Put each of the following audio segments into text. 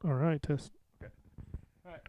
All right, test. Okay. All right.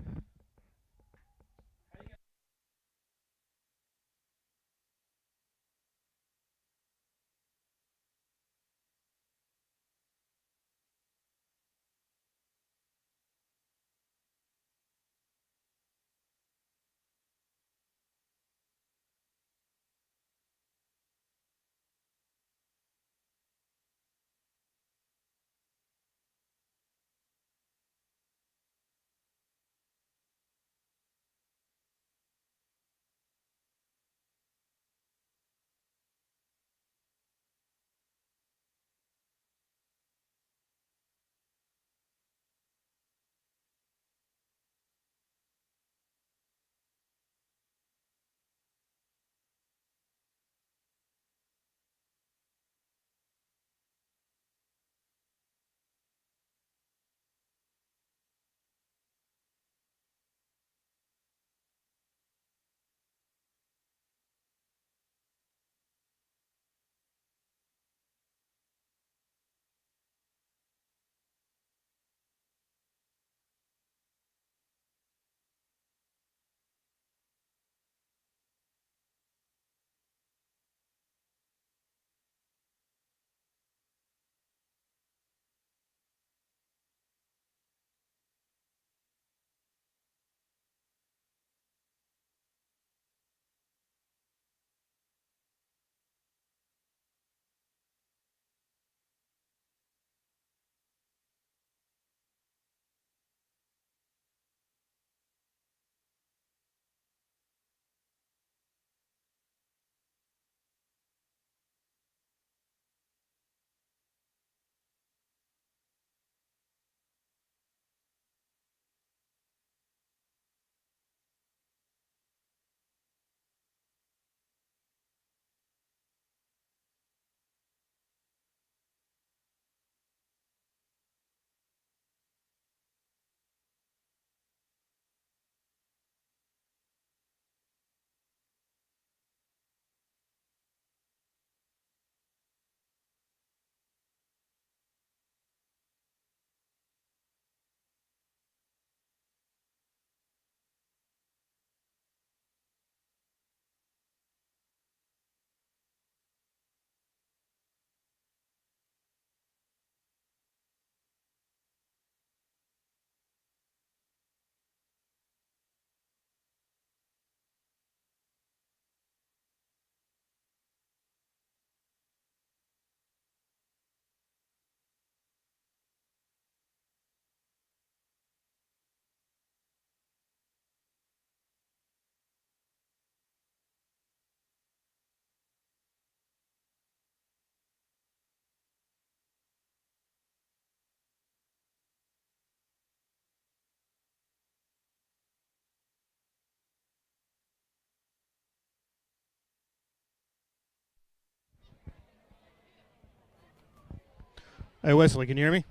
Hey, Wesley, can you hear me?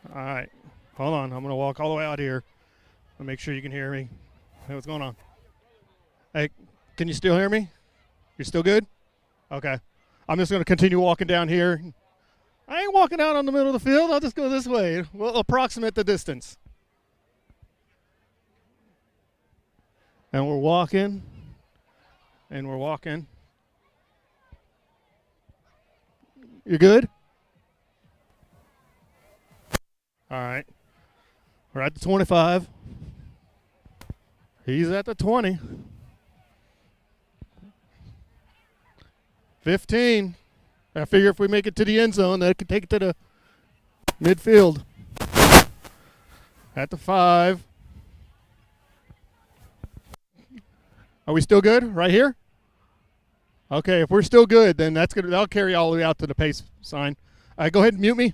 All right. Hold on. I'm going to walk all the way out here and make sure you can hear me. Hey, what's going on? Hey, can you still hear me? You're still good? Okay. I'm just going to continue walking down here. I ain't walking out on the middle of the field. I'll just go this way. We'll approximate the distance. And we're walking. And we're walking. You good? All right. We're at the 25. He's at the 20. 15. I figure if we make it to the end zone, that could take it to the midfield. At the 5. Are we still good right here? Okay, if we're still good, then that'll carry all the way out to the pace sign. All right, go ahead and mute me.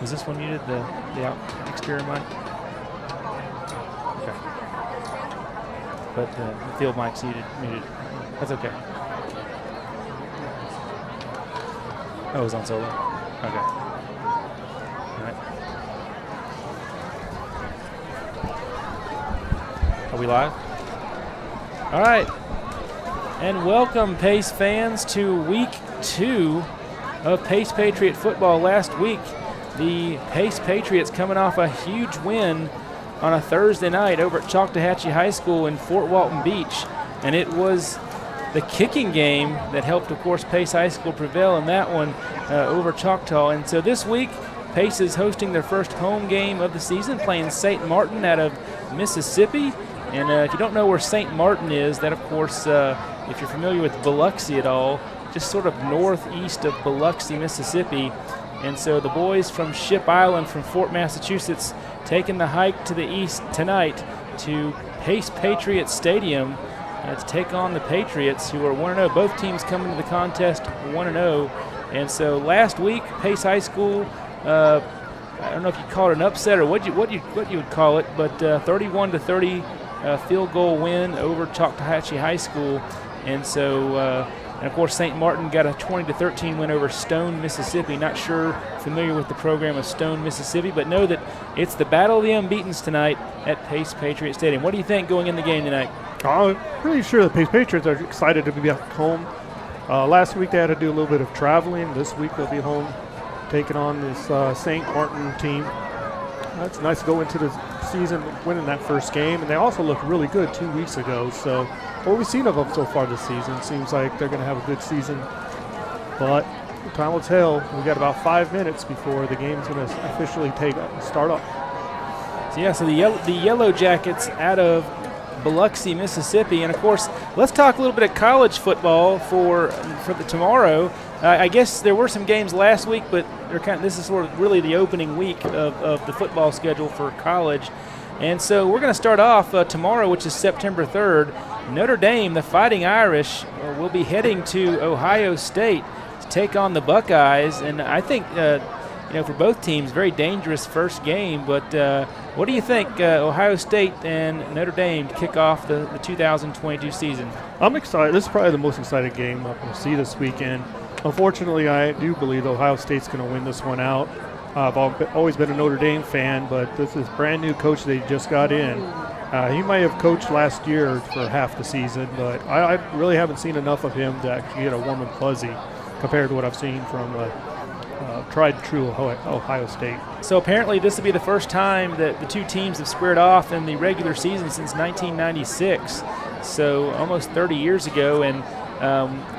Was this one muted, the exterior mic? Okay. But the field mic's muted. That's okay. Oh, it was on solo. Okay. All right. Are we live? All right. And welcome, Pace fans, to week 2 of Pace Patriot football. Last week, the Pace Patriots coming off a huge win on a Thursday night over at Choctawhatchee High School in Fort Walton Beach. And it was the kicking game that helped, of course, Pace High School prevail in that one over Choctaw. And so this week, Pace is hosting their first home game of the season, playing St. Martin out of Mississippi. And if you don't know where St. Martin is, that, of course, if you're familiar with Biloxi at all, just sort of northeast of Biloxi, Mississippi. And so the boys from Ship Island from Fort Massachusetts taking the hike to the east tonight to Pace Patriot Stadium to take on the Patriots, who are 1-0. Both teams coming to the contest 1-0. And so last week, Pace High School, I don't know if you'd call it an upset or what you would call it, but 31-30 field goal win over Choctawhatchee High School. And so, and of course, St. Martin got a 20-13 win over Stone, Mississippi. Not familiar with the program of Stone, Mississippi, but know that it's the Battle of the Unbeatens tonight at Pace Patriot Stadium. What do you think going in the game tonight? I'm pretty sure the Pace Patriots are excited to be back home. Last week they had to do a little bit of traveling. This week they'll be home taking on this St. Martin team. It's nice to go into the season winning that first game, and they also looked really good 2 weeks ago. So what we've seen of them so far this season seems like they're going to have a good season. But time will tell. We got about 5 minutes before the game's going to officially start up. So the Yellow Jackets out of Biloxi, Mississippi, and of course, let's talk a little bit of college football for the tomorrow. I guess there were some games last week, but this is sort of really the opening week of the football schedule for college. And so we're going to start off tomorrow, which is September 3rd. Notre Dame, the Fighting Irish, will be heading to Ohio State to take on the Buckeyes. And I think, for both teams, very dangerous first game. But what do you think, Ohio State and Notre Dame, to kick off the 2022 season? I'm excited. This is probably the most exciting game I'm going to see this weekend. Unfortunately, I do believe Ohio State's going to win this one out. I've always been a Notre Dame fan, but this is brand new coach they just got in. He might have coached last year for half the season, but I really haven't seen enough of him to actually get a warm and fuzzy compared to what I've seen from tried and true Ohio State. So apparently this will be the first time that the two teams have squared off in the regular season since 1996, so almost 30 years ago. And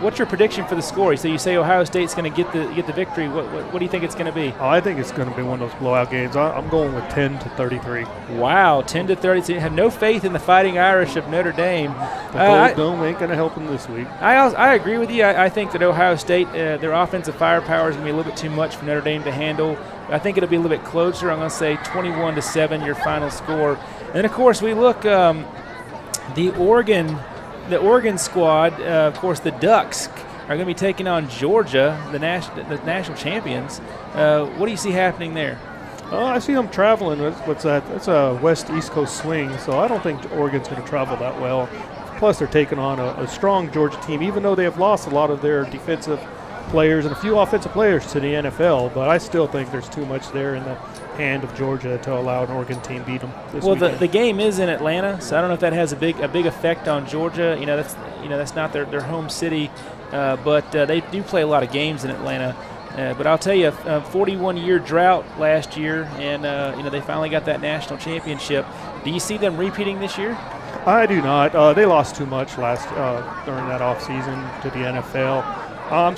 what's your prediction for the score? So you say Ohio State's going to get the victory. What do you think it's going to be? Oh, I think it's going to be one of those blowout games. I'm going with 10-33. Wow, 10-30. So you have no faith in the Fighting Irish of Notre Dame. The Dome ain't going to help them this week. I agree with you. I think that Ohio State, their offensive firepower is going to be a little bit too much for Notre Dame to handle. I think it'll be a little bit closer. I'm going to say 21-7, your final score. And, of course, we look the Oregon squad, of course, the Ducks are going to be taking on Georgia, the national champions. What do you see happening there? I see them traveling. What's that? It's a west-east coast swing, so I don't think Oregon's going to travel that well. Plus, they're taking on a strong Georgia team, even though they have lost a lot of their defensive players and a few offensive players to the NFL. But I still think there's too much there in the hand of Georgia to allow an Oregon team beat them this weekend. The game is in Atlanta, so I don't know if that has a big effect on Georgia. That's not their home city, but they do play a lot of games in Atlanta. But I'll tell you, a 41-year drought last year, and they finally got that national championship. Do you see them repeating this year? I do not. They lost too much during that offseason to the NFL. I'm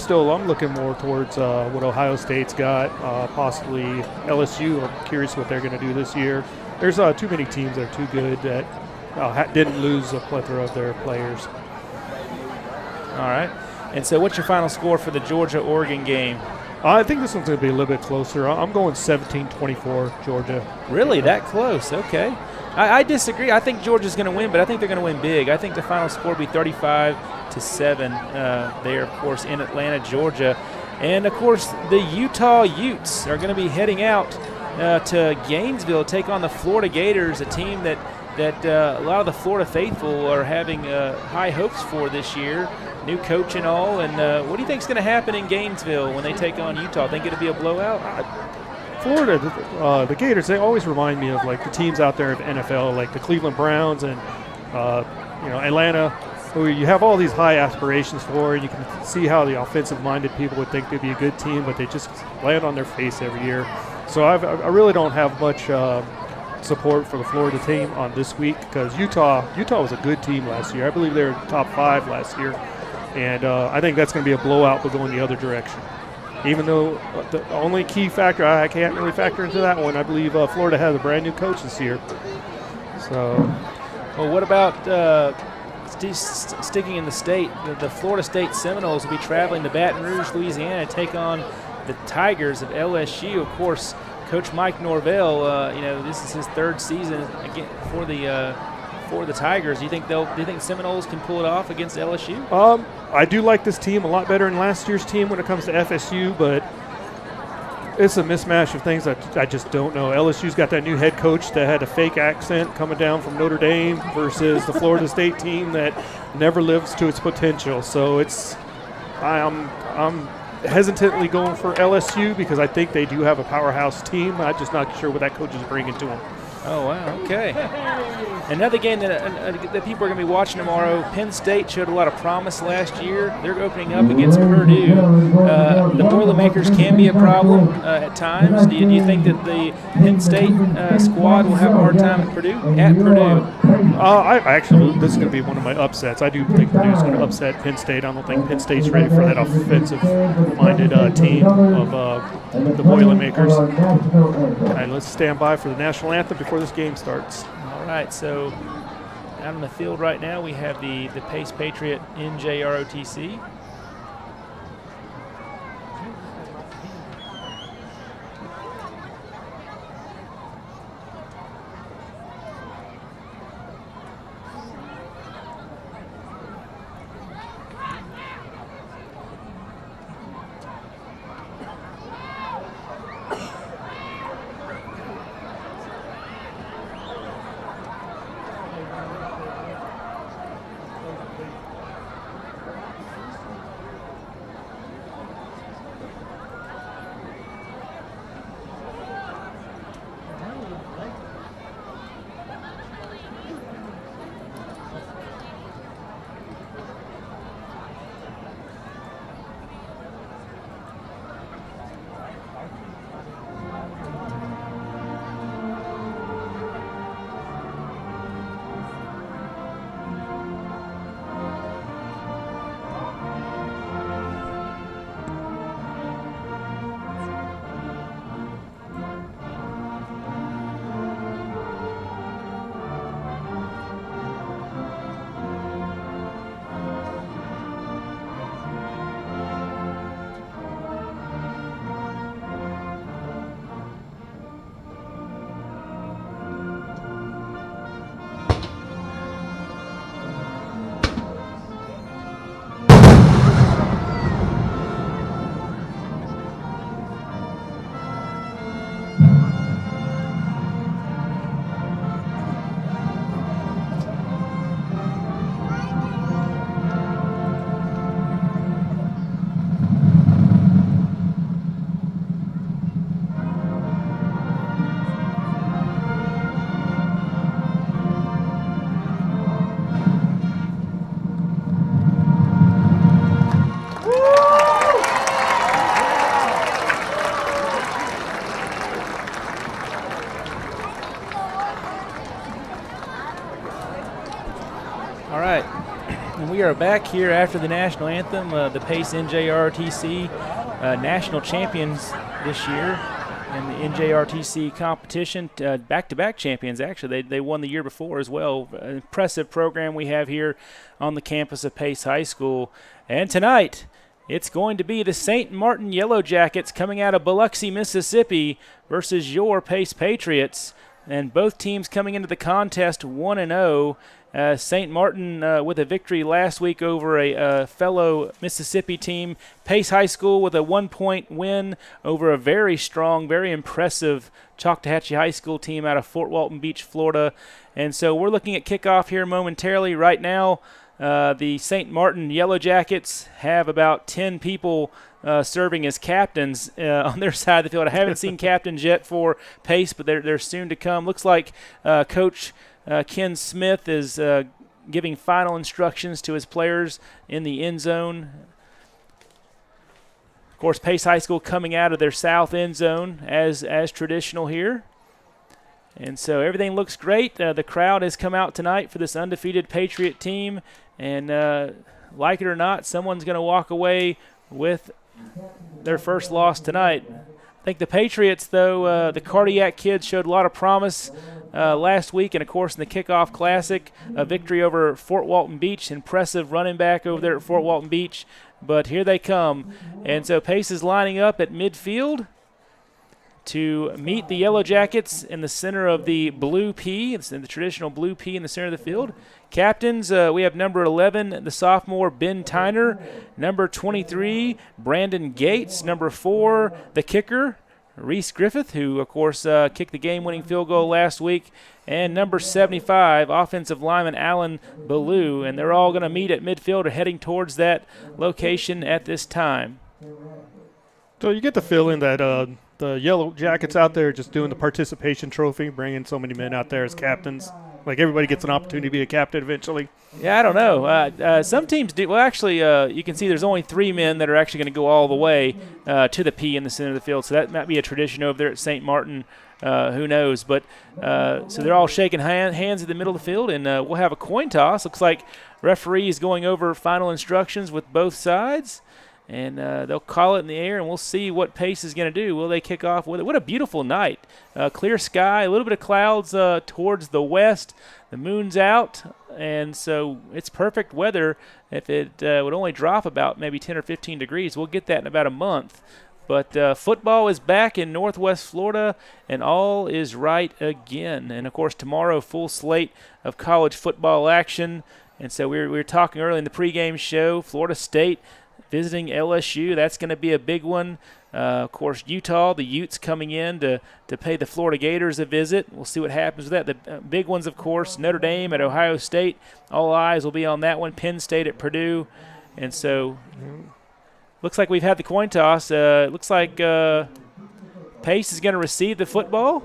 looking more towards what Ohio State's got, possibly LSU. I'm curious what they're going to do this year. There's too many teams that are too good that didn't lose a plethora of their players. All right. And so what's your final score for the Georgia-Oregon game? I think this one's going to be a little bit closer. I'm going 17-24 Georgia. Really? That close? Okay. I disagree. I think Georgia's going to win, but I think they're going to win big. I think the final score will be 35-7 there, of course, in Atlanta, Georgia. And, of course, the Utah Utes are going to be heading out to Gainesville to take on the Florida Gators, a team that a lot of the Florida faithful are having high hopes for this year. New coach and all. And what do you think is going to happen in Gainesville when they take on Utah? Think it'll be a blowout? Florida, the Gators, they always remind me of like the teams out there of NFL, like the Cleveland Browns and Atlanta, who you have all these high aspirations for, and you can see how the offensive-minded people would think they'd be a good team, but they just land on their face every year. So I really don't have much support for the Florida team on this week because Utah was a good team last year. I believe they were top 5 last year, and I think that's going to be a blowout, but going the other direction. Even though the only key factor, I can't really factor into that one, I believe Florida has a brand new coach this year. So, well, what about sticking in the state? The Florida State Seminoles will be traveling to Baton Rouge, Louisiana, to take on the Tigers of LSU. Of course, Coach Mike Norvell, this is his 3rd season again for the Tigers. Do you think Seminoles can pull it off against LSU? I do like this team a lot better than last year's team when it comes to FSU, but it's a mismatch of things that I just don't know. LSU's got that new head coach that had a fake accent coming down from Notre Dame versus the Florida State team that never lives to its potential. So I'm hesitantly going for LSU because I think they do have a powerhouse team. I'm just not sure what that coach is bringing to them. Oh, wow, okay. Another game that people are going to be watching tomorrow, Penn State showed a lot of promise last year. They're opening up against Purdue. The Boilermakers can be a problem at times. Do you think that the Penn State squad will have a hard time at Purdue? This is going to be one of my upsets. I do think Purdue's going to upset Penn State. I don't think Penn State's ready for that offensive-minded team of the Boilermakers. All right, let's stand by for the national anthem before this game starts. All right, so out on the field right now we have the Pace Patriot NJROTC. We are back here after the national anthem. The Pace NJRTC national champions this year in the NJRTC competition. Back-to-back champions, actually. They won the year before as well. An impressive program we have here on the campus of Pace High School. And tonight, it's going to be the St. Martin Yellow Jackets coming out of Biloxi, Mississippi versus your Pace Patriots. and both teams coming into the contest 1-0. St. Martin with a victory last week over a fellow Mississippi team. Pace High School with a 1-point win over a very strong, very impressive Choctawhatchee High School team out of Fort Walton Beach, Florida. And so we're looking at kickoff here momentarily. Right now, the St. Martin Yellow Jackets have about 10 people serving as captains on their side of the field. I haven't seen captains yet for Pace, but they're soon to come. Looks like Coach Ken Smith is giving final instructions to his players in the end zone. Of course, Pace High School coming out of their south end zone as traditional here. And so everything looks great. The crowd has come out tonight for this undefeated Patriot team. And like it or not, someone's going to walk away with their first loss tonight. I think the Patriots, though, the Cardiac kids showed a lot of promise last week, and, of course, in the Kickoff Classic, a victory over Fort Walton Beach. Impressive running back over there at Fort Walton Beach. But here they come. And so Pace is lining up at midfield to meet the Yellow Jackets in the center of the blue P. It's in the traditional blue P in the center of the field. Captains, we have number 11, the sophomore Ben Tyner, number 23, Brandon Gates, number 4, the kicker, Reese Griffith, who, of course, kicked the game-winning field goal last week, and number 75, offensive lineman Alan Ballou. And they're all going to meet at midfield or heading towards that location at this time. So you get the feeling that the Yellow Jackets out there just doing the participation trophy, bringing so many men out there as captains. Like everybody gets an opportunity to be a captain eventually. Yeah, I don't know. Some teams do. Well, actually, you can see there's only 3 men that are actually going to go all the way to the P in the center of the field. So that might be a tradition over there at St. Martin. Who knows? But so they're all shaking hands at the middle of the field, and we'll have a coin toss. Looks like referee is going over final instructions with both sides. And they'll call it in the air, and we'll see what Pace is going to do. Will they kick off with it? What a beautiful night. Clear sky, a little bit of clouds towards the west. The moon's out, and so it's perfect weather. If it would only drop about maybe 10 or 15 degrees, we'll get that in about a month. But football is back in Northwest Florida, and all is right again. And, of course, tomorrow, full slate of college football action. And so we were talking early in the pregame show, Florida State visiting LSU. That's going to be a big one. Of course, Utah, the Utes coming in to pay the Florida Gators a visit. We'll see what happens with that. The big ones, of course, Notre Dame at Ohio State. All eyes will be on that one. Penn State at Purdue. And so looks like we've had the coin toss. Looks like Pace is going to receive the football.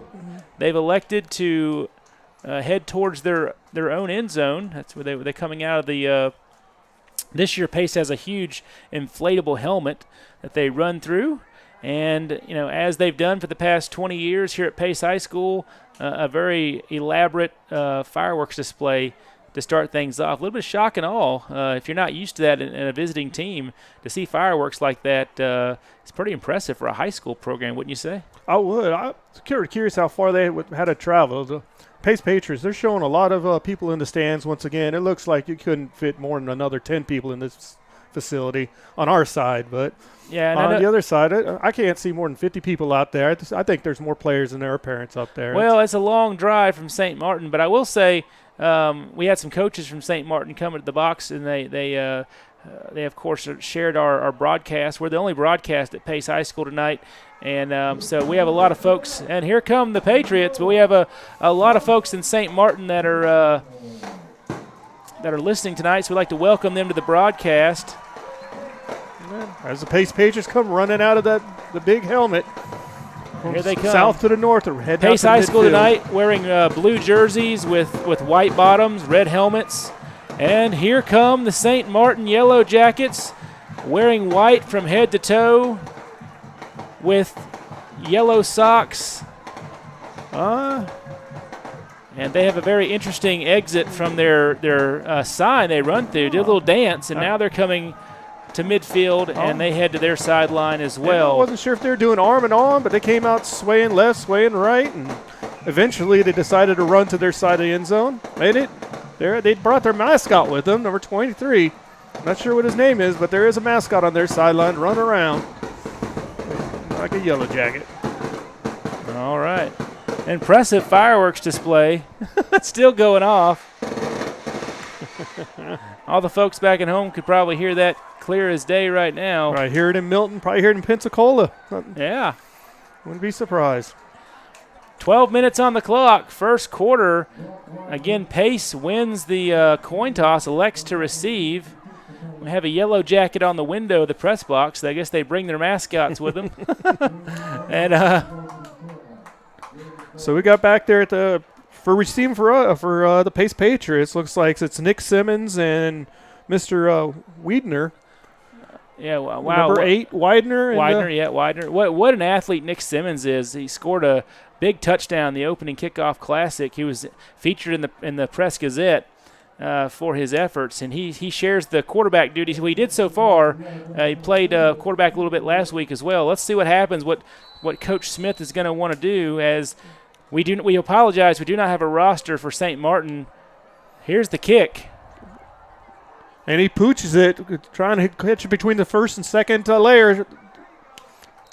They've elected to head towards their own end zone. That's where they're coming out of the this year, Pace has a huge inflatable helmet that they run through. And, you know, as they've done for the past 20 years here at Pace High School, a very elaborate fireworks display to start things off. A little bit of shock and awe. If you're not used to that in a visiting team, to see fireworks like that, it's pretty impressive for a high school program, wouldn't you say? I would. I'm curious how far they had to travel. The Pace Patriots, they're showing a lot of people in the stands once again. It looks like you couldn't fit more than another 10 people in this facility on our side. But yeah, on the other side, I can't see more than 50 people out there. I think there's more players than there are parents up there. Well, it's a long drive from St. Martin, but I will say we had some coaches from St. Martin come to the box, and they of course shared our broadcast. We're the only broadcast at Pace High School tonight, and so we have a lot of folks. And here come the Patriots, but we have a lot of folks in St. Martin that are listening tonight. So we'd like to welcome them to the broadcast. As the Pace Patriots come running out of the big helmet. Here they come. South to the north. Heading Pace High School tonight wearing blue jerseys with white bottoms, red helmets. And here come the St. Martin Yellow Jackets wearing white from head to toe with yellow socks. And they have a very interesting exit from their sign they run through. Did a little dance, and now they're coming to midfield, and they head to their sideline as well. I wasn't sure if they were doing arm and on, but they came out swaying left, swaying right, and eventually they decided to run to their side of the end zone. Made it. They brought their mascot with them, number 23. Not sure what his name is, but there is a mascot on their sideline. Run around like a Yellow Jacket. All right. Impressive fireworks display. Still going off. All the folks back at home could probably hear that clear as day right now. Right, hear it in Milton, probably hear it in Pensacola. Yeah. Wouldn't be surprised. 12 minutes on the clock. First quarter. Again, Pace wins the coin toss, elects to receive. We have a yellow jacket on the window of the press box. I guess they bring their mascots with them. And so we got back there at for receiving for the Pace Patriots. Looks like it's Nick Simmons and Mr. Wiedner. Yeah, wow. Number 8, Widener. Widener. What an athlete Nick Simmons is. He scored a big touchdown in the opening kickoff classic. He was featured in the Press Gazette for his efforts, and he shares the quarterback duties. Well, he did so far. He played quarterback a little bit last week as well. Let's see what happens. What Coach Smith is going to want to do. As we apologize, we do not have a roster for St. Martin. Here's the kick. And he pooches it, trying to catch it between the first and second layer.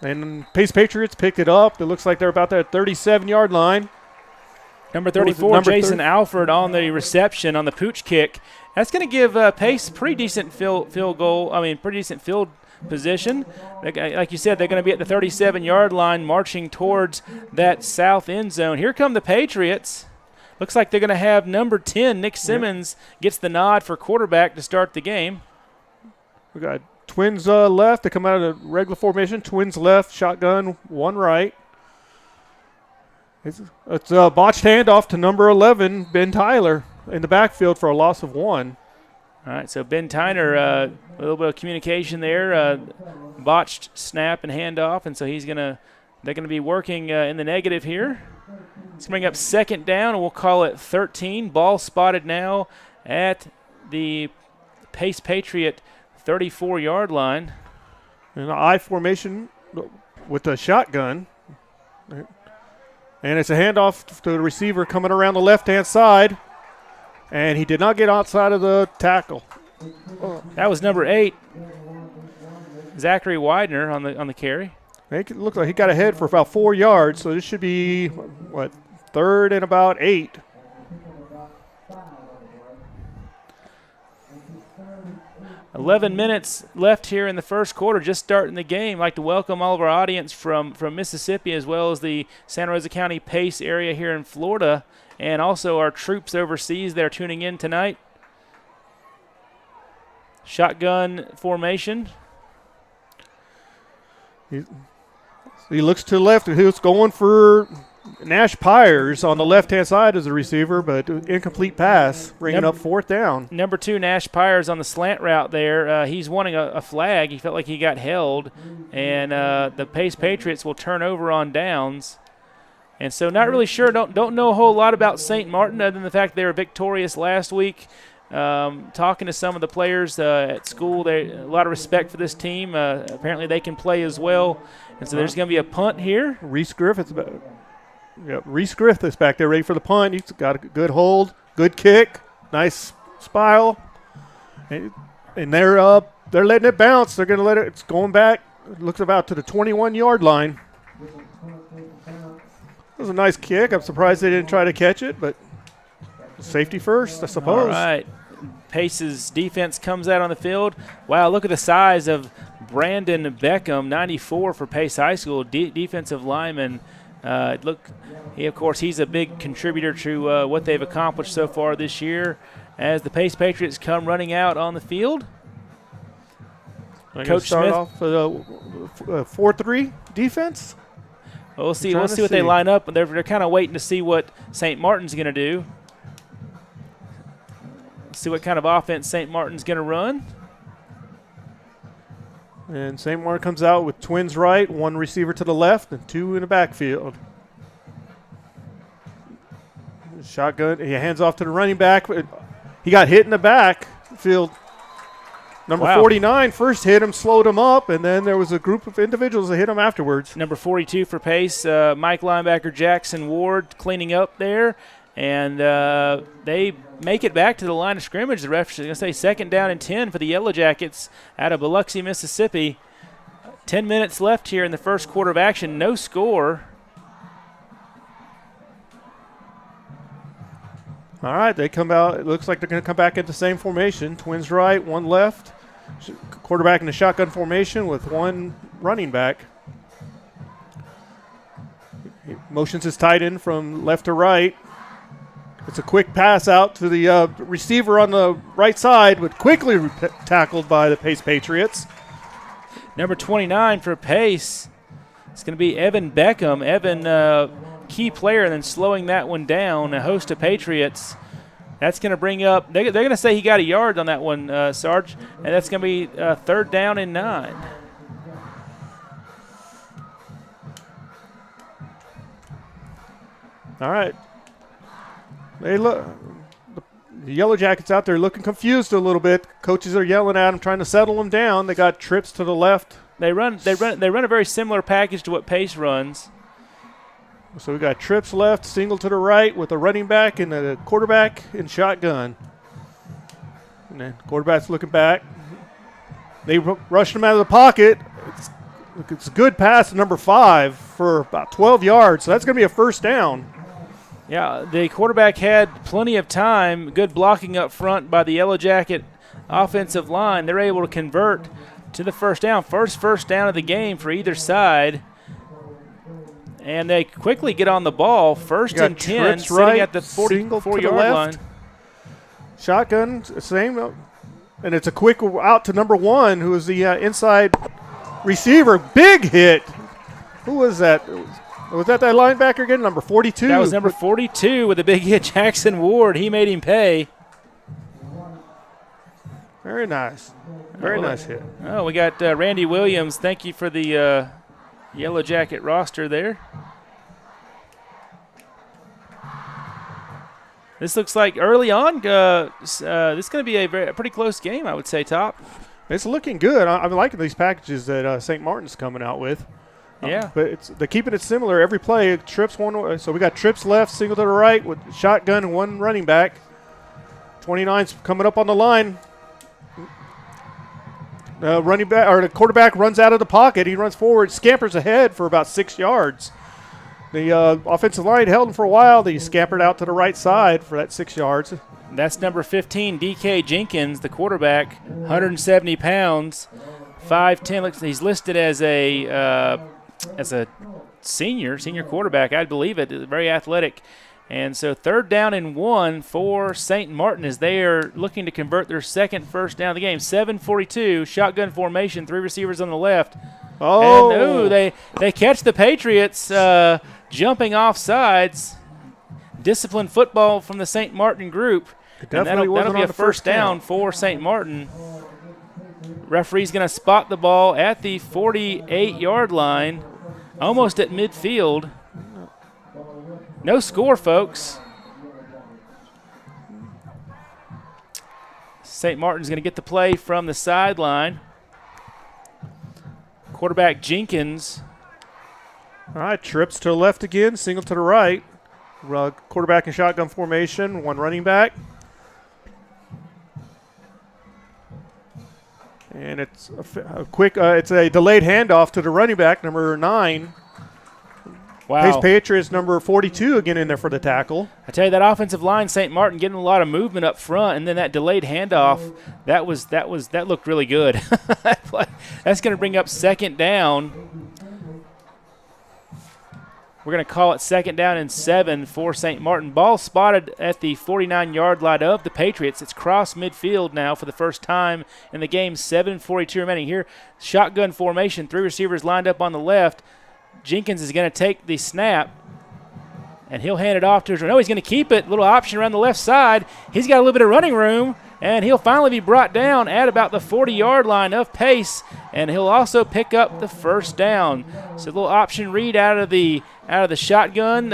And Pace Patriots picked it up. It looks like they're about that 37-yard line. Number 34, Jason Alford on the reception on the pooch kick. That's going to give Pace pretty decent field position. Like you said, they're going to be at the 37-yard line marching towards that south end zone. Here come the Patriots. Looks like they're going to have number 10, Nick Simmons, gets the nod for quarterback to start the game. We got twins left. They come out of the regular formation. Twins left, shotgun, one right. It's a botched handoff to number 11, Ben Tyler, in the backfield for a loss of 1. All right, so Ben Tyler, a little bit of communication there, botched snap and handoff, and so they're going to be working in the negative here. Let's bring up second down, and we'll call it 13. Ball spotted now at the Pace Patriot 34-yard line. In an I formation with a shotgun. And it's a handoff to the receiver coming around the left-hand side. And he did not get outside of the tackle. That was number 8, Zachary Widener on the carry. It looks like he got ahead for about 4 yards, so this should be, third and about 8. "11 minutes left here in the first quarter, just starting the game. I'd like to welcome all of our audience from Mississippi, as well as the Santa Rosa County Pace area here in Florida, and also our troops overseas that are tuning in tonight. Shotgun formation. He looks to the left. He was going for Nash Pyers on the left-hand side as a receiver, but incomplete pass, bringing up fourth down. Number 2, Nash Pyers on the slant route there. He's wanting a flag. He felt like he got held, and the Pace Patriots will turn over on downs. And so not really sure, don't know a whole lot about St. Martin other than the fact they were victorious last week. Talking to some of the players at school, a lot of respect for this team. Apparently they can play as well. And so there's going to be a punt here. Reese Griffith's back there ready for the punt. He's got a good hold, good kick, nice spile. And they're letting it bounce. They're going to let it. It's going back. It looks about to the 21-yard line. It was a nice kick. I'm surprised they didn't try to catch it, but safety first, I suppose. All right. Pace's defense comes out on the field. Wow, look at the size of Brandon Beckham, 94 for Pace High School, defensive lineman. He's a big contributor to what they've accomplished so far this year as the Pace Patriots come running out on the field. Coach Smith off with a 4-3 defense. We'll see what they line up. They're kind of waiting to see what St. Martin's going to do. See what kind of offense St. Martin's going to run. And St. Martin comes out with twins right, one receiver to the left, and 2 in the backfield. Shotgun. He hands off to the running back. He got hit in the backfield. Number 49 first hit him, slowed him up, and then there was a group of individuals that hit him afterwards. Number 42 for Pace, Mike linebacker Jackson Ward cleaning up there. And they make it back to the line of scrimmage. The ref is going to say second down and 10 for the Yellow Jackets out of Biloxi, Mississippi. 10 minutes left here in the first quarter of action. No score. All right, they come out. It looks like they're going to come back at the same formation. Twins right, one left. Quarterback in the shotgun formation with one running back. He motions his tight end from left to right. It's a quick pass out to the receiver on the right side, but quickly tackled by the Pace Patriots. Number 29 for Pace. It's going to be Evan Beckham. Evan, key player, and then slowing that one down. A host of Patriots. That's going to bring up, they're going to say he got a yard on that one, Sarge, and that's going to be 3rd down and 9. All right. They look. The Yellow Jackets out there looking confused a little bit. Coaches are yelling at them, trying to settle them down. They got trips to the left. They run a very similar package to what Pace runs. So we got trips left, single to the right with a running back and a quarterback in shotgun. And then quarterback's looking back. They rushed him out of the pocket. It's a good pass to number 5 for about 12 yards. So that's going to be a 1st down. Yeah, the quarterback had plenty of time. Good blocking up front by the Yellow Jacket offensive line. They're able to convert to the 1st down. First down of the game for either side. And they quickly get on the ball. 1st and 10, sitting right, at the 44-yard line. Shotgun, same. And it's a quick out to number 1, who is the inside receiver. Big hit. Who was that? Was that linebacker again? Number 42. That was number 42 with a big hit, Jackson Ward. He made him pay. Very nice. Very nice hit. Oh, we got Randy Williams. Thank you for the Yellow Jacket roster there. This looks like early on, this is going to be a pretty close game, I would say, Top. It's looking good. I'm liking these packages that St. Martin's coming out with. Yeah. But they're keeping it similar. Every play, trips one. So we got trips left, single to the right with shotgun and one running back. 29's coming up on the line. Running back or the quarterback runs out of the pocket. He runs forward, scampers ahead for about 6 yards. The offensive line held him for a while. He scampered out to the right side for that 6 yards. That's number 15, D.K. Jenkins, the quarterback, 170 pounds, 5'10". He's listed as a senior quarterback, I believe it. Very athletic. And so 3rd down and 1 for St. Martin as they are looking to convert their second 1st down of the game. 7:42, shotgun formation, 3 receivers on the left. Oh, And they catch the Patriots jumping off sides. Disciplined football from the St. Martin group. And that'll be a 1st down for St. Martin. Referee's going to spot the ball at the 48-yard line, almost at midfield. No score, folks. St. Martin's going to get the play from the sideline. Quarterback Jenkins. all right, trips to the left again, single to the right. Quarterback in shotgun formation, one running back. And it's a quick, it's a delayed handoff to the running back, number 9. Wow. Pace Patriots, number 42, again in there for the tackle. I tell you, that offensive line, St. Martin getting a lot of movement up front, and then that delayed handoff, that looked really good. That's going to bring up 2nd down. We're going to call it 2nd down and 7 for St. Martin. Ball spotted at the 49-yard line of the Patriots. It's cross midfield now for the first time in the game. 7:42 remaining here. Shotgun formation, 3 receivers lined up on the left. Jenkins is going to take the snap, and he'll hand it off to his. No, he's going to keep it. Little option around the left side. He's got a little bit of running room, and he'll finally be brought down at about the 40-yard line of Pace, and he'll also pick up the 1st down. So a little option read out of the shotgun.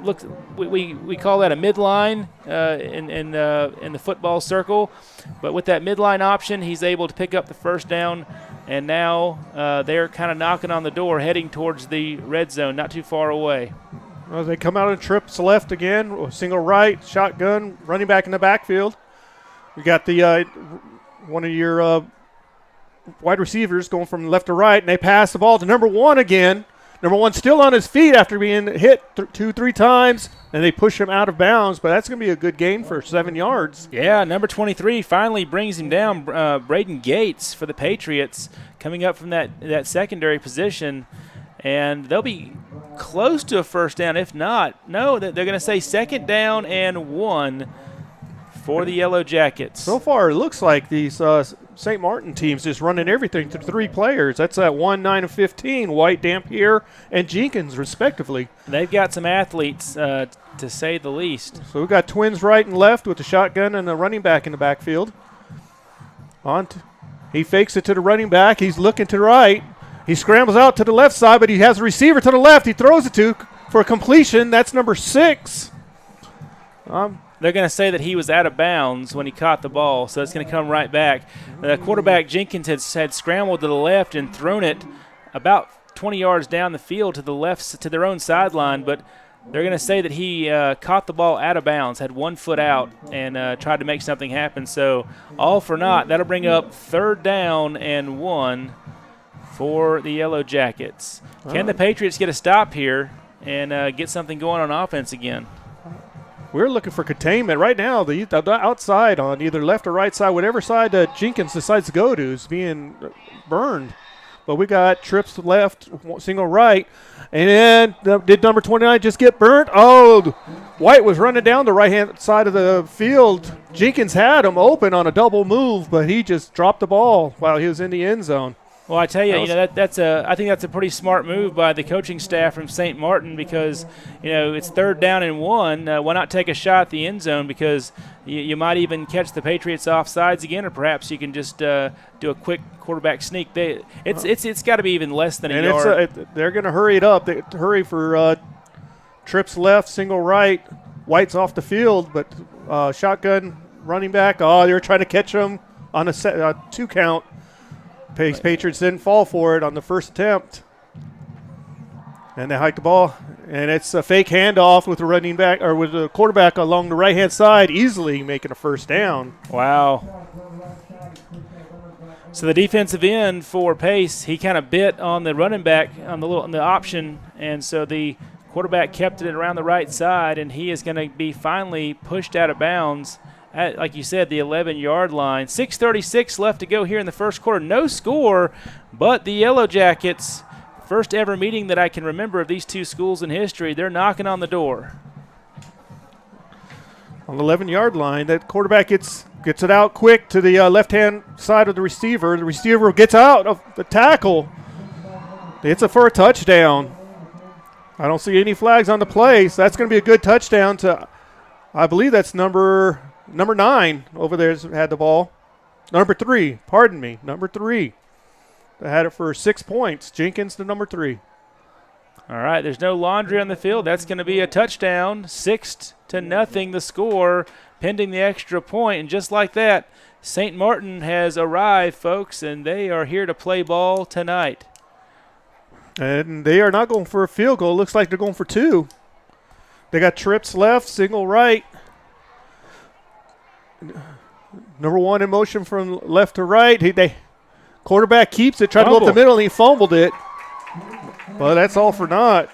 Look, we call that a midline in the football circle, but with that midline option, he's able to pick up the 1st down. And now they're kind of knocking on the door, heading towards the red zone, not too far away. Well, they come out and trips left again, single right, shotgun, running back in the backfield. We got the one of your wide receivers going from left to right, and they pass the ball to number 1 again. Number one still on his feet after being hit 2-3 times, and they push him out of bounds, but that's going to be a good gain for 7 yards. Yeah, number 23 finally brings him down. Braden Gates for the Patriots coming up from that secondary position, and they'll be close to a first down. If not, no, they're going to say 2nd down and 1 for the Yellow Jackets. So far, it looks like these St. Martin teams just running everything to 3 players. That's at 1, 9, and 15, White, Dampier, and Jenkins, respectively. They've got some athletes, to say the least. So we've got twins right and left with the shotgun and the running back in the backfield. He fakes it to the running back. He's looking to the right. He scrambles out to the left side, but he has a receiver to the left. He throws it to for a completion. That's number 6. They're going to say that he was out of bounds when he caught the ball, so it's going to come right back. The quarterback Jenkins had scrambled to the left and thrown it about 20 yards down the field to the left, to their own sideline, but they're going to say that he caught the ball out of bounds, had 1 foot out, and tried to make something happen. So all for naught. That'll bring up 3rd down and 1 for the Yellow Jackets. Can the Patriots get a stop here and get something going on offense again? We're looking for containment. Right now, the outside on either left or right side, whatever side Jenkins decides to go to is being burned. But we got trips left, single right. And then did number 29 just get burnt? Oh, White was running down the right-hand side of the field. Jenkins had him open on a double move, but he just dropped the ball while he was in the end zone. Well, I tell you, I think that's a pretty smart move by the coaching staff from St. Martin because, it's 3rd down and 1. Why not take a shot at the end zone because you might even catch the Patriots offsides again, or perhaps you can just do a quick quarterback sneak. It's got to be even less than a yard. They're going to hurry it up. They hurry for trips left, single right. White's off the field, but shotgun running back. Oh, they were trying to catch him on a 2 count. Patriots didn't fall for it on the first attempt. And they hike the ball. And it's a fake handoff with the running back or with the quarterback along the right-hand side, easily making a first down. Wow. So the defensive end for Pace, he kind of bit on the running back on the option, and so the quarterback kept it around the right side, and he is going to be finally pushed out of bounds at, like you said, the 11-yard line. 6:36 left to go here in the first quarter. No score, but the Yellow Jackets, first ever meeting that I can remember of these two schools in history, they're knocking on the door. On the 11-yard line, that quarterback gets it out quick to the left-hand side of the receiver. The receiver gets out of the tackle. It's for a touchdown. I don't see any flags on the play, so that's going to be a good touchdown to, I believe that's number 9 over there had the ball. Number 3, pardon me, number 3. They had it for 6 points. Jenkins to number 3. All right, there's no laundry on the field. That's going to be a touchdown. 6-0 the score, pending the extra point. And just like that, St. Martin has arrived, folks, and they are here to play ball tonight. And they are not going for a field goal. Looks like they're going for 2. They got trips left, single right. Number 1 in motion from left to right. Quarterback keeps it, tried to go up the middle, and he fumbled it. Well, that's all for naught.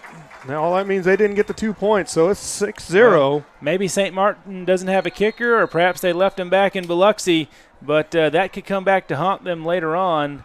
Now all that means they didn't get the 2 points, so it's 6-0. Maybe St. Martin doesn't have a kicker, or perhaps they left him back in Biloxi, but that could come back to haunt them later on.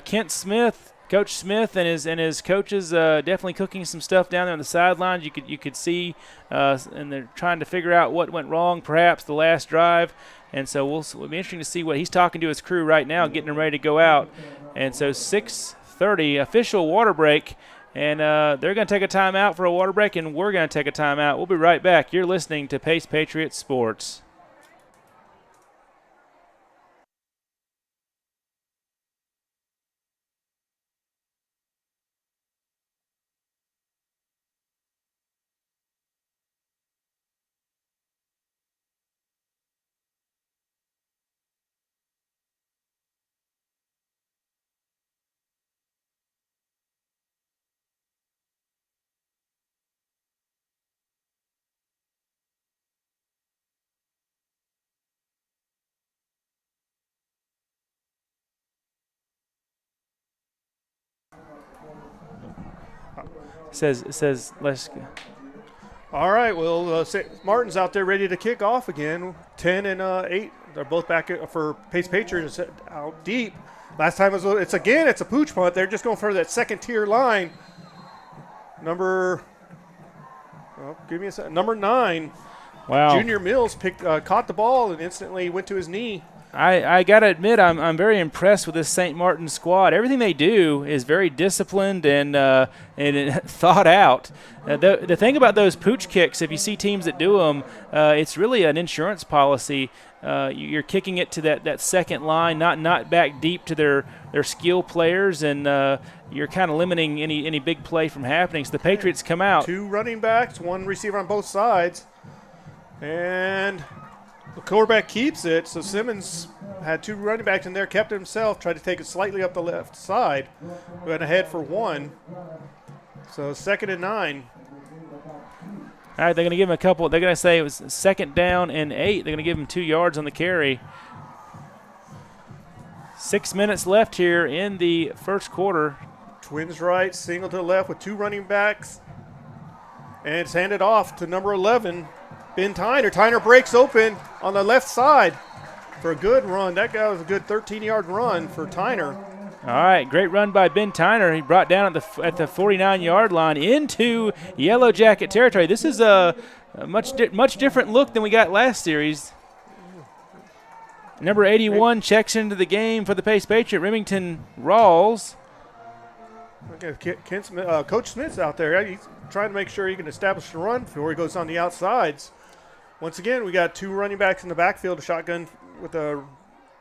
Kent Smith, Coach Smith, and his coaches definitely cooking some stuff down there on the sidelines. You could see, and they're trying to figure out what went wrong, perhaps the last drive. And so it'll be interesting to see what he's talking to his crew right now, getting them ready to go out. And so 6:30 official water break, and they're going to take a timeout for a water break, and we're going to take a timeout. We'll be right back. You're listening to Pace Patriots Sports. says let's. All right, well, Martin's out there ready to kick off again. 10 and 8. They're both back for Pace Patriots out deep. Last time it's a pooch punt. They're just going for that second tier line. Number 9. Wow. Junior Mills caught the ball and instantly went to his knee. I got to admit, I'm very impressed with this St. Martin squad. Everything they do is very disciplined and thought out. The thing about those pooch kicks, if you see teams that do them, it's really an insurance policy. You're kicking it to that second line, not back deep to their skill players, and you're kind of limiting any big play from happening. So the Patriots come out. 2 running backs, 1 receiver on both sides, and the quarterback keeps it. So Simmons had 2 running backs in there, kept it himself, tried to take it slightly up the left side, went ahead for 1. So 2nd and 9. All right, they're going to give him a couple. They're going to say it was 2nd down and 8. They're going to give him 2 yards on the carry. 6 minutes left here in the first quarter. Twins right, single to the left with 2 running backs. And it's handed off to number 11, Ben Tyner. Tyner breaks open on the left side for a good run. That guy was a good 13-yard run for Tyner. All right, great run by Ben Tyner. He brought down at the 49-yard line into Yellow Jacket territory. This is a much different look than we got last series. Number 81 checks into the game for the Pace Patriot, Remington Rawls. Okay, Coach Smith's out there. He's trying to make sure he can establish the run before he goes on the outsides. Once again, we got 2 running backs in the backfield, a shotgun with a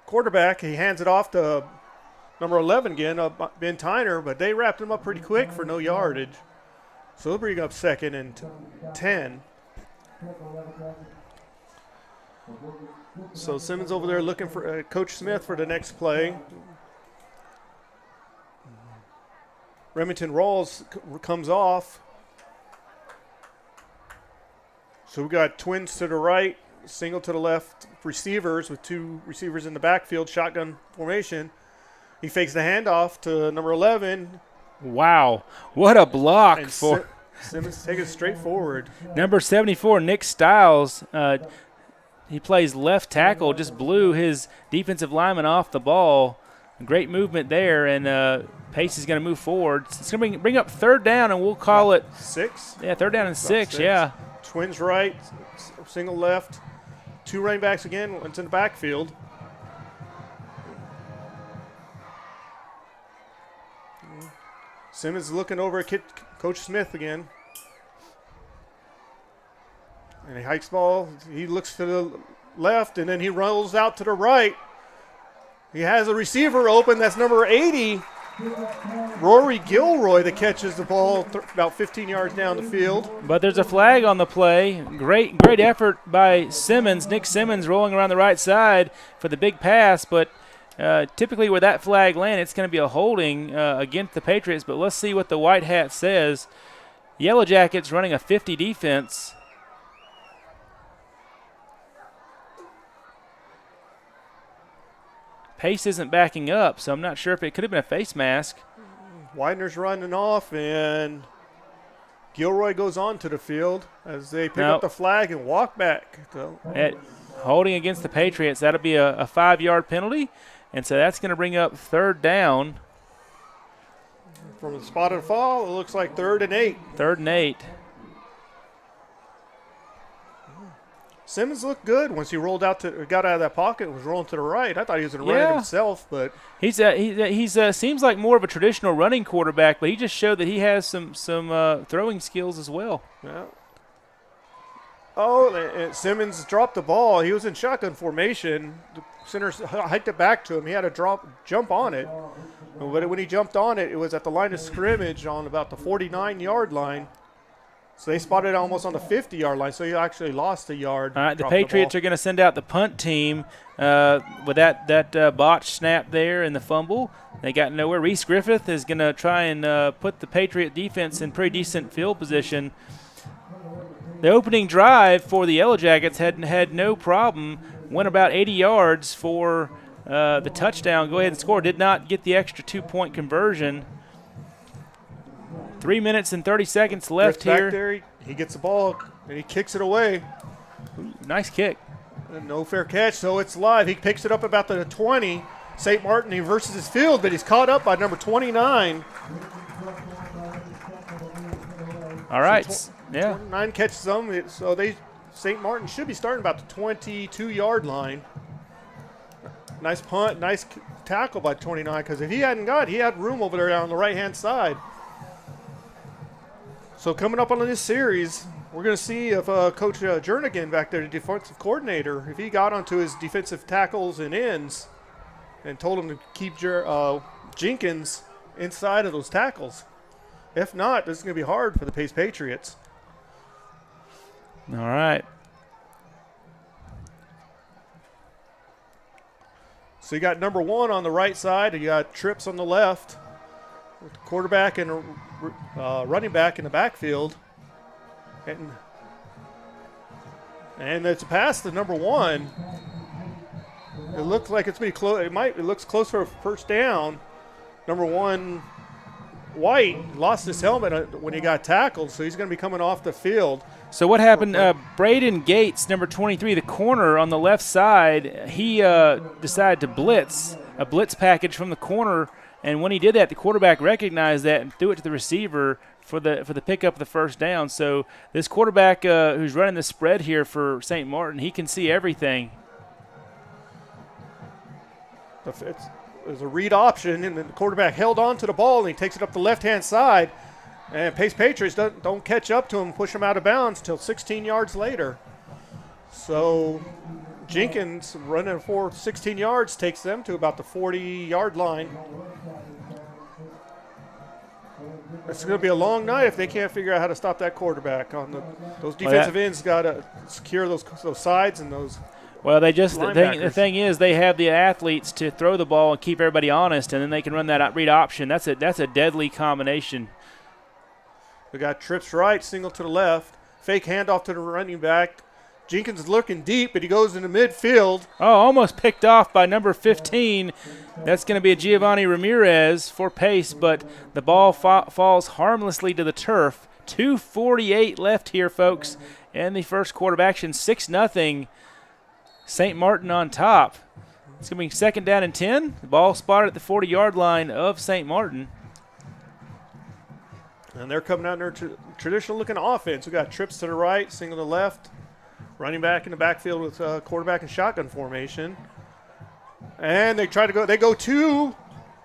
quarterback. He hands it off to number 11 again, Ben Tyner, but they wrapped him up pretty quick for no yardage. So they'll bring up 2nd and 10. So Simmons over there looking for Coach Smith for the next play. Remington Rawls comes off. So we got twins to the right, single to the left, receivers with 2 receivers in the backfield, shotgun formation. He fakes the handoff to number 11. Wow, what a block And for Simmons taking it straight forward. number 74, Nick Stiles. He plays left tackle, just blew his defensive lineman off the ball. Great movement there, and Pace is going to move forward. It's going to bring up 3rd down, and we'll call it 6. Yeah, 3rd down and 6. Yeah. Twins right, single left, 2 running backs again. One's in the backfield. Simmons looking over at Coach Smith again. And he hikes ball. He looks to the left, and then he rolls out to the right. He has a receiver open. That's number 80, Rory Gilroy, that catches the ball about 15 yards down the field. But there's a flag on the play. Great effort by Simmons. Nick Simmons rolling around the right side for the big pass, but typically where that flag lands, it's going to be a holding against the Patriots. But let's see what the white hat says. Yellow Jackets running a 50 defense. Pace isn't backing up, so I'm not sure if it could have been a face mask. Widener's running off, and Gilroy goes on to the field as they pick up the flag and walk back. So. Holding against the Patriots, that'll be a 5-yard penalty, and so that's going to bring up 3rd down. From the spot of the fall, it looks like 3rd and 8. 3rd and 8. Simmons looked good once he got out of that pocket and was rolling to the right. I thought he was going to run it himself, but he's seems like more of a traditional running quarterback, but he just showed that he has some throwing skills as well. Yeah. Oh, and Simmons dropped the ball. He was in shotgun formation. The center hiked it back to him. He had to jump on it. But when he jumped on it, it was at the line of scrimmage on about the 49-yard line. So they spotted it almost on the 50-yard line, so he actually lost a yard. All right, the Patriots are going to send out the punt team with that botched snap there and the fumble. They got nowhere. Reese Griffith is going to try and put the Patriot defense in pretty decent field position. The opening drive for the Yellow Jackets had no problem. Went about 80 yards for the touchdown. Go ahead and score. Did not get the extra 2-point conversion. 3 minutes and 30 seconds left Drifts back here. there, he gets the ball, and he kicks it away. Nice kick. And no fair catch, so it's live. He picks it up about the 20. St. Martin, he reverses his field, but he's caught up by number 29. All right. So 29 catches them, so St. Martin should be starting about the 22-yard line. Nice punt, nice tackle by 29, because if he had room over there on the right-hand side. So coming up on this series, we're going to see if Coach Jernigan back there, the defensive coordinator, if he got onto his defensive tackles and ends and told him to keep Jenkins inside of those tackles. If not, this is going to be hard for the Pace Patriots. All right. So you got number 1 on the right side, and you got trips on the left, with the quarterback and running back in the backfield. And it's a pass to number 1. It looks like it's pretty close. It looks close for a first down. Number 1, White, lost his helmet when he got tackled, so he's going to be coming off the field. So what happened? Braden Gates, number 23, the corner on the left side, he decided to blitz a blitz package from the corner, and when he did that, the quarterback recognized that and threw it to the receiver for the pickup of the first down. So this quarterback who's running the spread here for St. Martin, he can see everything. There's a read option, and the quarterback held on to the ball, and he takes it up the left-hand side. And Pace Patriots don't catch up to him and push him out of bounds until 16 yards later. So Jenkins running for 16 yards takes them to about the 40-yard line. It's going to be a long night if they can't figure out how to stop that quarterback. Those defensive ends got to secure those sides and those. Well, the thing is they have the athletes to throw the ball and keep everybody honest, and then they can run that read option. That's a deadly combination. We got trips right, single to the left, fake handoff to the running back. Jenkins is looking deep, but he goes into midfield. Oh, almost picked off by number 15. That's going to be a Giovanni Ramirez for Pace, but the ball falls harmlessly to the turf. 2:48 left here, folks, in the first quarter of action. 6-0. St. Martin on top. It's going to be 2nd down and 10. The ball spotted at the 40-yard line of St. Martin. And they're coming out in their traditional-looking offense. We got trips to the right, single to the left, running back in the backfield with quarterback and shotgun formation. And they go 2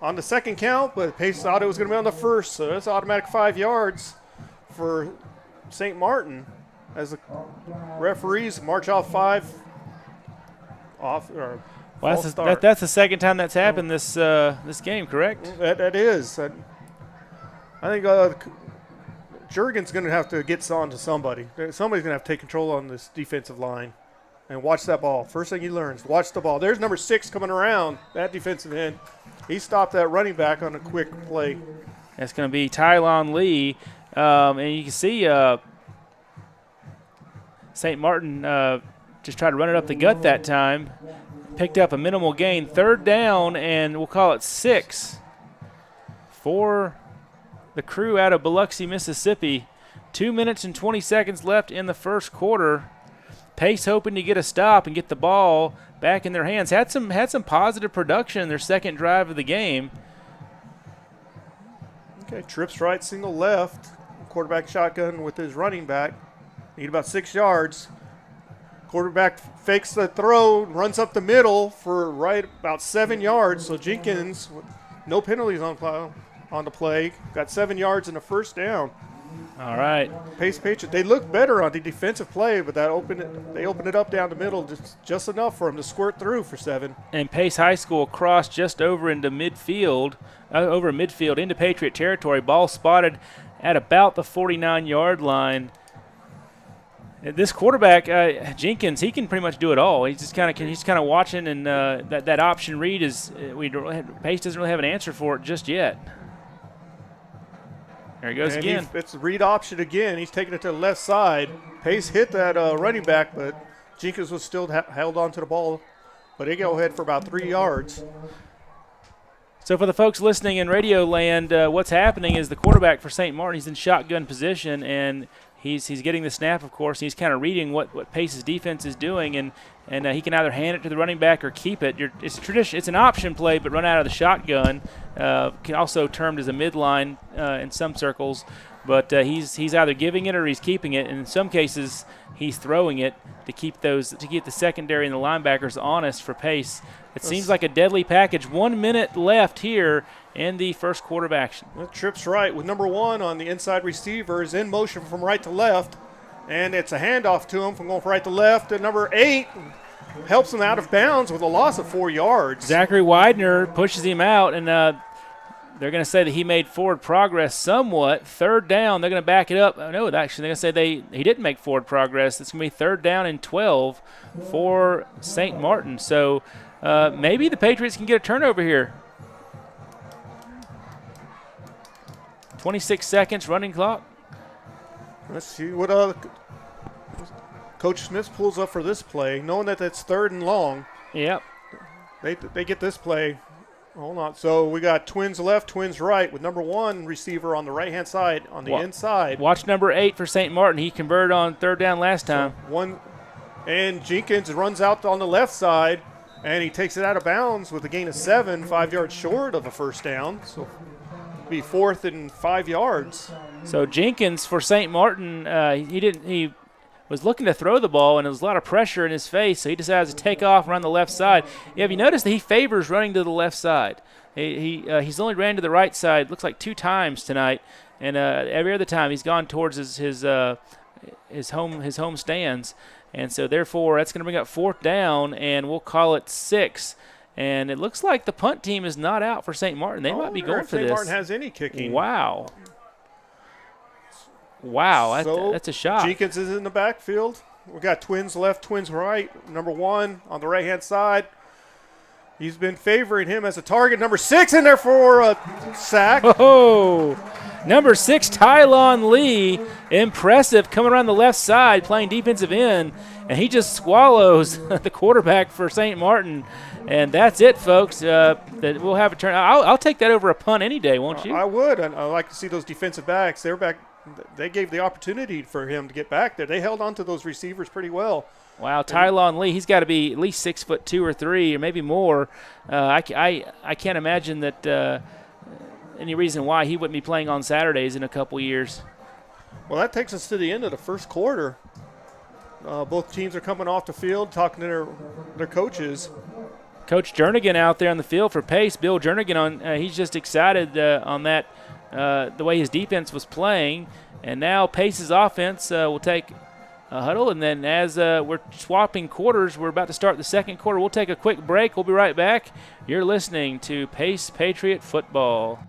on the second count, but Pace thought it was going to be on the first, so that's automatic 5 yards for St. Martin as the referees march off 5. Well, that's the second time that's happened this game, correct? That is. I think Jurgen's going to have to get on to somebody. Somebody's going to have to take control on this defensive line and watch that ball. First thing he learns, watch the ball. There's number 6 coming around, that defensive end. He stopped that running back on a quick play. That's going to be Tylon Lee. And you can see St. Martin just tried to run it up the gut that time. Picked up a minimal gain. 3rd down, and we'll call it 6 for the crew out of Biloxi, Mississippi. 2 minutes and 20 seconds left in the first quarter. Pace hoping to get a stop and get the ball back in their hands. Had some positive production in their second drive of the game. Okay, trips right, single left. Quarterback shotgun with his running back. Need about 6 yards. Quarterback fakes the throw, runs up the middle for right about 7 yards. So Jenkins, no penalties on the play, got 7 yards and a first down. All right. Pace Patriots, they look better on the defensive play, but they opened it up down the middle just enough for them to squirt through for 7. And Pace High School crossed just over into midfield, into Patriot territory. Ball spotted at about the 49-yard line. This quarterback, Jenkins, he can pretty much do it all. He's kind of watching, and that option read is Pace doesn't really have an answer for it just yet. There he goes again. It's a read option again. He's taking it to the left side. Pace hit that running back, but Jenkins was still held on to the ball. But they go ahead for about 3 yards. So for the folks listening in radio land, what's happening is the quarterback for St. Martin, he's in shotgun position, and he's getting the snap, of course. He's kind of reading what Pace's defense is doing, and he can either hand it to the running back or keep it. It's an option play, but run out of the shotgun. Also termed as a midline in some circles. But he's either giving it or he's keeping it. And in some cases, he's throwing it to keep the secondary and the linebackers honest for Pace. It seems like a deadly package. 1 minute left here in the first quarter of action. That trip's right with number 1 on the inside receiver is in motion from right to left. And it's a handoff to him from going from right to left. And number 8 helps him out of bounds with a loss of 4 yards. Zachary Widener pushes him out, and they're going to say that he made forward progress somewhat. Third down, they're going to back it up. No, actually, they're going to say he didn't make forward progress. It's going to be third down and 12 for St. Martin. So maybe the Patriots can get a turnover here. 26 seconds running clock. Let's see what Coach Smith pulls up for this play, knowing that it's third and long. Yep. They get this play. Hold on. So we got twins left, twins right, with number 1 receiver on the right-hand side on the inside. Watch number 8 for St. Martin. He converted on third down last time. And Jenkins runs out on the left side, and he takes it out of bounds with a gain of 7, 5 yards short of a first down. So it'll be 4th and 5 yards. So Jenkins for St. Martin, he was looking to throw the ball, and there was a lot of pressure in his face, so he decides to take off and run the left side. Yeah, have you noticed that he favors running to the left side? He's only ran to the right side, looks like 2 times tonight, and every other time he's gone towards his home stands, and so therefore that's going to bring up 4th down, and we'll call it 6. And it looks like the punt team is not out for St. Martin. They might be going for this. St. Martin has any kicking. Wow, that's a shot. Jenkins is in the backfield. We got twins left, twins right. Number 1 on the right-hand side. He's been favoring him as a target. Number 6 in there for a sack. Oh, number 6, Tylon Lee, impressive, coming around the left side, playing defensive end, and he just swallows the quarterback for St. Martin. And that's it, folks. That we'll have a turn. I'll take that over a punt any day, won't you? I would. I like to see those defensive backs. They're back. They gave the opportunity for him to get back there. They held on to those receivers pretty well. Wow, Tylon Lee, he's got to be at least 6'2" or 3, or maybe more. I can't imagine that any reason why he wouldn't be playing on Saturdays in a couple years. Well, that takes us to the end of the first quarter. Both teams are coming off the field, talking to their coaches. Coach Jernigan out there on the field for Pace. Bill Jernigan, he's just excited on that. The way his defense was playing, and now Pace's offense will take a huddle, and then as we're swapping quarters, we're about to start the second quarter. We'll take a quick break. We'll be right back. You're listening to Pace Patriot Football.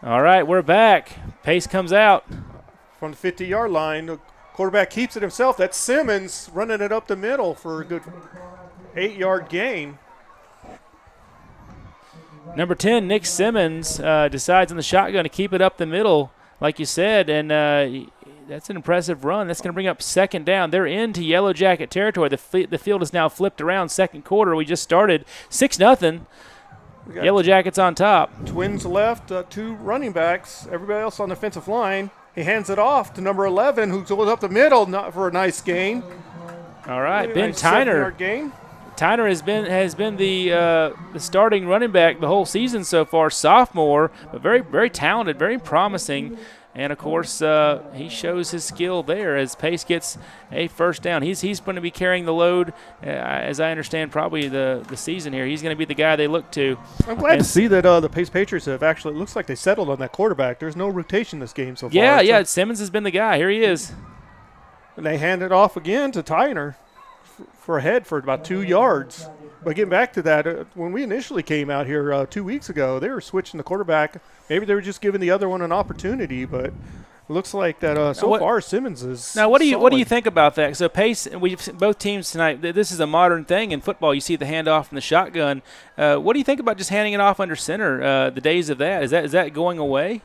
All right, we're back. Pace comes out. From the 50-yard line, the quarterback keeps it himself. That's Simmons running it up the middle for a good 8-yard gain. Number 10, Nick Simmons, decides on the shotgun to keep it up the middle, like you said, and that's an impressive run. That's going to bring up 2nd down. They're into Yellow Jacket territory. The field is now flipped around. Second quarter, we just started 6-0. Yellow Jackets on top. Twins left, 2 running backs. Everybody else on the offensive line. He hands it off to number 11, who goes up the middle for a nice gain. All right, Ben nice Tyner. 7-yard gain. Tyner has been the starting running back the whole season so far. Sophomore, but very, very talented, very promising. And, of course, he shows his skill there as Pace gets a first down. He's going to be carrying the load, as I understand, probably the season here. He's going to be the guy they look to. I'm glad to see that the Pace Patriots have actually – it looks like they settled on that quarterback. There's no rotation this game so far. Yeah, Simmons has been the guy. Here he is. And they hand it off again to Tyner for a head for about 2 yards. But getting back to that, when we initially came out here 2 weeks ago, they were switching the quarterback. Maybe they were just giving the other one an opportunity, but it looks like that far Simmons is now. What do solid. you think about that? So Pace, both teams tonight. This is a modern thing in football. You see the handoff from the shotgun. What do you think about just handing it off under center? The days of that is that going away?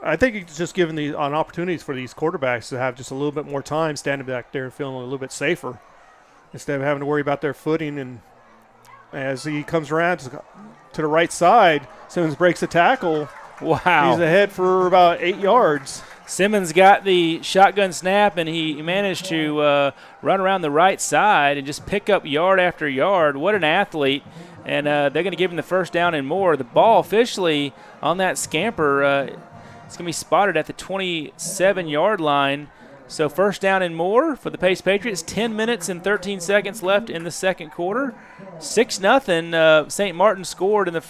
I think it's just giving an opportunities for these quarterbacks to have just a little bit more time standing back there and feeling a little bit safer instead of having to worry about their footing. And as he comes around to the right side, Simmons breaks a tackle. Wow. He's ahead for about 8 yards. Simmons got the shotgun snap, and he managed to run around the right side and just pick up yard after yard. What an athlete. And they're going to give him the first down and more. The ball officially on that scamper, it's going to be spotted at the 27-yard line. So first down and more for the Pace Patriots. 10 minutes and 13 seconds left in the second quarter. 6-0. St. Martin scored in their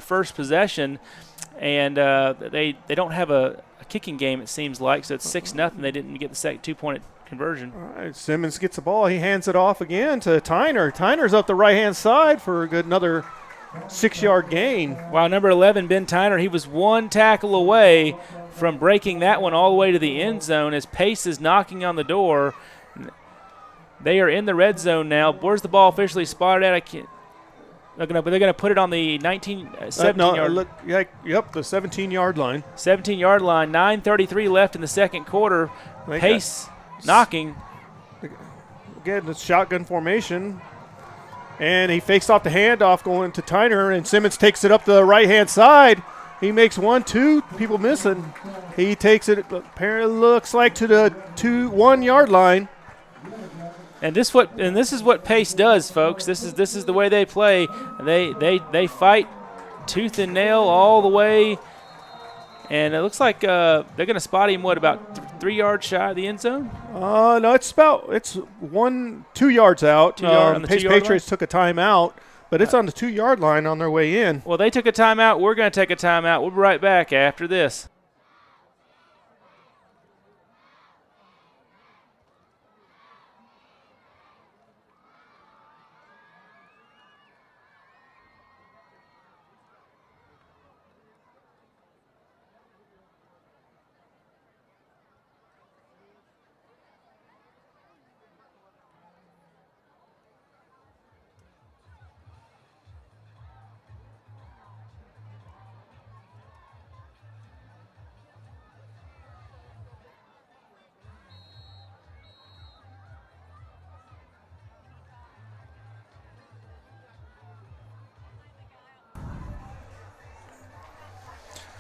first possession. And they don't have a kicking game, it seems like. So it's 6-0. They didn't get the second two-point conversion. All right, Simmons gets the ball. He hands it off again to Tyner. Tyner's up the right-hand side for a good another 6-yard gain. Wow, number 11, Ben Tyner, he was one tackle away from breaking that one all the way to the end zone as Pace is knocking on the door. They are in the red zone now. Where's the ball officially spotted at? I can't. They're gonna put it on the 17-yard. Yep, the 17-yard line. 17-yard line. 9:33 left in the second quarter. Pace knocking. Again, the shotgun formation. And he fakes off the handoff going to Tyner, and Simmons takes it up the right-hand side. He makes 1, 2, people missing. He takes it, apparently looks like, to the 1-yard line. And this is what Pace does, folks. This is the way they play. They fight tooth and nail all the way. And it looks like they're going to spot him, about 3 yards shy of the end zone? No, it's 2 yards out. 2 yards on the Pace 2-yard Patriots took a timeout, but it's on the 2-yard line on their way in. Well, they took a timeout. We're going to take a timeout. We'll be right back after this.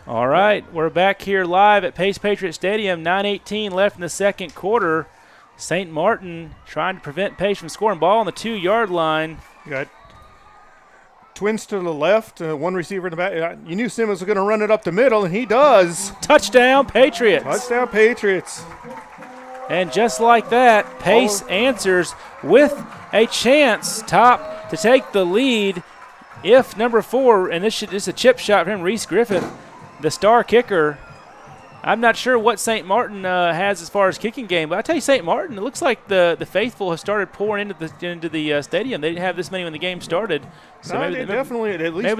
All right, we're back here live at Pace Patriot Stadium. 9:18 left in the second quarter. St. Martin trying to prevent Pace from scoring. Ball on the 2-yard line. You got twins to the left, one receiver in the back. You knew Simmons was going to run it up the middle, and he does. Touchdown, Patriots. Touchdown, Patriots. And just like that, Pace answers with a chance to take the lead. If number 4, and this is a chip shot from him, Reese Griffith, the star kicker. I'm not sure what St. Martin has as far as kicking game, but I tell you, St. Martin, it looks like the faithful have started pouring into the stadium. They didn't have this many when the game started, so maybe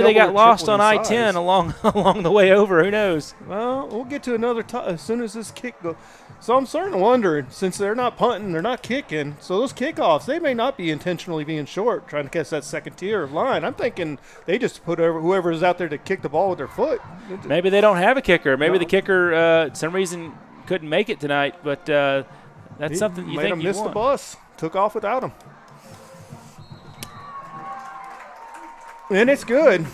they got lost on I-10 along the way over. Who knows? Well, we'll get to another as soon as this kick goes. So I'm starting to wonder, since they're not punting, they're not kicking, so those kickoffs, they may not be intentionally being short, trying to catch that second tier of line. I'm thinking they just put whoever is out there to kick the ball with their foot. Maybe they don't have a kicker. Maybe the kicker, some reason, couldn't make it tonight, but that's something you think you want. Missed the bus, took off without him. And it's good.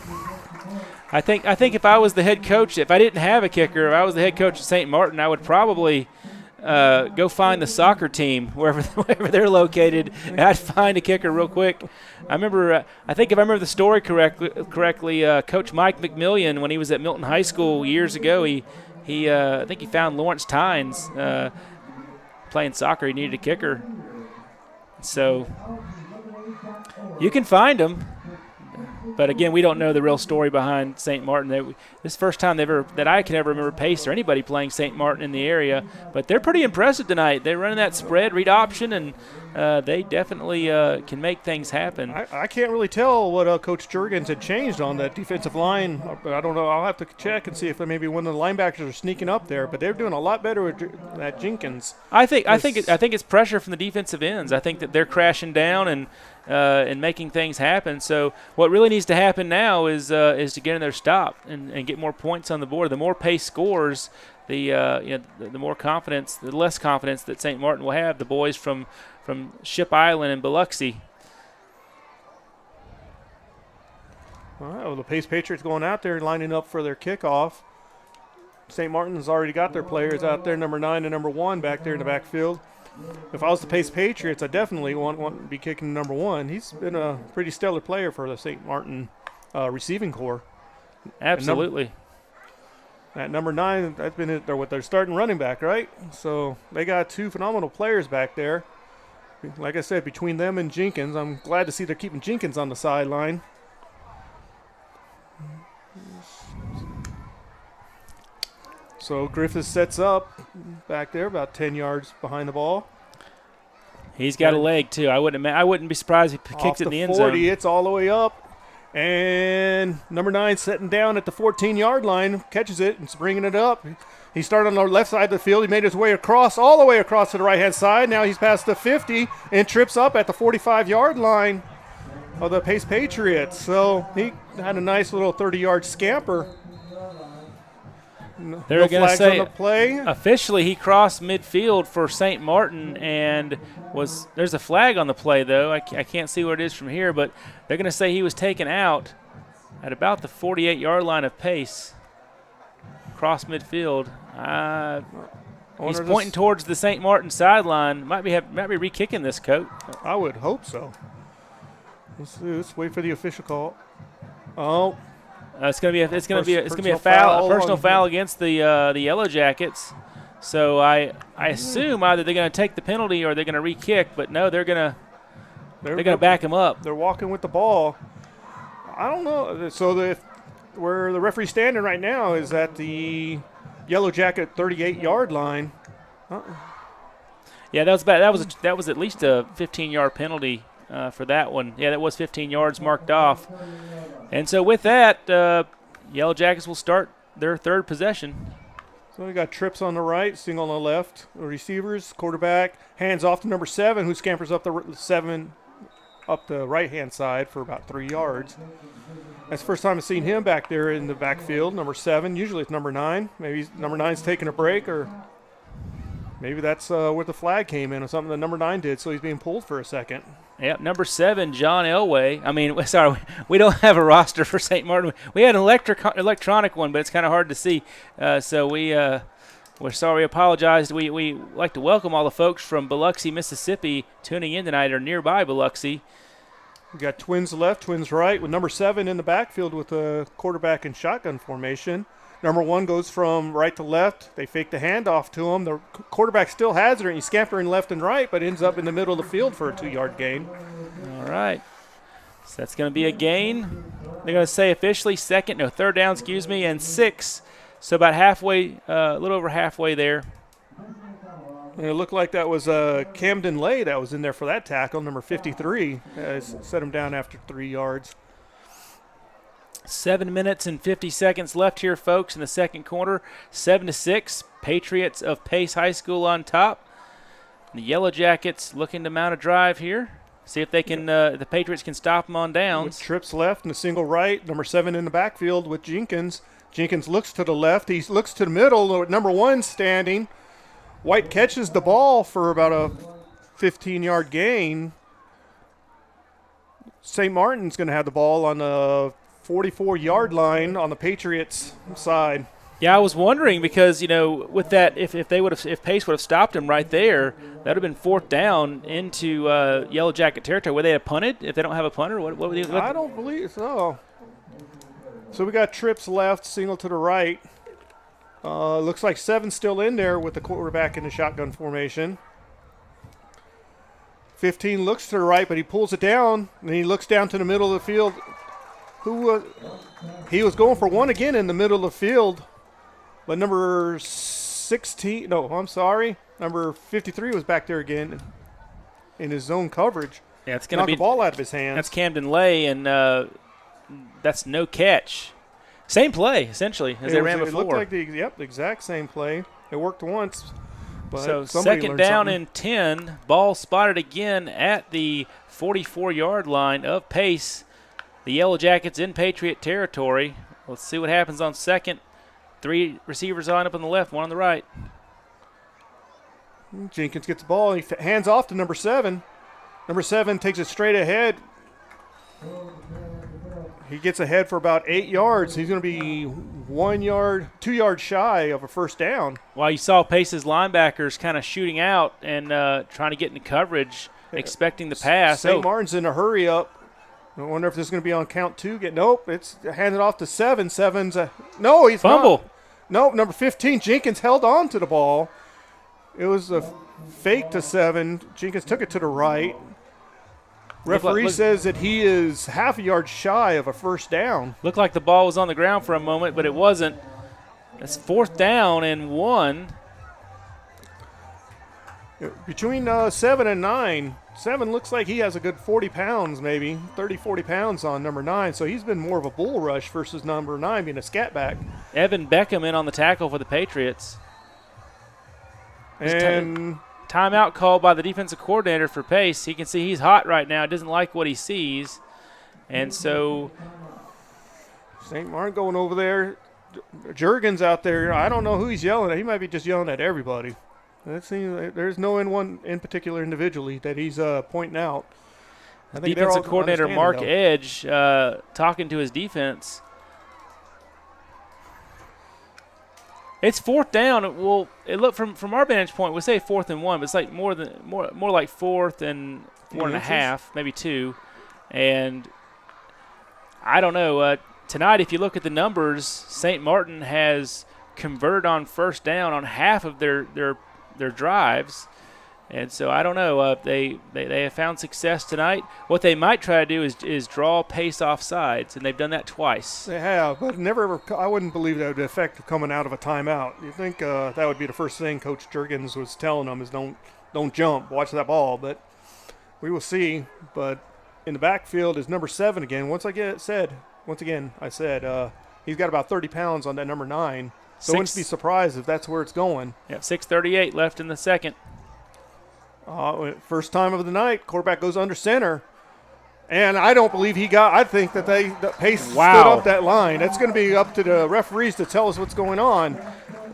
I think if I was the head coach, if I didn't have a kicker, if I was the head coach at St. Martin, I would probably go find the soccer team wherever they're located, and I'd find a kicker real quick. I remember, I think if I remember the story correctly, Coach Mike McMillian, when he was at Milton High School years ago, I think he found Lawrence Tynes playing soccer. He needed a kicker, so you can find them. But again, we don't know the real story behind St. Martin. This is the first time that I can ever remember Pace or anybody playing St. Martin in the area. But they're pretty impressive tonight. They're running that spread read option, and they definitely can make things happen. I can't really tell what Coach Jurgens had changed on that defensive line. But I don't know. I'll have to check and see if maybe one of the linebackers are sneaking up there. But they're doing a lot better with that Jenkins. I think it's pressure from the defensive ends. I think that they're crashing down and making things happen. So what really needs to happen now is to get in there, stop, and get more points on the board. The more Pace scores, the more confidence, the less confidence that St. Martin will have. The boys from Ship Island and Biloxi. All right, well, the Pace Patriots going out there lining up for their kickoff. St. Martin's already got their players out there, number 9 and number 1 back there in the backfield. If I was the Pace Patriots, I definitely want to be kicking number 1. He's been a pretty stellar player for the St. Martin receiving corps. Absolutely. At number 9, that's been their starting running back, right? So they got 2 phenomenal players back there. Like I said, between them and Jenkins, I'm glad to see they're keeping Jenkins on the sideline. So Griffiths sets up back there about 10 yards behind the ball. He's got a leg too. I wouldn't be surprised if he kicked it in the end zone. 40, it's all the way up. And number 9 sitting down at the 14-yard line, catches it and bringing it up. He started on the left side of the field. He made his way across, all the way across to the right-hand side. Now he's past the 50 and trips up at the 45-yard line of the Pace Patriots. So he had a nice little 30-yard scamper. They're going to say on the play. Officially he crossed midfield for St. Martin, and there's a flag on the play, though. I can't see what it is from here, but they're going to say he was taken out at about the 48-yard line of Pace. Cross midfield. He's pointing towards the St. Martin sideline. Might be re-kicking this, Coach. I would hope so. Let's wait for the official call. Oh. It's gonna be a foul, a personal foul against the Yellow Jackets. So I assume either they're gonna take the penalty or they're gonna re-kick. But no, they're gonna back him up. They're walking with the ball. I don't know. So where the referee's standing right now is at the Yellow Jacket 38-yard line. Yeah, that was bad. That was at least a 15-yard penalty for that one. Yeah, that was 15 yards marked off. And so with that, Yellow Jackets will start their third possession. So we got trips on the right, single on the left. The receivers, quarterback, hands off to number 7, who scampers up the right-hand side for about 3 yards. That's the first time I've seen him back there in the backfield, number 7. Usually it's number 9. Maybe number 9's taking a break, or maybe that's where the flag came in or something that number 9 did, so he's being pulled for a second. Yep, number 7, John Elway. We don't have a roster for St. Martin. We had an electronic one, but it's kind of hard to see. So we're sorry, we apologize. We like to welcome all the folks from Biloxi, Mississippi, tuning in tonight or nearby Biloxi. We got twins left, twins right, with number 7 in the backfield with a quarterback in shotgun formation. Number 1 goes from right to left. They fake the handoff to him. The quarterback still has it, and he's scampering left and right, but ends up in the middle of the field for a 2-yard gain. All right. So that's going to be a gain. They're going to say officially third down, and 6. So about halfway, a little over halfway there. And it looked like that was Camden Lay that was in there for that tackle, number 53. Set him down after 3 yards. 7 minutes and 50 seconds left here, folks, in the second quarter. 7-6, Patriots of Pace High School on top. The Yellow Jackets looking to mount a drive here. See if they can. The Patriots can stop them on downs. With trips left and a single right. Number 7 in the backfield with Jenkins. Jenkins looks to the left. He looks to the middle with number 1 standing. White catches the ball for about a 15-yard gain. St. Martin's going to have the ball on the 44-yard line on the Patriots side. Yeah, I was wondering because, with that, if Pace would have stopped him right there, that would have been 4th down into Yellow Jacket territory. Would they have punted if they don't have a punter? What would they? I don't believe so. So we got trips left, single to the right. Looks like 7's still in there with the quarterback in the shotgun formation. 15 looks to the right, but he pulls it down, and he looks down to the middle of the field. who he was going for one again in the middle of the field, but number 16, no, I'm sorry, number 53 was back there again in his zone coverage. Yeah, it's going to be the ball out of his hands. That's Camden Lay, and that's no catch. Same play, essentially, as they ran before. It looked like the exact same play. It worked once. But so second down and 10, ball spotted again at the 44-yard line of Pace. The Yellow Jackets in Patriot territory. Let's see what happens on second. 3 receivers line up on the left, 1 on the right. Jenkins gets the ball. He hands off to number 7. Number 7 takes it straight ahead. He gets ahead for about 8 yards. He's going to be 2 yards shy of a first down. While you saw Pace's linebackers kind of shooting out and trying to get into coverage, expecting the pass. St. Martin's in a hurry up. I wonder if this is going to be on count 2. Nope, it's handed off to 7. No, he's fumble. Not. Nope, number 15, Jenkins held on to the ball. It was a fake to 7. Jenkins took it to the right. Referee says that he is half a yard shy of a first down. Looked like the ball was on the ground for a moment, but it wasn't. That's 4th down and 1. Between 7 and 9, 7 looks like he has a good 40 pounds maybe, 30, 40 pounds on number 9, so he's been more of a bull rush versus number 9 being a scat back. Evan Beckham in on the tackle for the Patriots. And timeout called by the defensive coordinator for Pace. He can see he's hot right now. Doesn't like what he sees. And so St. Martin going over there. Juergens out there. I don't know who he's yelling at. He might be just yelling at everybody. There's no one in particular individually that he's pointing out. I think defensive coordinator Mark Edge talking to his defense. It's 4th down. Well, it looked from our vantage point, we say 4th and 1, but it's like more like 4th and 4.5, maybe 2. And I don't know. Tonight, if you look at the numbers, St. Martin has converted on first down on half of their drives. And so I don't know. They have found success tonight. What they might try to do is draw Pace off sides, and they've done that twice. They have, but never ever. I wouldn't believe that would affect coming out of a timeout. You think that would be the first thing Coach Juergens was telling them is don't jump, watch that ball. But we will see. But in the backfield is number 7 again. Once again, I said he's got about 30 pounds on that number 9. So I wouldn't be surprised if that's where it's going. Yep, 6:38 left in the second. First time of the night, quarterback goes under center. And I don't believe he got – I think that Pace stood up that line. That's going to be up to the referees to tell us what's going on.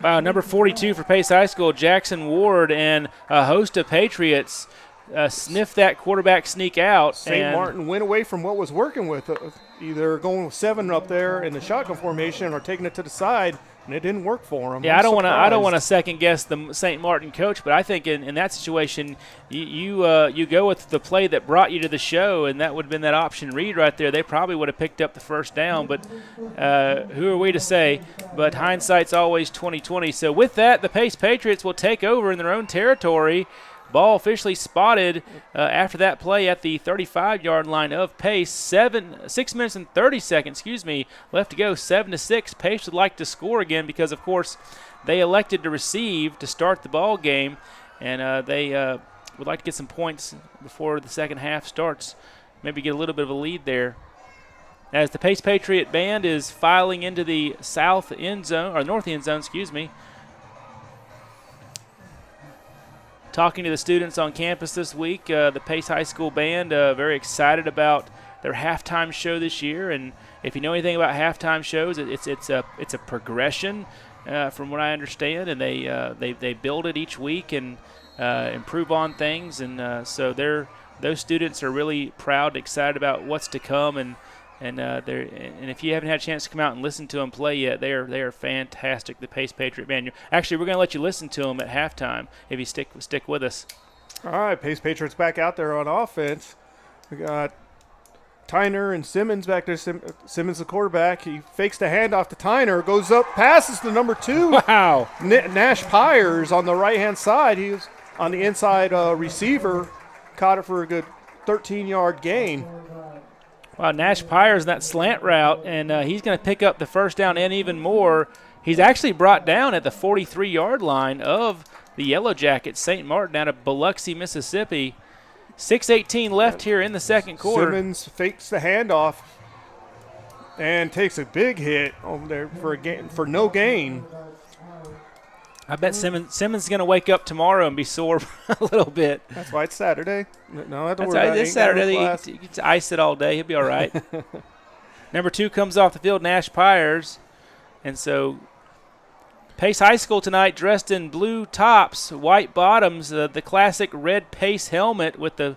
Number 42 for Pace High School, Jackson Ward, and a host of Patriots sniffed that quarterback sneak out. St. Martin went away from what was working with, either going with 7 up there in the shotgun formation or taking it to the side, and it didn't work for him. Yeah, I don't want to second guess the St. Martin coach, but I think in that situation, you go with the play that brought you to the show, and that would have been that option read right there. They probably would have picked up the first down, but who are we to say? But hindsight's always 20/20. So with that, the Pace Patriots will take over in their own territory. Ball officially spotted after that play at the 35-yard line of Pace. 6 minutes and 30 seconds, left to go. 7-6. Pace would like to score again because, of course, they elected to receive to start the ball game, and they would like to get some points before the second half starts. Maybe get a little bit of a lead there. As the Pace Patriot Band is filing into the north end zone, Talking to the students on campus this week, the Pace High School Band very excited about their halftime show this year. And if you know anything about halftime shows, it's a progression from what I understand, and they build it each week and improve on things. And so those students are really proud, excited about what's to come. And if you haven't had a chance to come out and listen to them play yet, they are fantastic. The Pace Patriot Band. Actually, we're going to let you listen to them at halftime if you stick with us. All right, Pace Patriots back out there on offense. We got Tyner and Simmons back there. Simmons the quarterback. He fakes the handoff to Tyner, goes up, passes to number 2. Wow. Nash Pyers on the right-hand side. He was on the inside receiver, caught it for a good 13-yard gain. Wow, Nash Pyers in that slant route, and he's going to pick up the first down and even more. He's actually brought down at the 43-yard line of the Yellow Jackets, St. Martin out of Biloxi, Mississippi. 6:18 left here in the second quarter. Simmons fakes the handoff and takes a big hit over there for no gain. I bet Simmons is going to wake up tomorrow and be sore a little bit. That's why it's Saturday. No, I have to That's worry about it. It's Saturday. You can ice it all day. He'll be all right. Number 2 comes off the field, Nash Pyers. And so Pace High School tonight dressed in blue tops, white bottoms, the classic red Pace helmet with the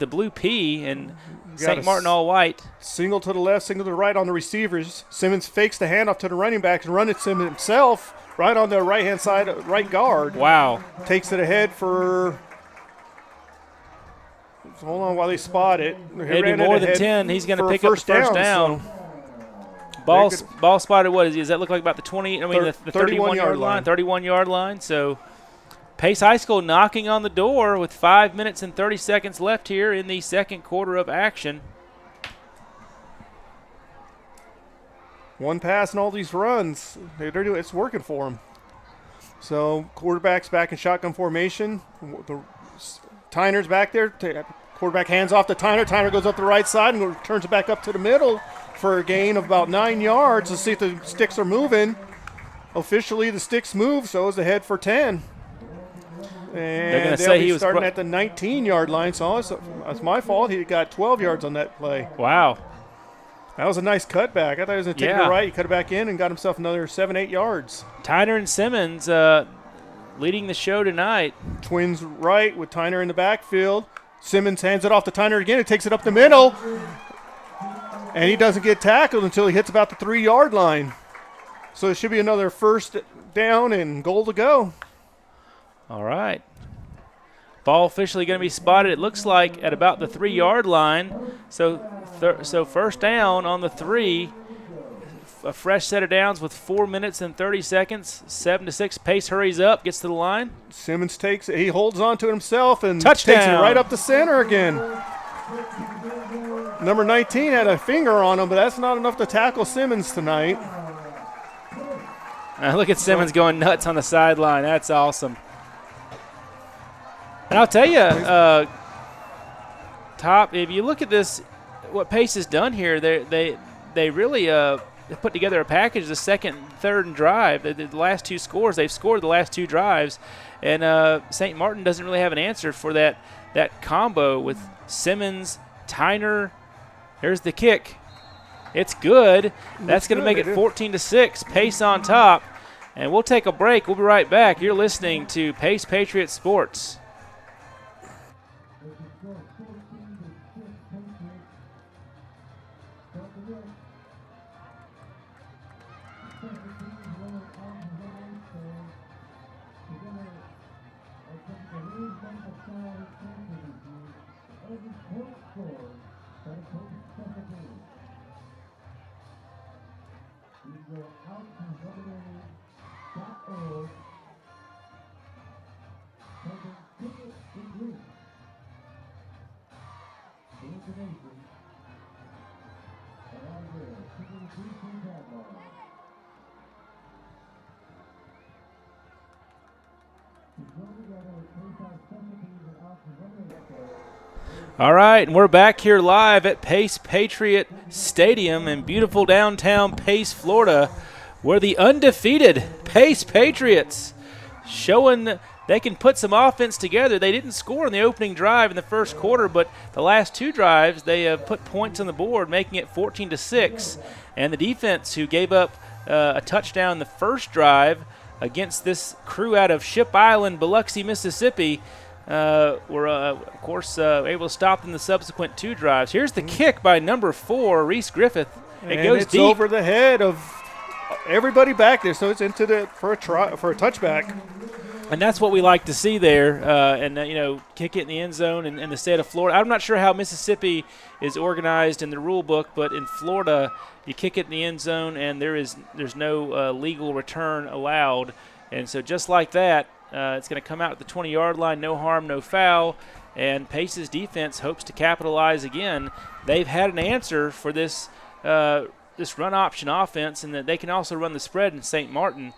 blue P, and St. Martin all white. Single to the left, single to the right on the receivers. Simmons fakes the handoff to the running back and runs it himself right on the right-hand side, right guard. Wow. Takes it ahead for – hold on while they spot it. Maybe more than 10. He's going to pick up the first down. So Ball spotted, what does that look like, about the 20? I mean, the 31-yard line. 31-yard line. So Pace High School knocking on the door with 5 minutes and 30 seconds left here in the second quarter of action. One pass and all these runs. It's working for them. So quarterback's back in shotgun formation. Tyner's back there. Quarterback hands off to Tyner. Tyner goes up the right side and turns it back up to the middle for a gain of about 9 yards. Let's see if the sticks are moving. Officially, the sticks move, so is the head for 10. And they're going to say he was starting at the 19-yard line, so that's my fault. He got 12 yards on that play. Wow. That was a nice cutback. I thought he was going to take it right. He cut it back in and got himself another 7-8 yards. Tyner and Simmons leading the show tonight. Twins right with Tyner in the backfield. Simmons hands it off to Tyner again. He takes it up the middle. And he doesn't get tackled until he hits about the 3-yard line. So it should be another first down and goal to go. All right. Ball officially going to be spotted, it looks like, at about the 3-yard line. So first down on the 3. A fresh set of downs with 4 minutes and 30 seconds. 7-6. Pace hurries up, gets to the line. Simmons takes it. He holds on to it himself and Touchdown. Takes it right up the center again. Number 19 had a finger on him, but that's not enough to tackle Simmons tonight. Look at Simmons going nuts on the sideline. That's awesome. And I'll tell you, Top, if you look at this, what Pace has done here, they really put together a package. The second, third, and drive. The last 2 scores, they've scored the last 2 drives, and St. Martin doesn't really have an answer for that combo with Simmons, Tyner. Here's the kick. It's good. That's going to make it 14-6. Pace on top, and we'll take a break. We'll be right back. You're listening to Pace Patriots Sports. All right, and we're back here live at Pace Patriot Stadium in beautiful downtown Pace, Florida, where the undefeated Pace Patriots showing they can put some offense together. They didn't score in the opening drive in the first quarter, but the last 2 drives they have put points on the board, making it 14-6. And the defense, who gave up a touchdown the first drive against this crew out of Ship Island, Biloxi, Mississippi, were, of course, able to stop in the subsequent 2 drives. Here's the kick by number 4, Reese Griffith. It goes it's deep. Over the head of everybody back there, so it's into for a touchback. And that's what we like to see there, kick it in the end zone in the state of Florida. I'm not sure how Mississippi is organized in the rule book, but in Florida, you kick it in the end zone, and there's no legal return allowed. And so just like that, It's going to come out at the 20-yard line, no harm, no foul. And Pace's defense hopes to capitalize again. They've had an answer for this this run option offense, and that they can also run the spread in St. Martin.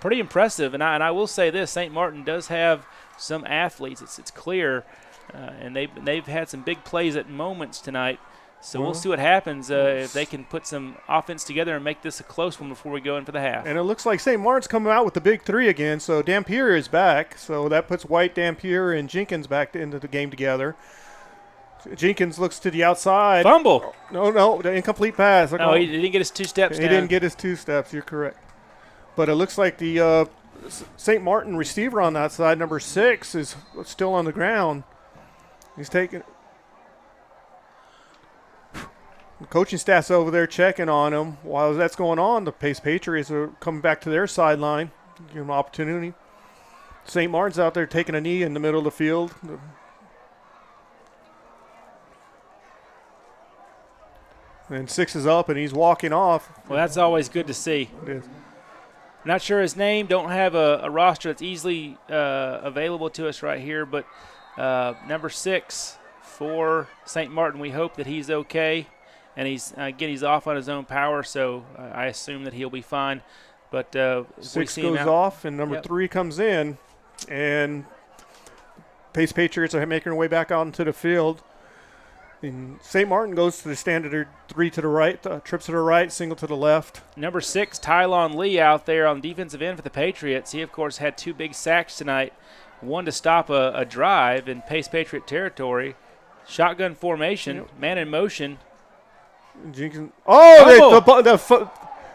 Pretty impressive, and I will say this: St. Martin does have some athletes. It's clear, and they've had some big plays at moments tonight. So we'll see what happens if they can put some offense together and make this a close one before we go in for the half. And it looks like St. Martin's coming out with the big three again. So Dampier is back. So that puts White, Dampier, and Jenkins back into the game together. Jenkins looks to the outside. Fumble. No, the incomplete pass. No, he didn't get his 2 steps down. He didn't get his 2 steps. You're correct. But it looks like the St. Martin receiver on that side, number 6, is still on the ground. He's taking – the coaching staff's over there checking on him. While that's going on, the Pace Patriots are coming back to their sideline, give them an opportunity. St. Martin's out there taking a knee in the middle of the field. And 6 is up, and he's walking off. Well, that's always good to see. It is. Not sure his name. Don't have a roster that's easily available to us right here. But number 6 for St. Martin, we hope that he's okay. And he's off on his own power, so I assume that he'll be fine. But 6 goes off, and number 3 comes in. And Pace Patriots are making their way back out into the field. And St. Martin goes to the standard 3 to the right, trips to the right, single to the left. Number 6, Tylon Lee out there on defensive end for the Patriots. He, of course, had 2 big sacks tonight, one to stop a drive in Pace Patriot territory. Shotgun formation, man in motion. Jenkins.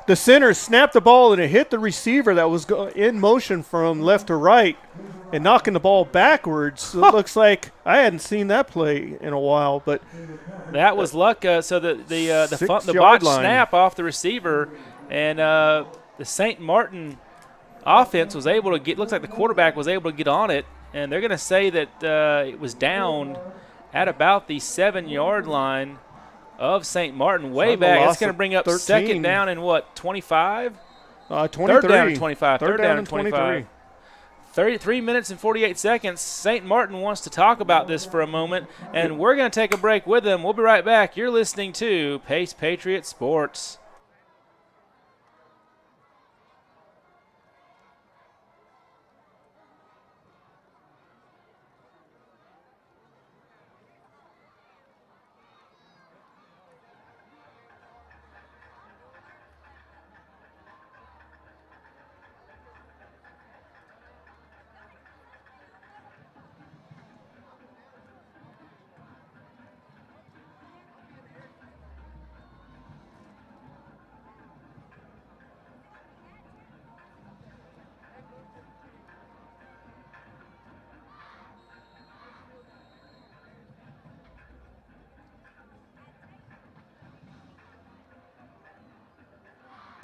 The center snapped the ball, and it hit the receiver that was in motion from left to right and knocking the ball backwards. So it looks like I hadn't seen that play in a while. But that was luck. So the botch snap off the receiver, and the St. Martin offense was able to get – looks like the quarterback was able to get on it, and they're going to say that it was down at about the 7-yard line of St. Martin, way back. That's going to bring up 13. Second down in what, 25? 23. Third down and 25. Third down and 25. 33 minutes and 48 seconds. St. Martin wants to talk about this for a moment, and we're going to take a break with them. We'll be right back. You're listening to Pace Patriot Sports.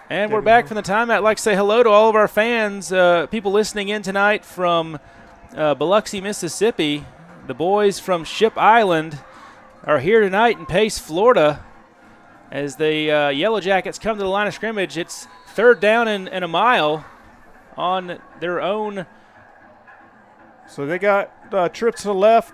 And we're back from the timeout. I'd like to say hello to all of our fans, people listening in tonight from Biloxi, Mississippi. The boys from Ship Island are here tonight in Pace, Florida, as the Yellow Jackets come to the line of scrimmage. It's 3rd down and a mile on their own. So they got trips to the left,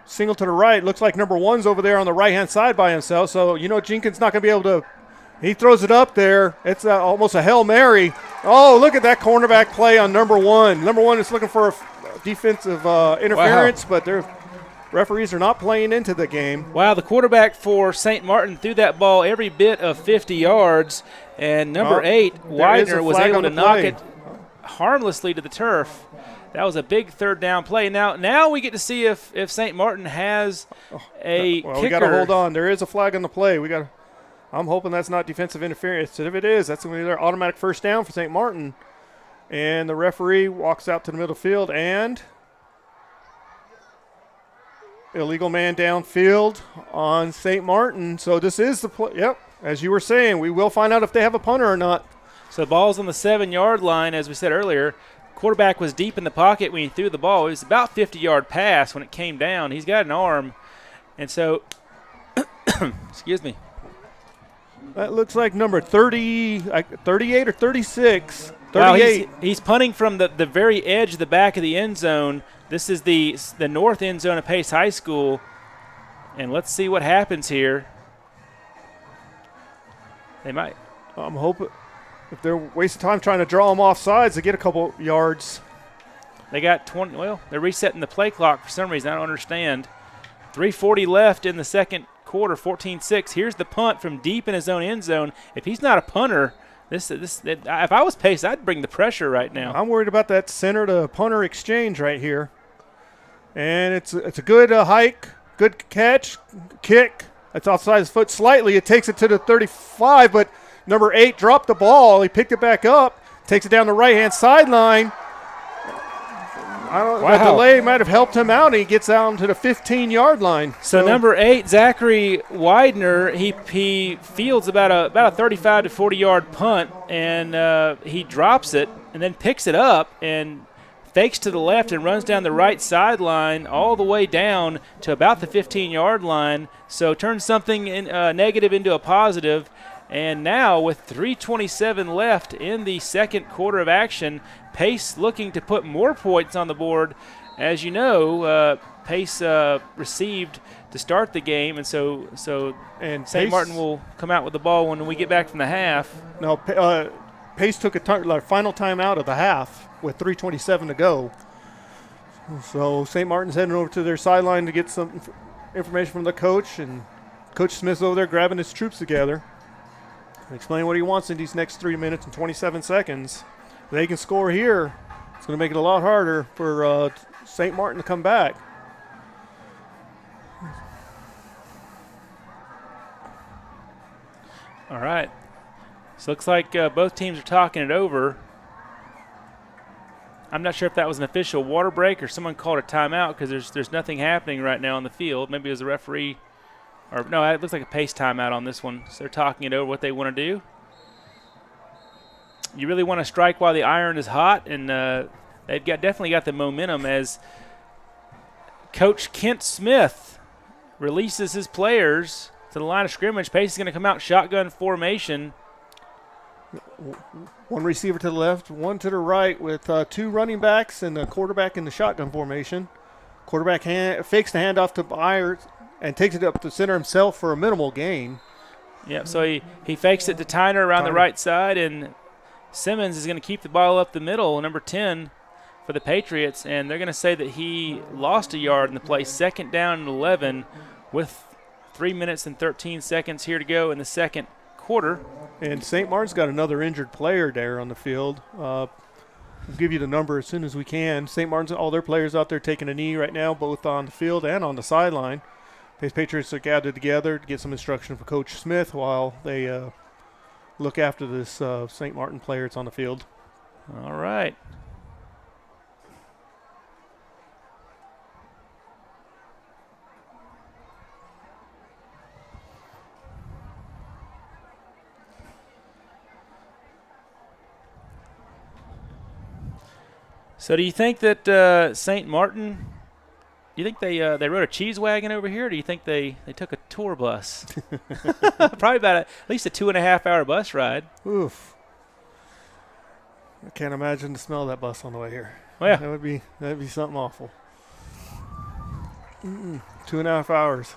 single to the right. Looks like number 1's over there on the right-hand side by himself. So, Jenkins not going to be able to – he throws it up there. It's almost a Hail Mary. Oh, look at that cornerback play on number 1. Number 1 is looking for a defensive interference, but their referees are not playing into the game. Wow, the quarterback for St. Martin threw that ball every bit of 50 yards, and number 8, Widener, was able to knock it harmlessly to the turf. That was a big 3rd down play. Now we get to see if St. Martin has a kicker. We got to hold on. There is a flag on the play. I'm hoping that's not defensive interference. If it is, that's going to be their automatic 1st down for St. Martin. And the referee walks out to the middle field, and illegal man downfield on St. Martin. So this is the play. Yep, as you were saying, we will find out if they have a punter or not. So the ball's on the 7-yard line, as we said earlier. Quarterback was deep in the pocket when he threw the ball. It was about 50-yard pass when it came down. He's got an arm. And so, excuse me. That looks like number 38 or 36 38. Wow, he's punting from the very edge of the back of the end zone. This is the north end zone of Pace High School. And let's see what happens here. They might. I'm hoping if they're wasting time trying to draw them off sides, they get a couple yards. They got 20. Well, they're resetting the play clock for some reason. I don't understand. 3:40 left in the second quarter, 14-6. Here's the punt from deep in his own end zone. If he's not a punter, if I was Pace, I'd bring the pressure right now. I'm worried about that center to punter exchange right here. And it's a good hike, good catch, kick. It's offside his foot slightly. It takes it to the 35, but number 8 dropped the ball. He picked it back up, takes it down the right-hand sideline. I don't know. The delay might have helped him out. And he gets down to the 15-yard line. So number 8, Zachary Widener, he fields about a 35 to 40-yard punt, and he drops it and then picks it up and fakes to the left and runs down the right sideline all the way down to about the 15-yard line. So turns something negative into a positive. And now with 3:27 left in the second quarter of action, Pace looking to put more points on the board. As you know, Pace received to start the game, and so St. Martin will come out with the ball when we get back from the half. No, Pace took a final timeout of the half with 3:27 to go. So St. Martin's heading over to their sideline to get some information from the coach, and Coach Smith's over there grabbing his troops together. Explain what he wants in these next 3 minutes and 27 seconds. If they can score here, it's going to make it a lot harder for St. Martin to come back. All right. So looks like both teams are talking it over. I'm not sure if that was an official water break or someone called a timeout because there's nothing happening right now on the field. Maybe it was a referee. Or no, it looks like a Pace timeout on this one. So they're talking it over what they want to do. You really want to strike while the iron is hot, and they've definitely got the momentum as Coach Kent Smith releases his players to the line of scrimmage. Pace is going to come out shotgun formation. One receiver to the left, one to the right with 2 running backs and a quarterback in the shotgun formation. Quarterback fakes the handoff to Byers and takes it up to center himself for a minimal gain. Yeah, so he fakes it to Tyner around the right side, and Simmons is going to keep the ball up the middle, number 10 for the Patriots, and they're going to say that he lost a yard in the play. Second down and 11 with 3 minutes and 13 seconds here to go in the second quarter. And St. Martin's got another injured player there on the field. We'll give you the number as soon as we can. St. Martin's, all their players out there taking a knee right now, both on the field and on the sideline. Pace Patriots are gathered together to get some instruction from Coach Smith while they look after this St. Martin player that's on the field. All right. So do you think that St. Martin, do you think they rode a cheese wagon over here, or do you think they took a tour bus? Probably about at least a 2.5-hour bus ride. Oof. I can't imagine the smell of that bus on the way here. Well, yeah. That'd be something awful. 2.5 hours.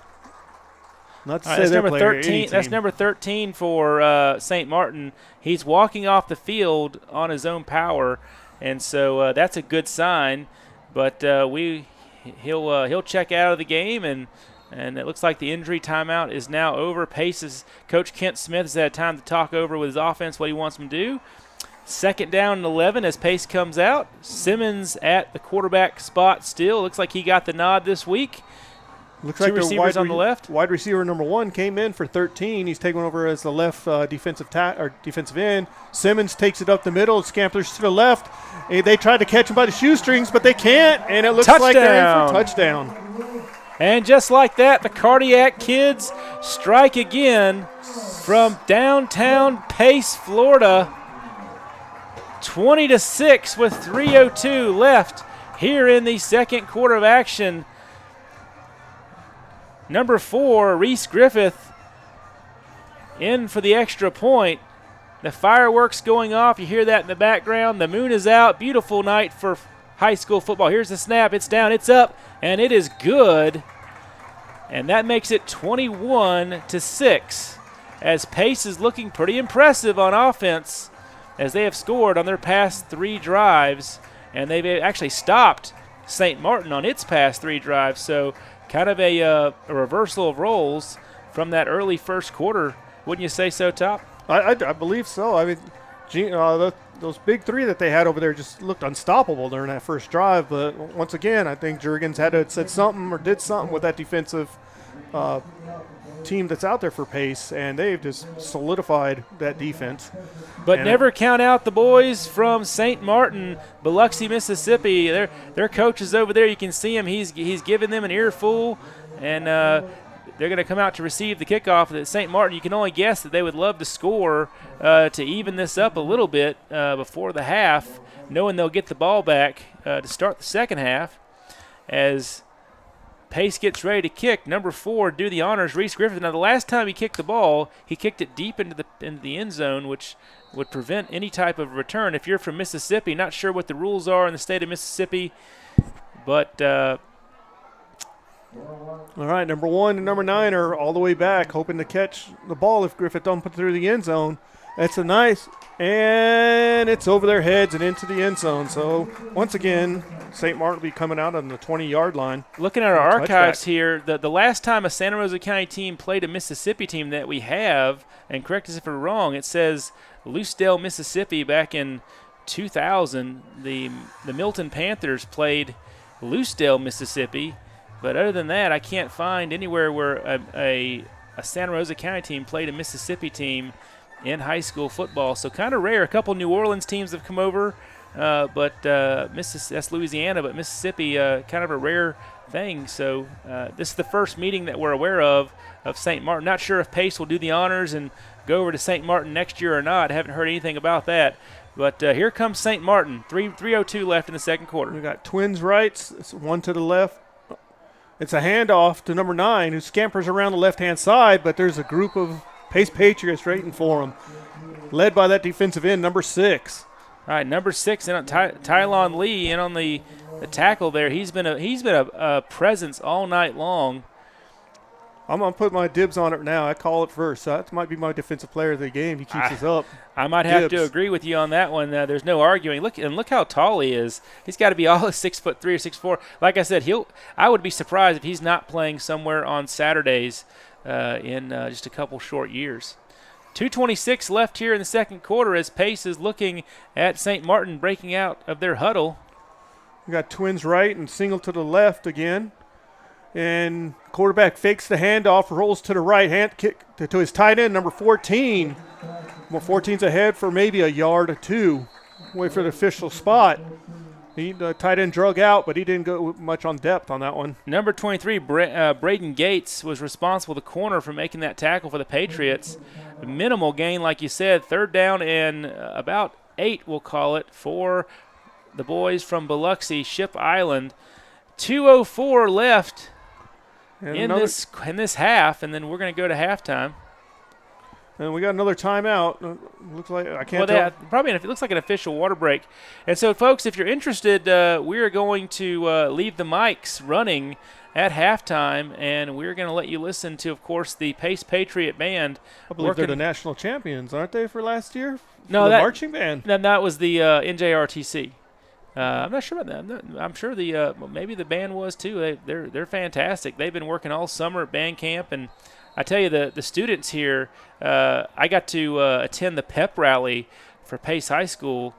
Not to say that's they're number player 13. That's number 13 for St. Martin. He's walking off the field on his own power, and so that's a good sign. But he'll check out of the game, and it looks like the injury timeout is now over. Coach Kent Smith has had time to talk over with his offense what he wants them to do. Second down and 11 as Pace comes out. Simmons at the quarterback spot still. Looks like he got the nod this week. Looks Two like receivers on the left. Wide receiver number 1 came in for 13. He's taken over as the left defensive end. Simmons takes it up the middle, scampers to the left. They tried to catch him by the shoestrings, but they can't, and it looks like they're in for a touchdown. And just like that, the Cardiac Kids strike again from downtown Pace, Florida. 20-6 with 3:02 left here in the second quarter of action. Number 4, Reese Griffith, in for the extra point. The fireworks going off. You hear that in the background. The moon is out. Beautiful night for high school football. Here's the snap. It's down. It's up. And it is good. And that makes it 21-6 as Pace is looking pretty impressive on offense as they have scored on their past 3 drives. And they've actually stopped St. Martin on its past 3 drives. So kind of a reversal of roles from that early first quarter. Wouldn't you say so, Top? I believe so. I mean, those big 3 that they had over there just looked unstoppable during that first drive. But once again, I think Juergens had to have said something or did something with that defensive team that's out there for Pace, and they've just solidified that defense. But never count out the boys from St. Martin, Biloxi, Mississippi. Their coach is over there. You can see him. He's giving them an earful, and they're going to come out to receive the kickoff at St. Martin. You can only guess that they would love to score to even this up a little bit before the half, knowing they'll get the ball back to start the second half. As Pace gets ready to kick, number 4, do the honors, Reese Griffith. Now, the last time he kicked the ball, he kicked it deep into the end zone, which would prevent any type of return. If you're from Mississippi, not sure what the rules are in the state of Mississippi, but all right, number 1 and number 9 are all the way back, hoping to catch the ball if Griffith don't put it through the end zone. That's a nice, and it's over their heads and into the end zone. So, once again, St. Martin will be coming out on the 20-yard line. Looking at our archives here, the last time a Santa Rosa County team played a Mississippi team that we have, and correct us if we're wrong, it says Loosedale, Mississippi back in 2000. The Milton Panthers played Loosedale, Mississippi. But other than that, I can't find anywhere where a Santa Rosa County team played a Mississippi team in high school football. So kind of rare. A couple New Orleans teams have come over, but that's Louisiana, but Mississippi, kind of a rare thing. So this is the first meeting that we're aware of St. Martin. Not sure if Pace will do the honors and go over to St. Martin next year or not. I haven't heard anything about that. But here comes St. Martin. 3:02 left in the second quarter. We got twins rights. It's 1 to the left. It's a handoff to number 9, who scampers around the left-hand side, but there's a group of Pace Patriots waiting for him, led by that defensive end, number 6. All right, number 6, and Tylon Lee in on the tackle there. He's been a presence all night long. I'm going to put my dibs on it now. I call it first. That might be my defensive player of the game. He keeps us up. I might have to agree with you on that one. There's no arguing. Look how tall he is. He's got to be all 6'3" or 6'4". Like I said, I would be surprised if he's not playing somewhere on Saturdays in just a couple short years. 2:26 left here in the second quarter as Pace is looking at St. Martin breaking out of their huddle. We got twins right and single to the left again. And quarterback fakes the handoff, rolls to the right, hand kick to his tight end, number 14. Well, 14's ahead for maybe a yard or 2. Wait for the official spot. The tight end drug out, but he didn't go much on depth on that one. Number 23, Braden Gates, was responsible, the corner, for making that tackle for the Patriots. Minimal gain, like you said. Third down and about 8, we'll call it, for the boys from Biloxi, Ship Island. 2:04 left in this half, and then we're going to go to halftime. And we got another timeout. Looks like I can't tell. It looks like an official water break. And so, folks, if you're interested, we are going to leave the mics running at halftime, and we're going to let you listen to, of course, the Pace Patriot Band. I believe they're the national champions, aren't they, for last year? No, the marching band. That was the NJRTC. I'm not sure about that. I'm sure maybe the band was too. They're fantastic. They've been working all summer at band camp, and I tell you, the students here. I got to attend the pep rally for Pace High School,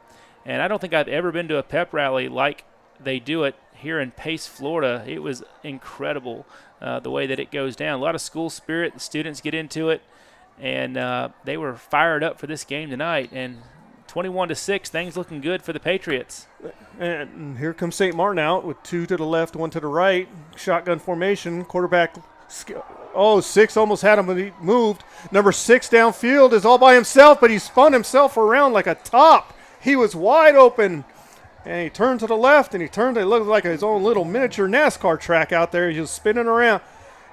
and I don't think I've ever been to a pep rally like they do it here in Pace, Florida. It was incredible the way that it goes down. A lot of school spirit. The students get into it, and they were fired up for this game tonight. And 21-6, things looking good for the Patriots. And here comes St. Martin out with 2 to the left, 1 to the right. Shotgun formation. Quarterback, 6 almost had him when he moved. Number 6 downfield is all by himself, but he spun himself around like a top. He was wide open. And he turned to the left, and it looked like his own little miniature NASCAR track out there. He was spinning around.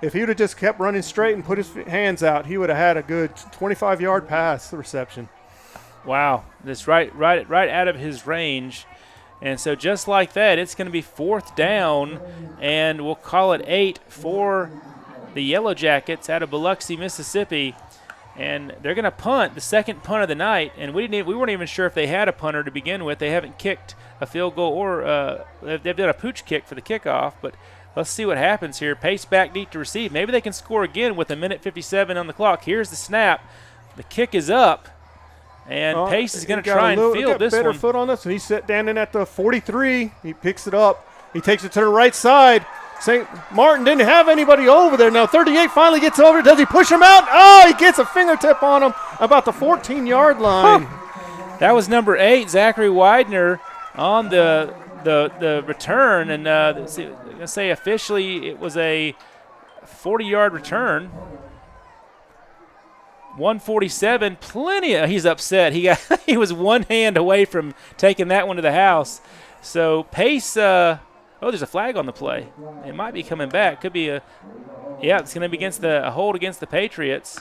If he would have just kept running straight and put his hands out, he would have had a good 25-yard pass reception. Wow, that's right out of his range. And so just like that, it's going to be 4th down, and we'll call it 8 for the Yellow Jackets out of Biloxi, Mississippi. And they're going to punt, the second punt of the night. And we weren't even sure if they had a punter to begin with. They haven't kicked a field goal or they've done a pooch kick for the kickoff. But let's see what happens here. Pace back deep to receive. Maybe they can score again with 1:57 on the clock. Here's the snap. The kick is up. And Pace is going to try and field this better one. Foot on this, and he's standing at the 43. He picks it up. He takes it to the right side. St. Martin didn't have anybody over there. Now 38 finally gets over. Does he push him out? Oh, he gets a fingertip on him about the 14-yard line. That was number 8, Zachary Widener, on the return. And let's say officially it was a 40-yard return. 147, he's upset. He was one hand away from taking that one to the house. So Pace, there's a flag on the play. It might be coming back. Could be it's going to be against a hold against the Patriots.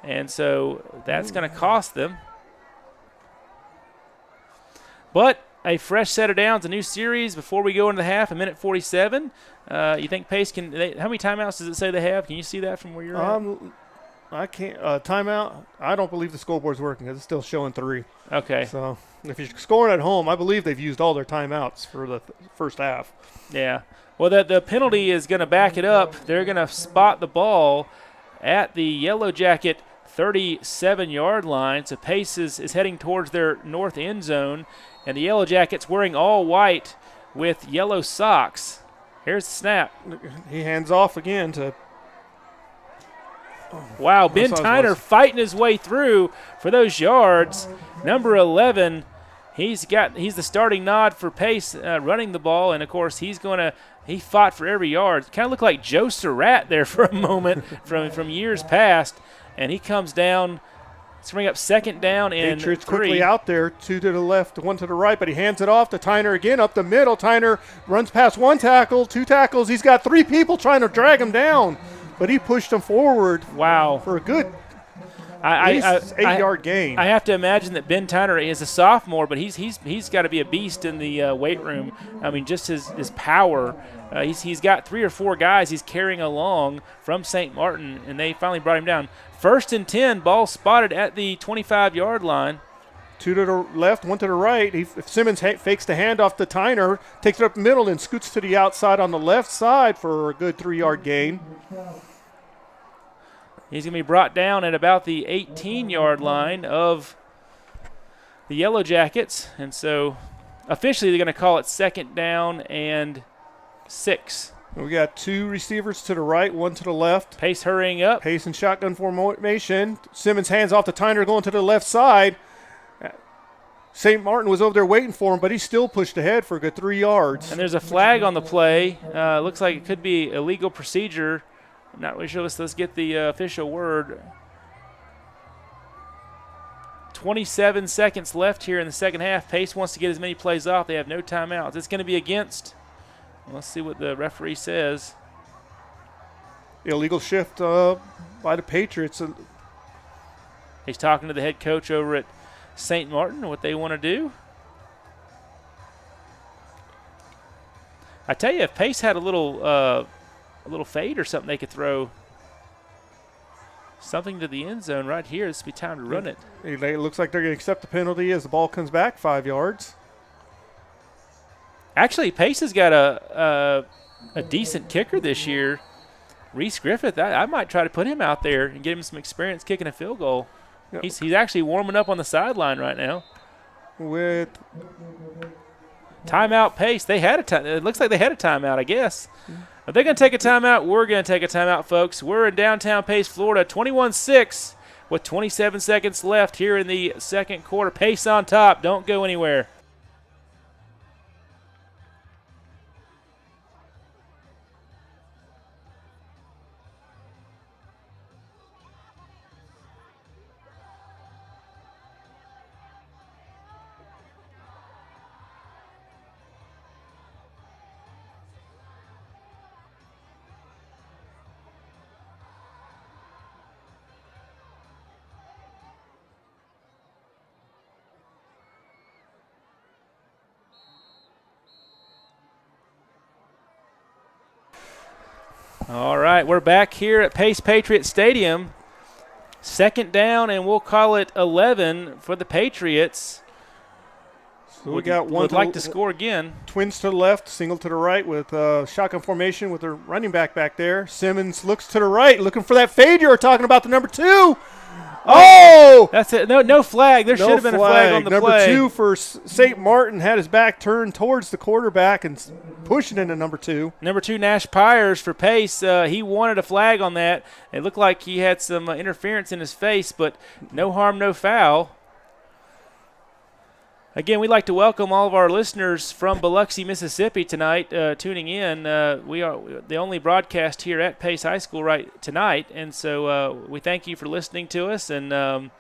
And so that's going to cost them. But a fresh set of downs, a new series before we go into the half, 1:47. You think Pace how many timeouts does it say they have? Can you see that from where you're at? I can't. Timeout. I don't believe the scoreboard's working because it's still showing 3. Okay. So if you're scoring at home, I believe they've used all their timeouts for the first half. Yeah. Well, the penalty is going to back it up. They're going to spot the ball at the Yellow Jacket 37-yard line. So Pace is heading towards their north end zone, and the Yellow Jackets wearing all white with yellow socks. Here's the snap. He hands off again to. Wow, Ben Tyner fighting his way through for those yards. Number 11, he's the starting nod for Pace running the ball, and of course he fought for every yard. Kind of looked like Joe Surratt there for a moment from years past, and he comes down. Let's bring up 2nd down and Patriots 3. Quickly out there, 2 to the left, 1 to the right, but he hands it off to Tyner again up the middle. Tyner runs past 1 tackle, 2 tackles. He's got 3 people trying to drag him down. But he pushed him forward. Wow. For a good 8-yard gain. I have to imagine that Ben Tyner is a sophomore, but he's got to be a beast in the weight room. I mean, just his power. He's got 3 or 4 guys he's carrying along from St. Martin, and they finally brought him down. 1st and 10, ball spotted at the 25-yard line. 2 to the left, 1 to the right. If Simmons fakes the handoff to Tyner, takes it up the middle, and scoots to the outside on the left side for a good 3-yard gain. He's going to be brought down at about the 18-yard line of the Yellow Jackets. And so officially they're going to call it 2nd down and 6. We got 2 receivers to the right, 1 to the left. Pace hurrying up. Pace in shotgun formation. Simmons hands off to Tyner going to the left side. St. Martin was over there waiting for him, but he still pushed ahead for a good 3 yards. And there's a flag on the play. Looks like it could be illegal procedure. I'm not really sure. Let's get the official word. 27 seconds left here in the second half. Pace wants to get as many plays off. They have no timeouts. It's going to be against. Let's see what the referee says. Illegal shift by the Patriots. He's talking to the head coach over at St. Martin, what they want to do. I tell you, if Pace had a little fade or something, they could throw something to the end zone right here. This would be time to run it. It looks like they're going to accept the penalty as the ball comes back 5 yards. Actually, Pace has got a decent kicker this year. Reese Griffith, I might try to put him out there and get him some experience kicking a field goal. Yep. He's actually warming up on the sideline right now. With timeout, Pace. They had a time. It looks like they had a timeout, I guess. If they're going to take a timeout, we're going to take a timeout, folks. We're in downtown Pace, Florida, 21-6 with 27 seconds left here in the second quarter. Pace on top. Don't go anywhere. All right, we're back here at Pace Patriot Stadium. Second down, and we'll call it 11 for the Patriots. So we got one. Would like to score again. Twins to the left, single to the right with shotgun formation with their running back there. Simmons looks to the right, looking for that fade you were talking about, the number 2. Oh! That's it. No flag. There should have been a flag on the number play. Number 2 for St. Martin had his back turned towards the quarterback and pushing into number 2. Number 2, Nash Pyers for Pace. He wanted a flag on that. It looked like he had some interference in his face, but no harm, no foul. Again, we'd like to welcome all of our listeners from Biloxi, Mississippi tonight tuning in. We are the only broadcast here at Pace High School tonight, and so we thank you for listening to us. And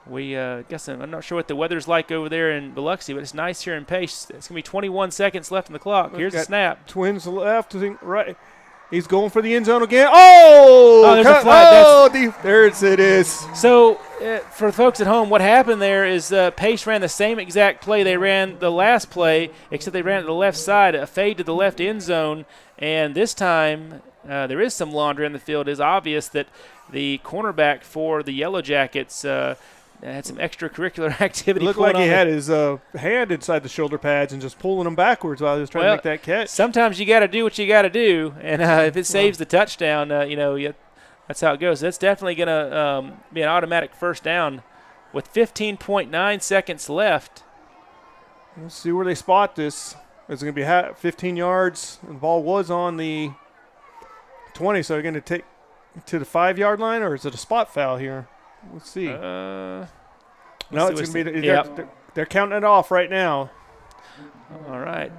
we guess I'm not sure what the weather's like over there in Biloxi, but it's nice here in Pace. It's going to be 21 seconds left on the clock. Here's the snap. Twins left, right. He's going for the end zone again. Oh! There's a flag. There it is. So, for folks at home, what happened there is Pace ran the same exact play they ran the last play, except they ran it to the left side, a fade to the left end zone. And this time, there is some laundry in the field. It is obvious that the cornerback for the Yellow Jackets had some extracurricular activity. It looked like he had his hand inside the shoulder pads and just pulling them backwards while he was trying to make that catch. Sometimes you got to do what you got to do, and if it saves the touchdown, that's how it goes. That's definitely going to be an automatic first down with 15.9 seconds left. Let's see where they spot this. It's going to be 15 yards. The ball was on the 20, so they're going to take to the 5-yard line, or is it a spot foul here? Let's see. No, it's going to be they're counting it off right now. All right.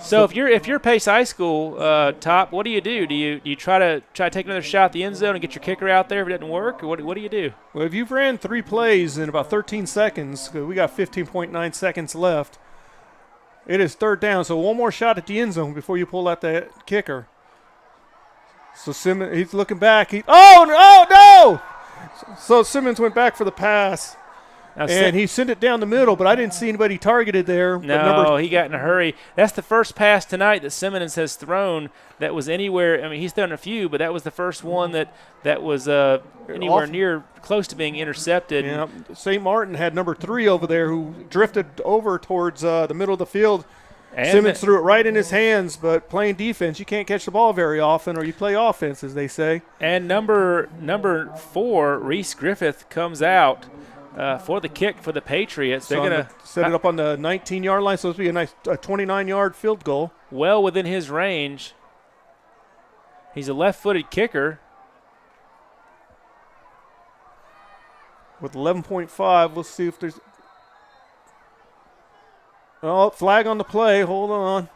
So if you're Pace High School, Top, what do you do? Do you try to take another shot at the end zone and get your kicker out there if it doesn't work, or what do you do? Well, if you've ran 3 plays in about 13 seconds, we got 15.9 seconds left. It is third down, so one more shot at the end zone before you pull out that kicker. So Simmons, he's looking back. Oh no! So Simmons went back for the pass. And he sent it down the middle, but I didn't see anybody targeted there. No, he got in a hurry. That's the first pass tonight that Simmons has thrown that was anywhere. I mean, he's thrown a few, but that was the first one that was anywhere near close to being intercepted. Yeah, St. Martin had number 3 over there who drifted over towards the middle of the field. And Simmons threw it right in his hands, but playing defense, you can't catch the ball very often, or you play offense, as they say. And number 4, Reese Griffith, comes out for the kick for the Patriots. They're going to set it up on the 19-yard line, so it's going to be a nice 29-yard field goal. Well within his range. He's a left-footed kicker. With 11.5, let's see if there's – oh, flag on the play. Hold on.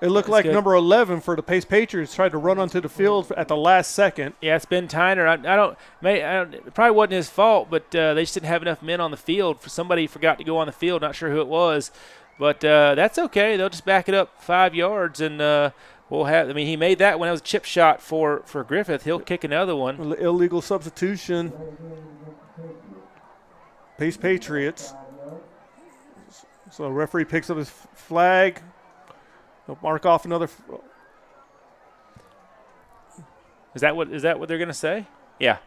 It looked like good. Number 11 for the Pace Patriots tried to run onto the field at the last second. Yeah, it's Ben Tyner. It probably wasn't his fault, but they just didn't have enough men on the field. Somebody forgot to go on the field. Not sure who it was, but that's okay. They'll just back it up 5 yards, and we'll have. I mean, he made that when it was a chip shot for Griffith. He'll kick another one. Illegal substitution. Pace Patriots. So referee picks up his flag. They'll mark off another. Is that what they're going to say? Yeah.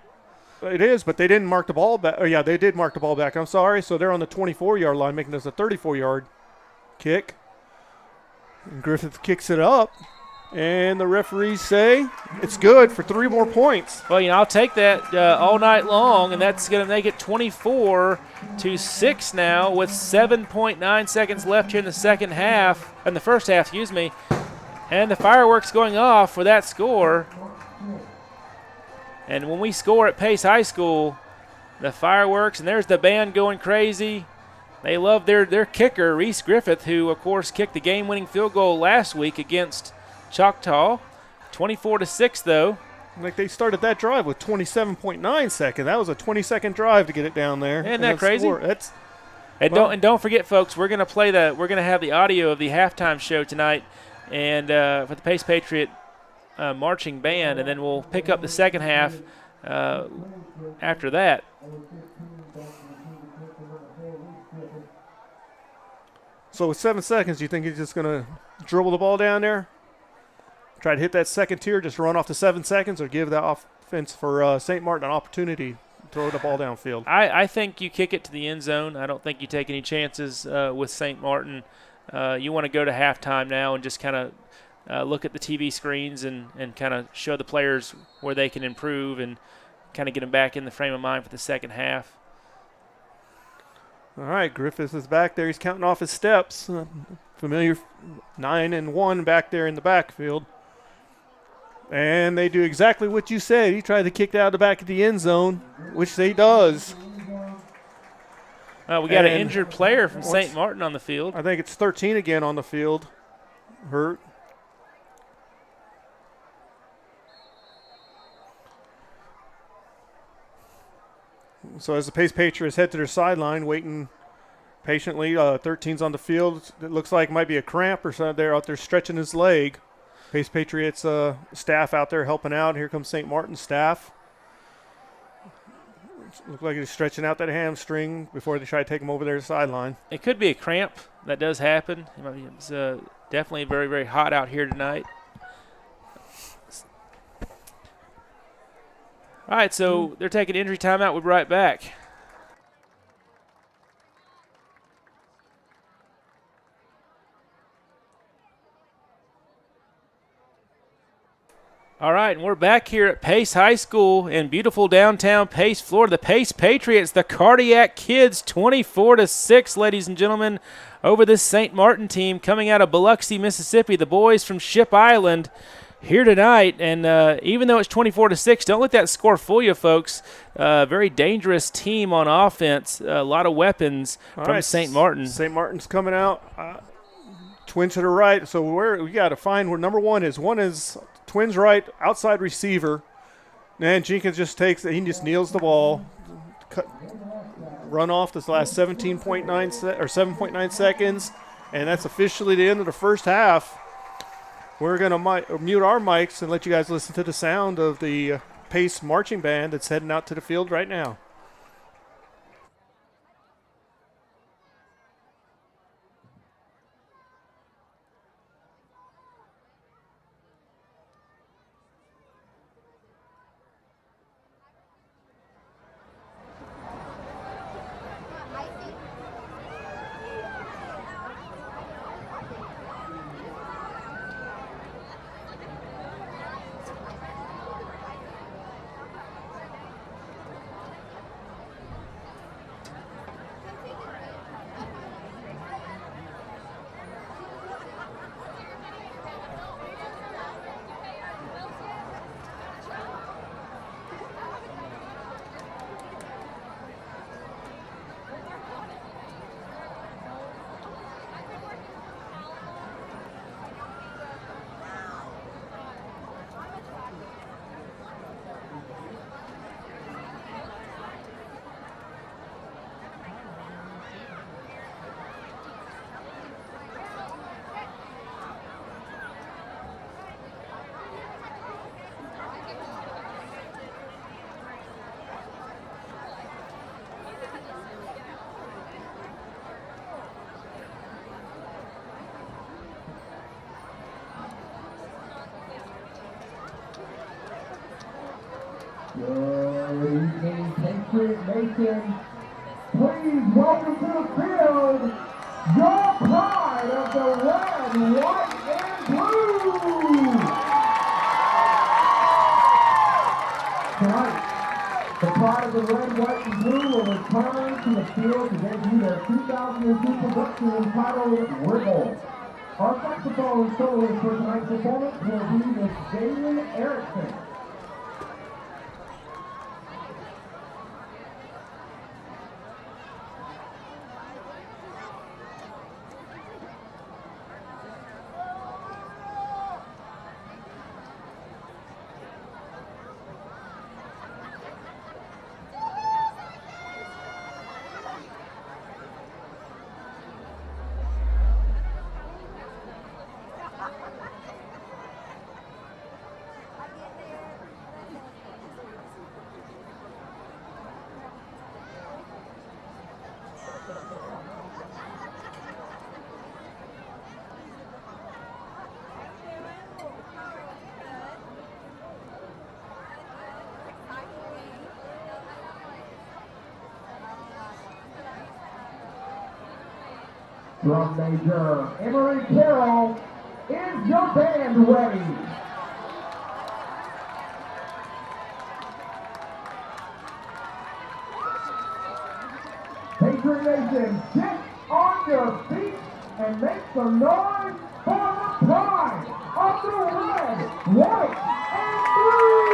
It is, but they didn't mark the ball back. Oh, yeah, they did mark the ball back. I'm sorry. So they're on the 24-yard line, making this a 34-yard kick. And Griffith kicks it up. And the referees say it's good for 3 more points. Well, I'll take that all night long, and that's going to make it 24-6 now with 7.9 seconds left here in the second half, in the first half, excuse me. And the fireworks going off for that score. And when we score at Pace High School, the fireworks, and there's the band going crazy. They love their kicker, Reese Griffith, who, of course, kicked the game-winning field goal last week against Choctaw. 24-6, though. Like they started that drive with 27.9 seconds. That was a 20-second drive to get it down there. Isn't that crazy? Don't forget, folks. We're gonna have the audio of the halftime show tonight, and for the Pace Patriot marching band, and then we'll pick up the second half after that. So with 7 seconds, you think he's just gonna dribble the ball down there? try to hit that second tier, just run off to 7 seconds, or give the offense for St. Martin an opportunity to throw the ball downfield? I think you kick it to the end zone. I don't think you take any chances with St. Martin. You want to go to halftime now and just kind of look at the TV screens and kind of show the players where they can improve and kind of get them back in the frame of mind for the second half. All right, Griffiths is back there. He's counting off his steps. Familiar 9-1 back there in the backfield. And they do exactly what you said. He tried to kick it out of the back of the end zone, which he does. We got an injured player from St. Martin on the field. I think it's 13 again on the field. Hurt. So as the Pace Patriots head to their sideline, waiting patiently, 13's on the field. It looks like it might be a cramp or something. They're out there stretching his leg. Pace Patriots staff out there helping out. Here comes St. Martin's staff. Looks like he's stretching out that hamstring before they try to take him over there to the sideline. It could be a cramp. That does happen. It's definitely very, very hot out here tonight. All right, so they're taking injury timeout. We'll be right back. All right, and we're back here at Pace High School in beautiful downtown Pace, Florida. The Pace Patriots, the Cardiac Kids, 24-6, ladies and gentlemen, over this St. Martin team coming out of Biloxi, Mississippi. The boys from Ship Island here tonight, and even though it's 24-6, don't let that score fool you, folks. Very dangerous team on offense. A lot of weapons from St. Martin. St. Martin's coming out. Twins to the right. So we got to find where number one is. One is Twins right, outside receiver. And Jenkins just takes it. He just kneels the ball. Run off this last 7.9 seconds, and that's officially the end of the first half. We're going to mute our mics and let you guys listen to the sound of the Pace marching band that's heading out to the field right now. Good evening, Patriot Nation. Please welcome to the field your pride of the red, white, and blue. Tonight, the pride of the red, white, and blue will return to the field to debut their 2002 production entitled Wiggle. Our saxophone soloist for tonight's performance will be Miss Jalen Erickson. Drum Major Emery Carroll, is your band ready? Patriot Nation, get on your feet and make some noise for the pride of the red, white, and blue!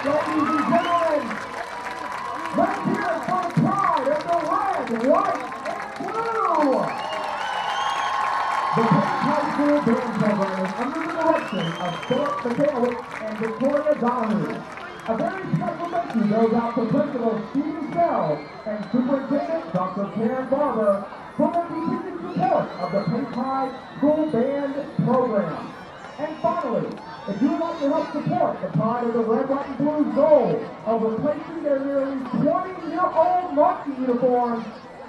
Ladies and gentlemen, let's hear it for the pride of the red, white, and blue! The Pace High School Band Program is under the direction of Philip McCallick and Victoria Donahue. A very special thank you goes out to Principal Steve Bell and Superintendent Dr. Karen Barber for their continued support of the Pace High School Band Program. And finally, if you would like to help support the pride of the red, white, and blue goal of replacing their nearly 20-year-old marching uniforms,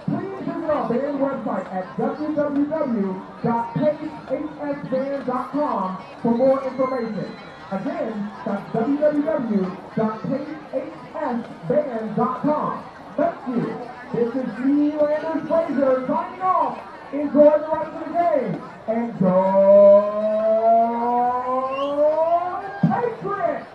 please visit our band website at www.pacehsband.com for more information. Again, that's www.pacehsband.com. Thank you. This is Lee Landers Fraser signing off. Enjoy the rest of the game. And go Patriots!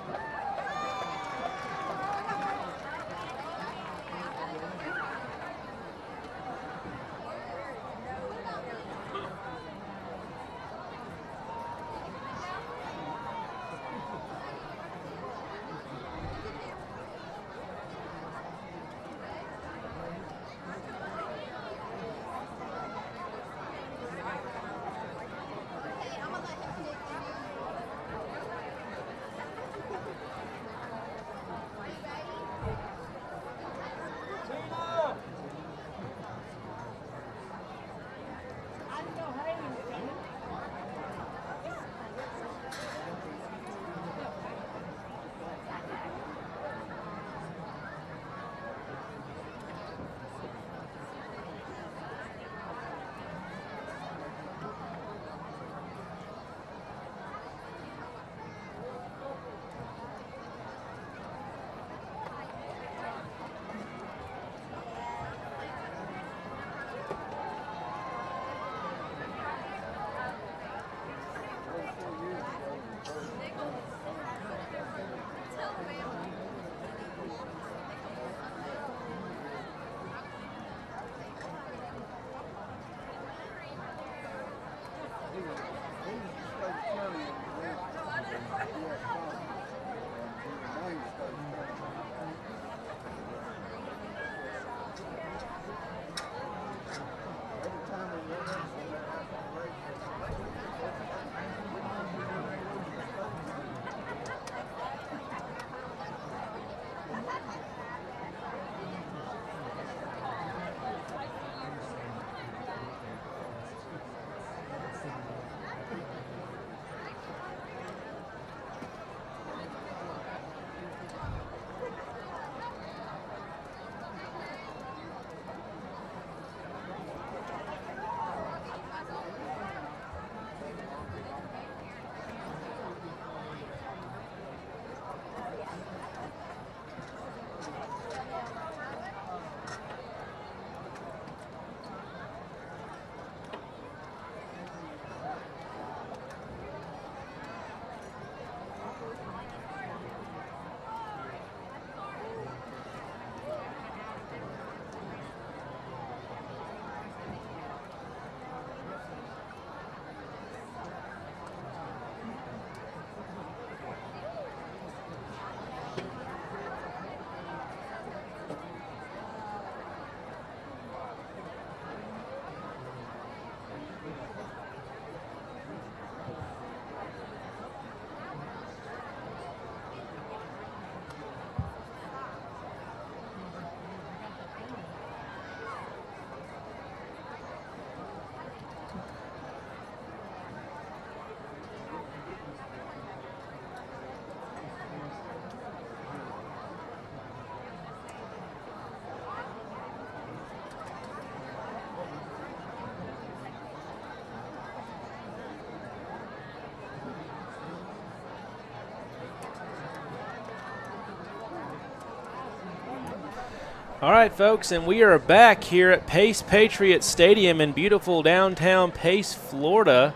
All right, folks, and we are back here at Pace Patriots Stadium in beautiful downtown Pace, Florida.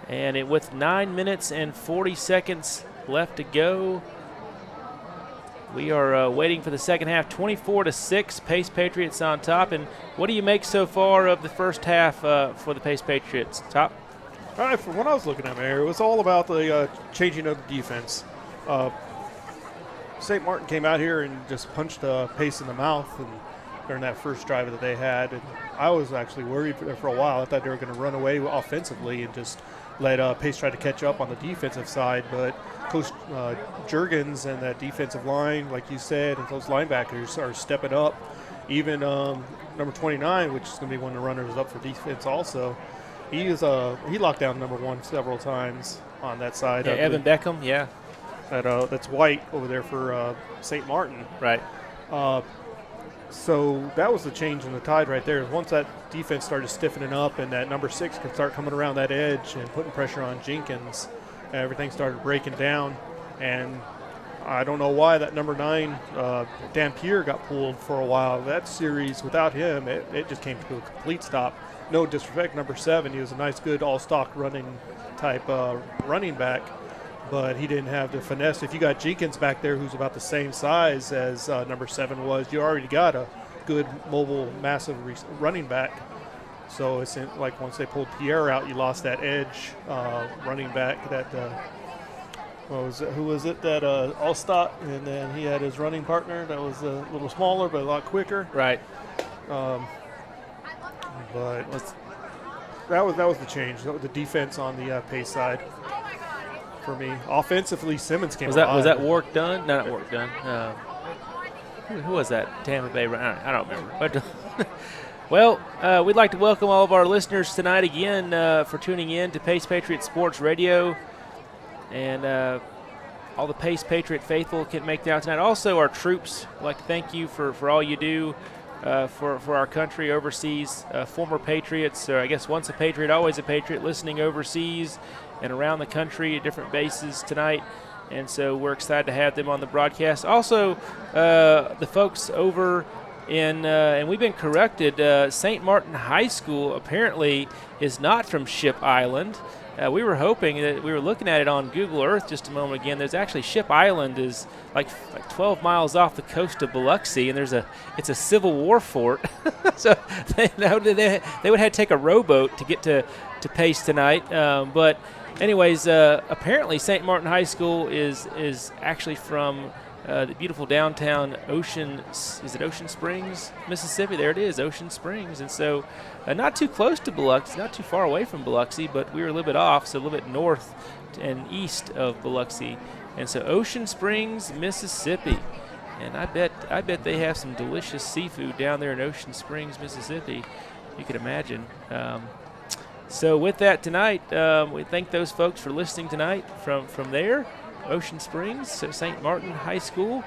And with 9 minutes and 40 seconds left to go, we are waiting for the second half. 24-6, Pace Patriots on top. And what do you make so far of the first half for the Pace Patriots? Top? All right, from what I was looking at, Mayor, it was all about the changing of the defense. St. Martin came out here and just punched Pace in the mouth during that first drive that they had. And I was actually worried for a while. I thought they were going to run away offensively and just let Pace try to catch up on the defensive side. But Coach Juergens and that defensive line, like you said, and those linebackers are stepping up. Even number 29, which is going to be one of the runners up for defense also, he locked down number 1 several times on that side. Yeah, Evan Beckham, yeah. That's white over there for St. Martin. Right. So that was the change in the tide right there. Once that defense started stiffening up and that number 6 could start coming around that edge and putting pressure on Jenkins, everything started breaking down. And I don't know why that number 9, Dampier, got pulled for a while. That series, without him, it just came to a complete stop. No disrespect, number 7. He was a nice, good, all-stock running type running back. But he didn't have the finesse. If you got Jenkins back there who's about the same size as number 7 was, you already got a good, mobile, massive running back. So it's like once they pulled Pierre out, you lost that edge running back that who was it that all-stock, and then he had his running partner that was a little smaller but a lot quicker. Right. But that was the change, the defense on the Pace side. For me, offensively, Simmons came. Was that Wark done? No, not Wark done. Who was that? Tampa Bay. I don't remember. But well, we'd like to welcome all of our listeners tonight again for tuning in to Pace Patriot Sports Radio, and all the Pace Patriot faithful can make it out tonight. Also, our troops. We'd like to thank you for all you do for our country overseas. Former Patriots, I guess once a Patriot, always a Patriot, listening overseas and around the country at different bases tonight. And so we're excited to have them on the broadcast. Also, the folks over in, and we've been corrected, St. Martin High School apparently is not from Ship Island. We were hoping that we were looking at it on Google Earth just a moment again. There's actually Ship Island is like 12 miles off the coast of Biloxi, and it's a Civil War fort. So they would have to take a rowboat to get to Pace tonight. But anyways, apparently St. Martin High School is actually from the beautiful downtown Ocean Springs, Mississippi? There it is, Ocean Springs. And so not too close to Biloxi, not too far away from Biloxi, but we were a little bit off, so a little bit north and east of Biloxi. And so Ocean Springs, Mississippi. And I bet they have some delicious seafood down there in Ocean Springs, Mississippi. You could imagine. So with that tonight, we thank those folks for listening tonight from there, Ocean Springs, St. Martin High School.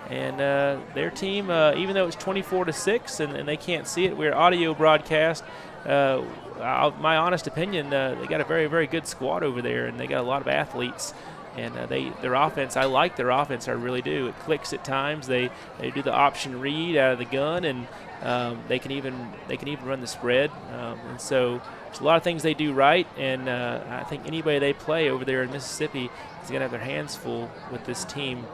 And their team, even though it's 24-6 and they can't see it, we're audio broadcast. My honest opinion, they got a very, very good squad over there, and they got a lot of athletes. And their offense, I like their offense, I really do. It clicks at times. They do the option read out of the gun, and they can even run the spread. And so there's a lot of things they do right. And I think anybody they play over there in Mississippi is going to have their hands full with this team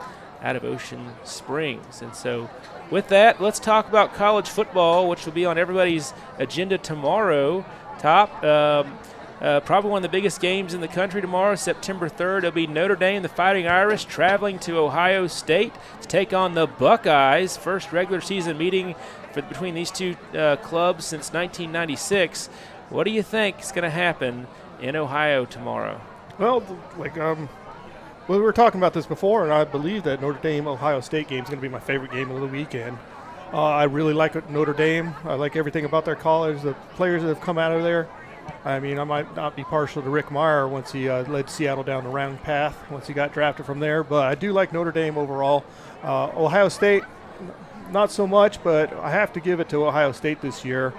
out of Ocean Springs. And so with that, let's talk about college football, which will be on everybody's agenda tomorrow. Probably one of the biggest games in the country tomorrow, September 3rd. It'll be Notre Dame, the Fighting Irish, traveling to Ohio State to take on the Buckeyes. First regular season meeting between these two clubs since 1996. What do you think is going to happen in Ohio tomorrow? Well, we were talking about this before, and I believe that Notre Dame-Ohio State game is going to be my favorite game of the weekend. I really like Notre Dame. I like everything about their college, the players that have come out of there. I mean, I might not be partial to Rick Meyer once he led Seattle down the wrong path once he got drafted from there, but I do like Notre Dame overall. Ohio State, not so much, but I have to give it to Ohio State this year.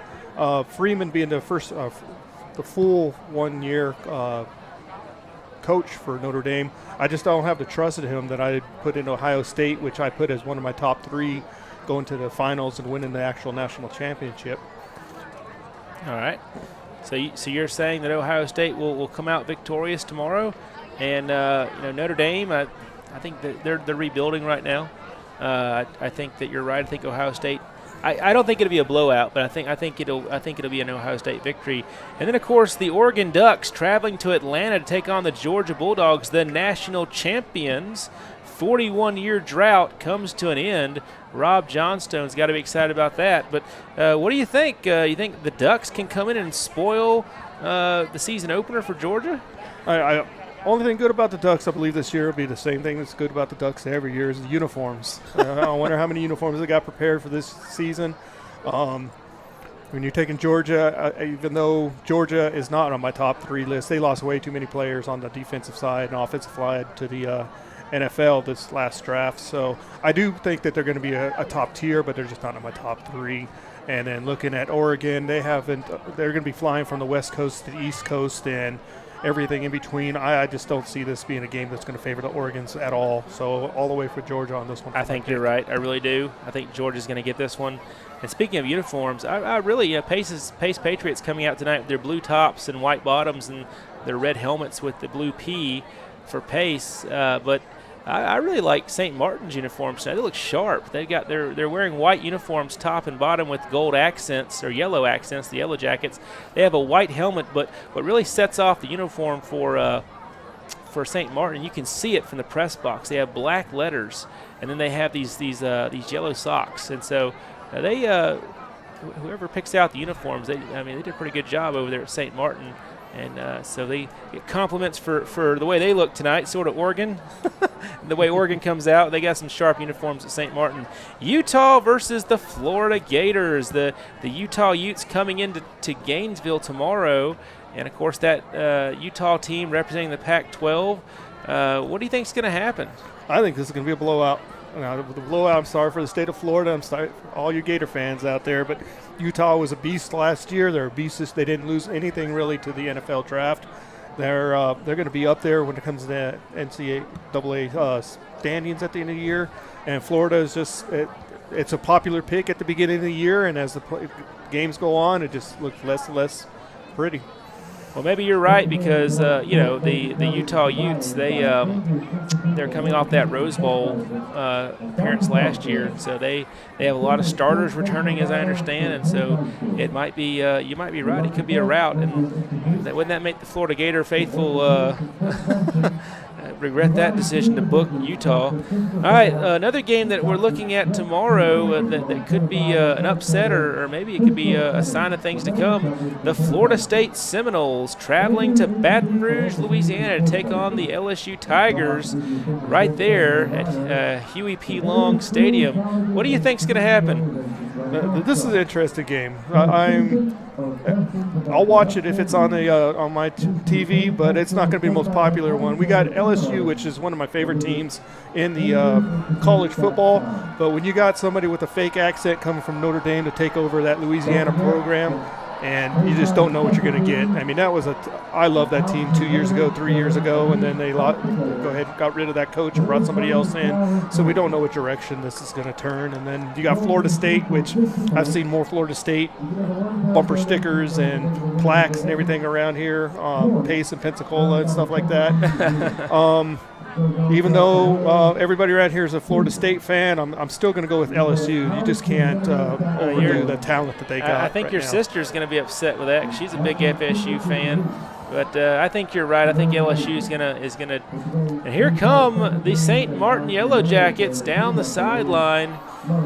Freeman being the first, the full 1 year coach for Notre Dame, I just don't have the trust in him that I put in Ohio State, which I put as one of my top 3 going to the finals and winning the actual national championship. All right. So you're saying that Ohio State will come out victorious tomorrow, and Notre Dame. I think that they're rebuilding right now. I think that you're right. I think Ohio State. I don't think it'll be a blowout, but I think it'll be an Ohio State victory. And then of course the Oregon Ducks traveling to Atlanta to take on the Georgia Bulldogs, the national champions. 41-year drought comes to an end. Rob Johnstone's got to be excited about that. But what do you think? You think the Ducks can come in and spoil the season opener for Georgia? Only thing good about the Ducks, I believe, this year will be the same thing that's good about the Ducks every year is the uniforms. I wonder how many uniforms they got prepared for this season. When you're taking Georgia, even though Georgia is not on my top 3 list, they lost way too many players on the defensive side and offensive side to the NFL this last draft. So I do think that they're going to be a top tier, but they're just not in my top 3. And then looking at Oregon, they're going to be flying from the West Coast to the East Coast and everything in between. I just don't see this being a game that's going to favor the Oregons at all. So all the way for Georgia on this one. I think you're right. I really do. I think Georgia's going to get this one. And speaking of uniforms, I really Pace Patriots coming out tonight with their blue tops and white bottoms and their red helmets with the blue P for Pace. But I really like St. Martin's uniforms tonight. They look sharp. They're wearing white uniforms top and bottom with gold accents or yellow accents, the Yellow Jackets. They have a white helmet, but what really sets off the uniform for St. Martin, you can see it from the press box. They have black letters, and then they have these yellow socks. And so whoever picks out the uniforms, they did a pretty good job over there at St. Martin. And so they get compliments for the way they look tonight, sort of Oregon. The way Oregon comes out, they got some sharp uniforms at St. Martin. Utah versus the Florida Gators. The Utah Utes coming into Gainesville tomorrow. And, of course, that Utah team representing the Pac-12. What do you think is going to happen? I think this is going to be a blowout. Now, the blowout, I'm sorry for the state of Florida. I'm sorry for all you Gator fans out there. But Utah was a beast last year. They're a beast. They didn't lose anything really to the NFL draft. They're going to be up there when it comes to the NCAA standings at the end of the year. And Florida is just it's a popular pick at the beginning of the year. And as the games go on, it just looks less and less pretty. Well, maybe you're right because the Utah Utes they're coming off that Rose Bowl appearance last year, and so they have a lot of starters returning, as I understand, and so it might be you might be right. It could be a rout, and wouldn't that make the Florida Gator faithful regret that decision to book Utah? All right, another game that we're looking at tomorrow that could be an upset or maybe it could be a sign of things to come. The Florida State Seminoles traveling to Baton Rouge, Louisiana to take on the LSU Tigers right there at Huey P. Long Stadium. What do you think is going to happen? This is an interesting game. I'll watch it if it's on my TV, but it's not going to be the most popular one. We got LSU, which is one of my favorite teams in the college football. But when you got somebody with a fake accent coming from Notre Dame to take over that Louisiana program, and you just don't know what you're going to get. I mean, I love that team 2 years ago, 3 years ago, and then they got rid of that coach and brought somebody else in. So we don't know what direction this is going to turn. And then you got Florida State, which I've seen more Florida State bumper stickers and plaques and everything around here, Pace and Pensacola and stuff like that. Even though everybody around here is a Florida State fan, I'm still going to go with LSU. You just can't overdo the talent that they got. I think your sister's going to be upset with that 'cause she's a big FSU fan. But I think you're right. I think LSU is gonna. And here come the St. Martin Yellow Jackets down the sideline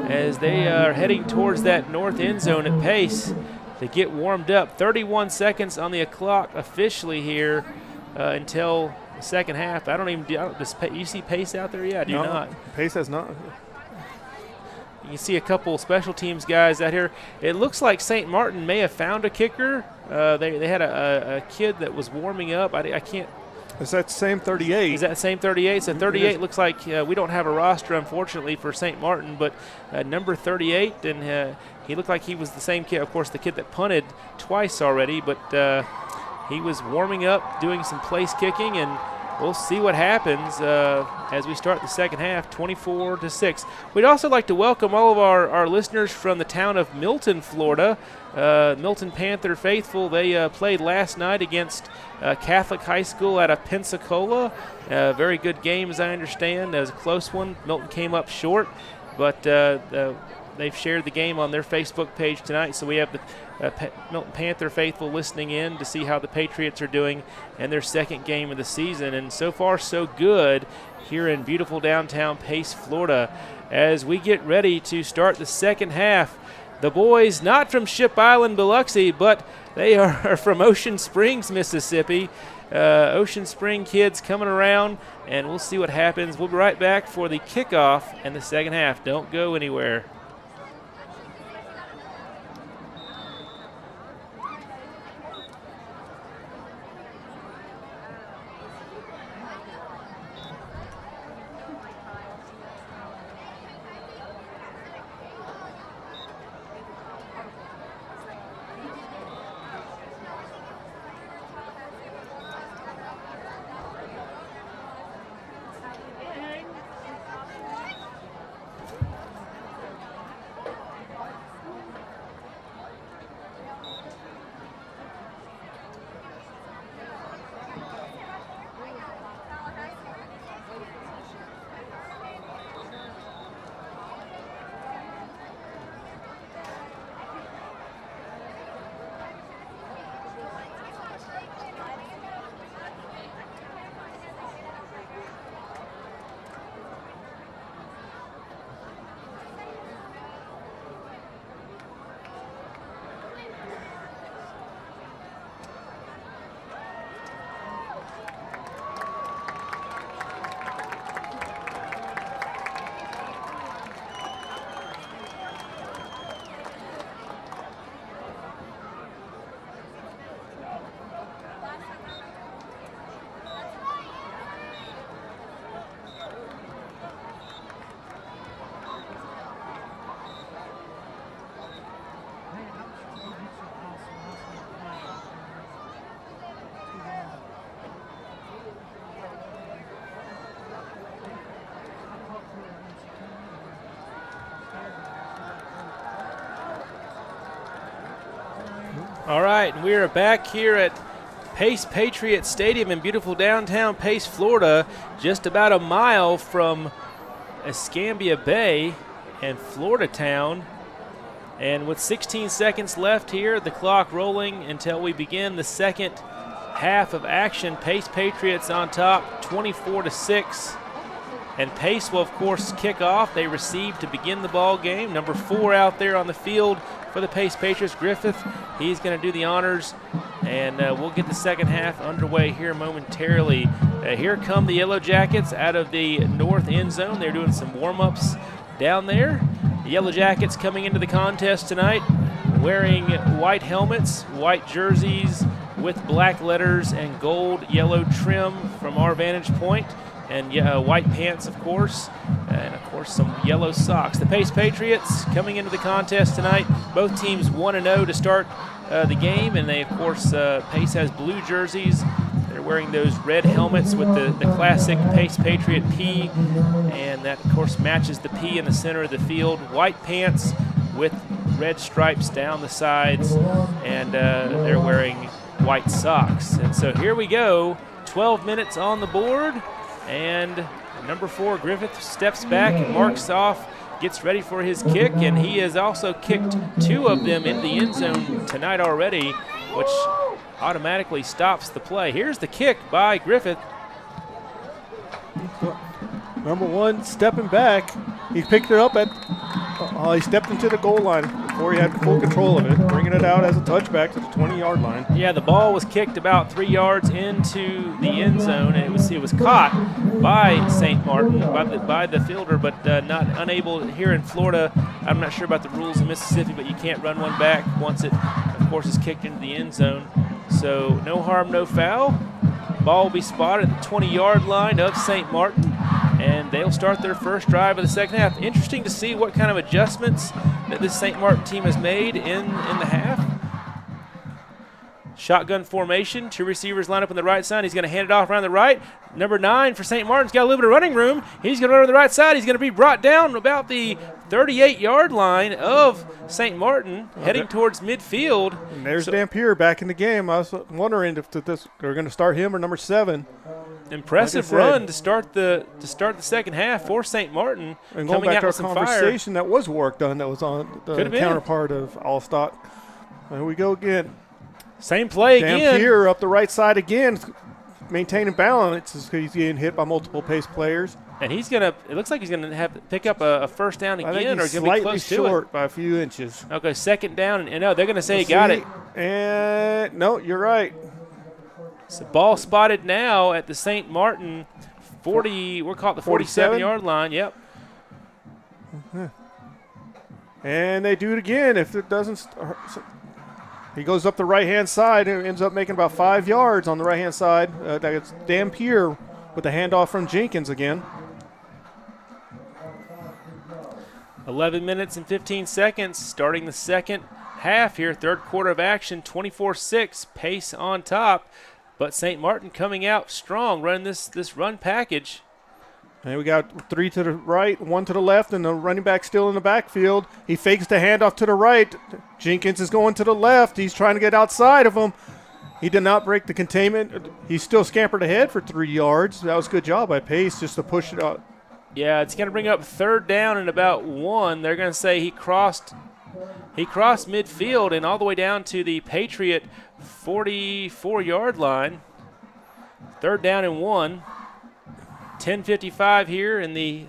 as they are heading towards that north end zone at Pace to get warmed up. 31 seconds on the clock officially here until the second half. You see Pace out there? Yeah, I do not. Pace has not. You can see a couple special teams guys out here. It looks like St. Martin may have found a kicker. They had a kid that was warming up. I can't. Is that same 38? Is that same 38? So 38 looks like we don't have a roster, unfortunately, for St. Martin, but number 38, and he looked like he was the same kid. Of course, the kid that punted twice already, but he was warming up, doing some place kicking, and we'll see what happens as we start the second half, 24-6. We'd also like to welcome all of our listeners from the town of Milton, Florida. Milton Panther faithful, they played last night against Catholic High School out of Pensacola. Very good game, as I understand. It was a close one. Milton came up short, but they've shared the game on their Facebook page tonight, so we have the Milton Panther faithful listening in to see how the Patriots are doing in their second game of the season. And so far, so good here in beautiful downtown Pace, Florida, as we get ready to start the second half. The boys, not from Ship Island, Biloxi, but they are from Ocean Springs, Mississippi. Ocean Spring kids coming around, and we'll see what happens. We'll be right back for the kickoff in the second half. Don't go anywhere. All right, and we are back here at Pace Patriots Stadium in beautiful downtown Pace, Florida, just about a mile from Escambia Bay and Florida Town. And with 16 seconds left here, the clock rolling until we begin the second half of action. Pace Patriots on top, 24-6. And Pace will, of course, kick off. They receive to begin the ball game. Number 4 out there on the field for the Pace Patriots, Griffith. He's going to do the honors, and we'll get the second half underway here momentarily. Here come the Yellow Jackets out of the north end zone. They're doing some warm-ups down there. The Yellow Jackets coming into the contest tonight wearing white helmets, white jerseys with black letters and gold yellow trim from our vantage point. And white pants, of course, and of course some yellow socks. The Pace Patriots coming into the contest tonight. Both teams 1-0 to start the game, and they, of course, Pace has blue jerseys. They're wearing those red helmets with the classic Pace Patriot P, and that, of course, matches the P in the center of the field. White pants with red stripes down the sides, and they're wearing white socks. And so here we go, 12 minutes on the board. And number 4, Griffith, steps back and marks off, gets ready for his kick, and he has also kicked 2 of them in the end zone tonight already, which automatically stops the play. Here's the kick by Griffith. Number 1 stepping back. He picked it up he stepped into the goal line before he had full control of it, bringing it out as a touchback to the 20-yard line. Yeah, the ball was kicked about 3 yards into the end zone, and it was caught by St. Martin, by the fielder, but not unable here in Florida. I'm not sure about the rules in Mississippi, but you can't run one back once it, of course, is kicked into the end zone. So no harm, no foul. Ball will be spotted at the 20-yard line of St. Martin, and they'll start their first drive of the second half. Interesting to see what kind of adjustments that this St. Martin team has made in the half. Shotgun formation. 2 receivers line up on the right side. He's going to hand it off around the right. Number 9 for St. Martin's got a little bit of running room. He's going to run to the right side. He's going to be brought down about the 38-yard line of St. Martin, heading towards midfield. And there's Dampier back in the game. I was wondering if they're going to start him or number 7. Impressive run to start the second half for St. Martin. And going back to our conversation, that was work done. That was on the counterpart of Allstock. Here we go again. Same play again. Dampier up the right side again, maintaining balance. He's getting hit by multiple pace players. And he's going to – it looks like he's going to have to pick up a first down again. I think he's or going to be close slightly short by a few inches. Okay, second down. And no, they're going to say he got it. And no, you're right. So ball spotted now at the St. Martin 40 – we're called the 47-yard line. Yep. And they do it again. If it doesn't – he goes up the right-hand side and ends up making about 5 yards on the right-hand side. That's Dampier with the handoff from Jenkins again. 11 minutes and 15 seconds starting the second half here. Third quarter of action, 24-6, pace on top. But St. Martin coming out strong, running this run package. And we got 3 to the right, 1 to the left, and the running back still in the backfield. He fakes the handoff to the right. Jenkins is going to the left. He's trying to get outside of him. He did not break the containment. He still scampered ahead for 3 yards. That was a good job by Pace just to push it out. Yeah, it's going to bring up third down and about 1. They're going to say he crossed midfield and all the way down to the Patriot 44-yard line. Third down and 1. 10:55 here in the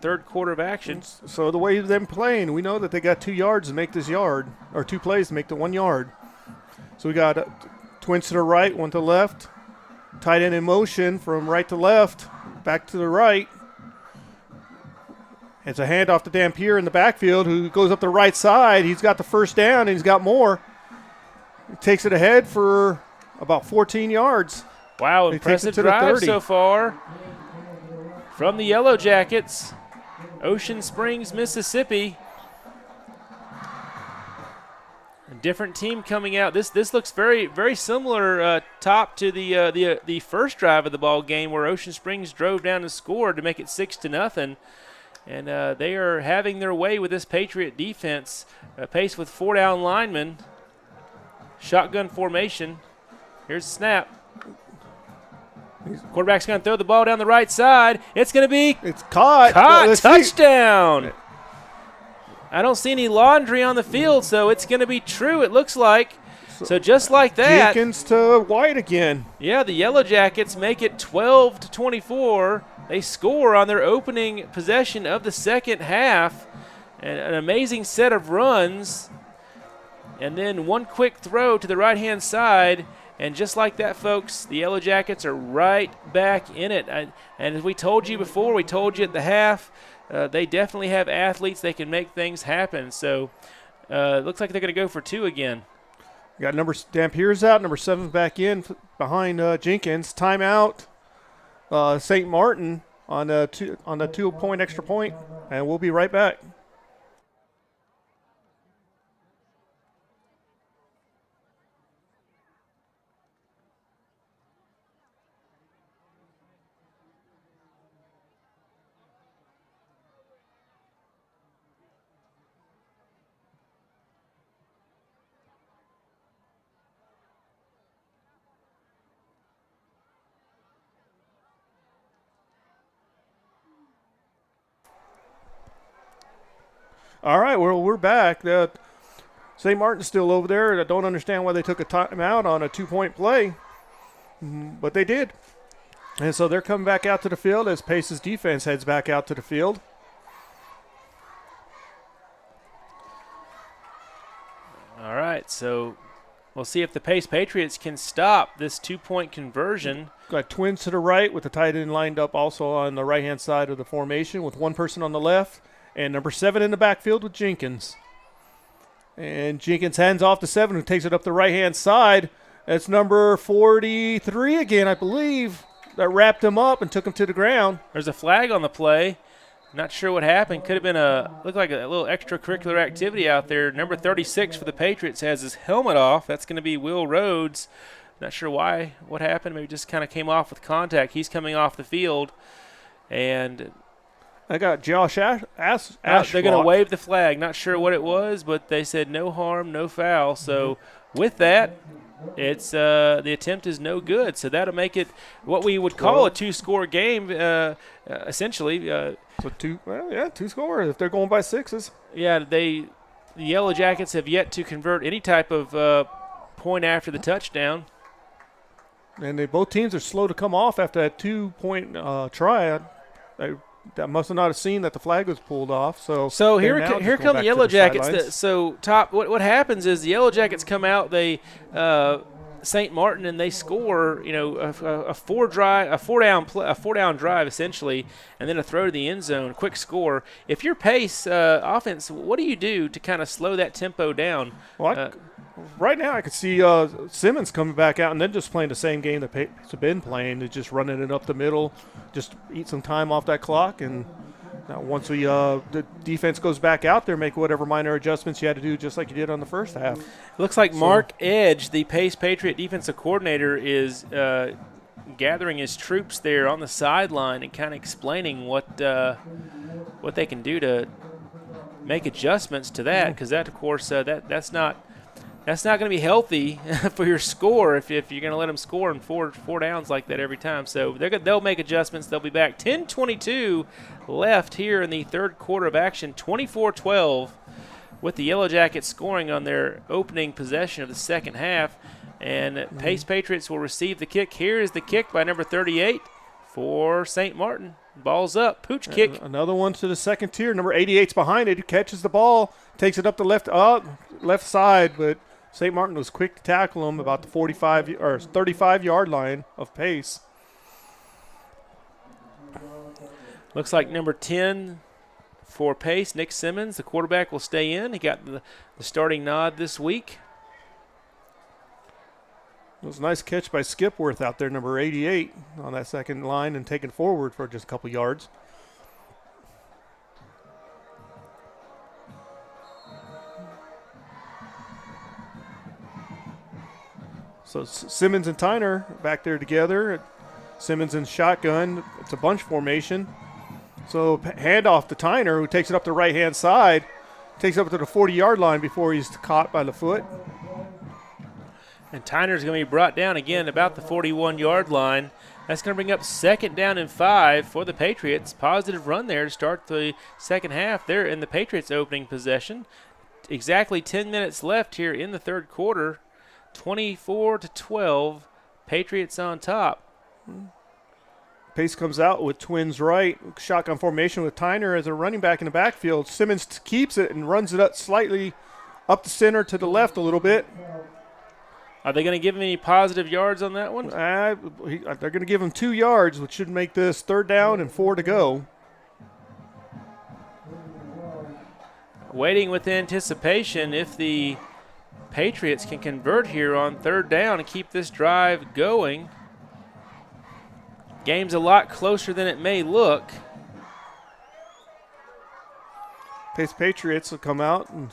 third quarter of action. So the way they're playing, we know that they got 2 yards to make this yard, or 2 plays to make the 1 yard. So we got twins to the right, 1 to the left. Tight end in motion from right to left, back to the right. It's a handoff to Dampier in the backfield, who goes up the right side. He's got the first down, and he's got more. He takes it ahead for about 14 yards. Wow, impressive drive so far from the Yellow Jackets, Ocean Springs, Mississippi. A different team coming out. This looks very, very similar top to the first drive of the ball game, where Ocean Springs drove down and scored to make it 6-0. And they are having their way with this Patriot defense. Pace with 4 down linemen. Shotgun formation. Here's the snap. Quarterback's going to throw the ball down the right side. It's going to be caught. Touchdown. I don't see any laundry on the field, so it's going to be true, it looks like. So just like that. Jenkins to White again. Yeah, the Yellow Jackets make it 12-24. They score on their opening possession of the second half. And an amazing set of runs. And then one quick throw to the right-hand side. And just like that, folks, the Yellow Jackets are right back in it. And as we told you before, we told you at the half, they definitely have athletes. They can make things happen. So it looks like they're going to go for 2 again. Got Dampier's out, number 7 back in behind Jenkins. Timeout, St. Martin on the 2-point extra point, and we'll be right back. All right, well, we're back. St. Martin's still over there. I don't understand why they took a timeout on a 2-point play, but they did. And so they're coming back out to the field as Pace's defense heads back out to the field. All right, so we'll see if the Pace Patriots can stop this 2-point conversion. Got twins to the right with the tight end lined up also on the right-hand side of the formation with one person on the left. And number 7 in the backfield with Jenkins. And Jenkins hands off to 7, who takes it up the right-hand side. That's number 43 again, I believe, that wrapped him up and took him to the ground. There's a flag on the play. Not sure what happened. Could have been looked like a little extracurricular activity out there. Number 36 for the Patriots has his helmet off. That's going to be Will Rhodes. Not sure what happened. Maybe just kind of came off with contact. He's coming off the field, and I got Josh they're going to wave the flag. Not sure what it was, but they said no harm, no foul. So with that, it's the attempt is no good. So that'll make it what we would call a two-score game, essentially. So two scores if they're going by sixes. Yeah, the Yellow Jackets have yet to convert any type of point after the touchdown. And both teams are slow to come off after that 2-point try. That must have not have seen that the flag was pulled off. So here come the Yellow Jackets. What happens is the Yellow Jackets come out. They St. Martin, and they score, a four down drive essentially, and then a throw to the end zone, quick score. If you're Pace offense, what do you do to kind of slow that tempo down? Well, right now I could see Simmons coming back out and then just playing the same game that Pace have been playing, just running it up the middle, just eat some time off that clock, and once the defense goes back out there, make whatever minor adjustments you had to do, just like you did on the first half. Looks like Mark Edge, the Pace Patriot defensive coordinator, is gathering his troops there on the sideline and kind of explaining what they can do to make adjustments to that, because that, of course, that's not going to be healthy for your score if you're going to let them score in four downs like that every time. So they'll make adjustments. They'll be back. 10:22 left here in the third quarter of action. 24-12 with the Yellow Jackets scoring on their opening possession of the second half. And Pace Patriots will receive the kick. Here is the kick by number 38 for St. Martin. Ball's up. Pooch kick. Another one to the second tier. Number 88's behind it. He catches the ball, takes it up the left side, but St. Martin was quick to tackle him about the 35-yard line of Pace. Looks like number 10 for Pace, Nick Simmons, the quarterback, will stay in. He got the starting nod this week. It was a nice catch by Skipworth out there, number 88, on that second line and taken forward for just a couple yards. So Simmons and Tyner back there together. Simmons in shotgun. It's a bunch formation. So handoff to Tyner, who takes it up the right-hand side, takes it up to the 40-yard line before he's caught by the foot. And Tyner's going to be brought down again about the 41-yard line. That's going to bring up 2nd down and 5 for the Patriots. Positive run there to start the second half. They're in the Patriots' opening possession. Exactly 10 minutes left here in the third quarter. 24-12, Patriots on top. Pace comes out with twins right, shotgun formation with Tyner as a running back in the backfield. Simmons keeps it and runs it up slightly up the center to the left a little bit. Are they going to give him any positive yards on that one? They're going to give him 2 yards, which should make this 3rd down and 4 to go. Waiting with anticipation if the Patriots can convert here on 3rd down and keep this drive going. Game's a lot closer than it may look. Pace Patriots will come out and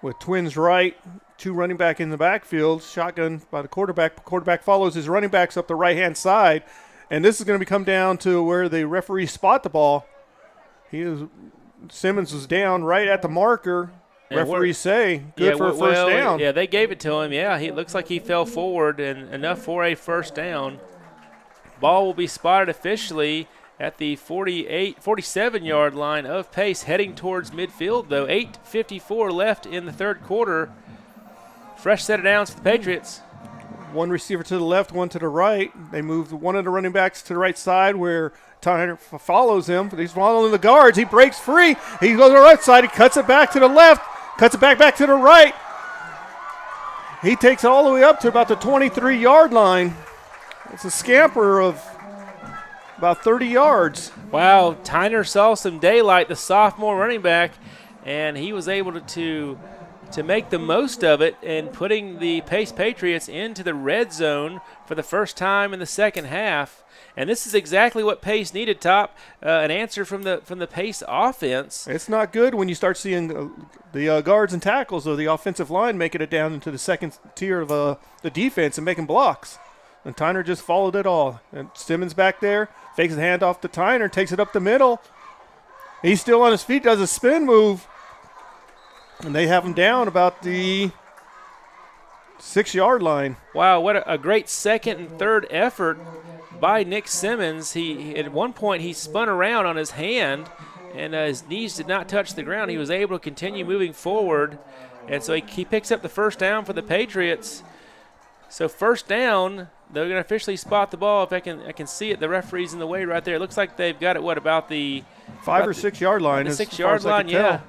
with twins right, 2 running back in the backfield, shotgun by the quarterback. Quarterback follows his running backs up the right-hand side, and this is going to come down to where the referee spot the ball. Simmons was down right at the marker. Referees say good for a first down. Yeah, they gave it to him. Yeah, he looks like he fell forward and enough for a first down. Ball will be spotted officially at the 47-yard line of Pace, heading towards midfield, though. 8:54 left in the third quarter. Fresh set of downs for the Patriots. 1 receiver to the left, 1 to the right. They moved one of the running backs to the right side where Tyner follows him. He's following the guards. He breaks free. He goes to the right side. He cuts it back to the left, cuts it back to the right. He takes it all the way up to about the 23-yard line. It's a scamper of about 30 yards. Wow, Tyner saw some daylight, the sophomore running back, and he was able to make the most of it and putting the Pace Patriots into the red zone for the first time in the second half. And this is exactly what Pace needed, Top, an answer from the Pace offense. It's not good when you start seeing the guards and tackles of the offensive line making it down into the second tier of the defense and making blocks. And Tyner just followed it all. And Simmons back there, fakes the handoff to Tyner, takes it up the middle. He's still on his feet, does a spin move. And they have him down about the 6-yard line. Wow, what a great second and third effort by Nick Simmons. He at one point he spun around on his hand, and his knees did not touch the ground. He was able to continue moving forward, and so he picks up the first down for the Patriots. So first down, they're going to officially spot the ball. If I can see it, the referee's in the way right there. It looks like they've got it, about the 5 or 6 yard line? The 6 yard line, yeah.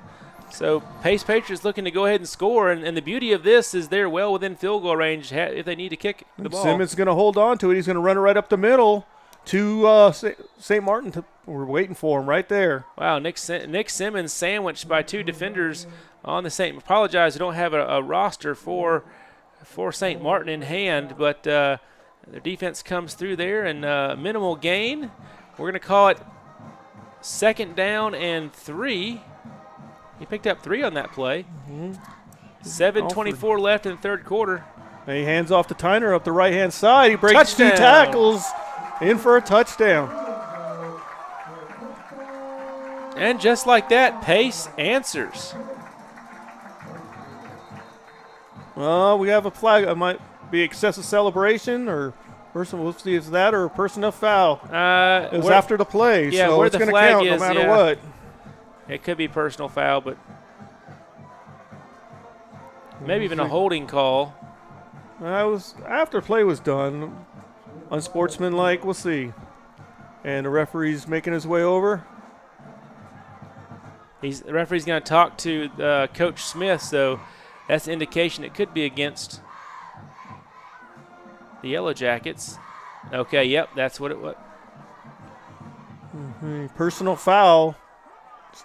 So Pace Patriots looking to go ahead and score, and the beauty of this is they're well within field goal range if they need to kick the ball. Simmons going to hold on to it. He's going to run it right up the middle to St. Martin. We're waiting for him right there. Wow, Nick Simmons sandwiched by 2 defenders on the St. Apologize, I don't have a roster for St. Martin in hand, but their defense comes through there, and minimal gain. We're going to call it 2nd down and 3. He picked up 3 on that play. 7:24 left in the third quarter. He hands off to Tyner up the right-hand side. He breaks Touchdown. 2 tackles, in for a touchdown. And just like that, Pace answers. Well, we have a flag. It might be excessive celebration or person. We'll see if it's that or a personal foul. It was after the play, yeah, so where it's the going to flag count is, no matter yeah. what. It could be personal foul, but maybe even a holding call. After play was done, unsportsmanlike. We'll see. And the referee's making his way over. The referee's going to talk to Coach Smith, so that's an indication it could be against the Yellow Jackets. Okay, yep, that's what it was. Personal foul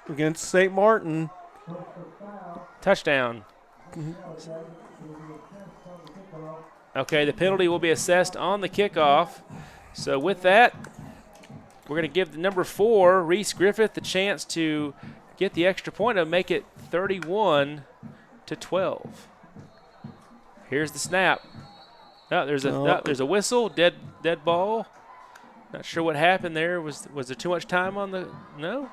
against St. Martin. Touchdown. Okay, the penalty will be assessed on the kickoff. So with that, we're going to give the number 4, Reese Griffith, the chance to get the extra point and make it 31-12. Here's the snap. Oh, there's a whistle, dead ball. Not sure what happened there. Was there too much time on the – no?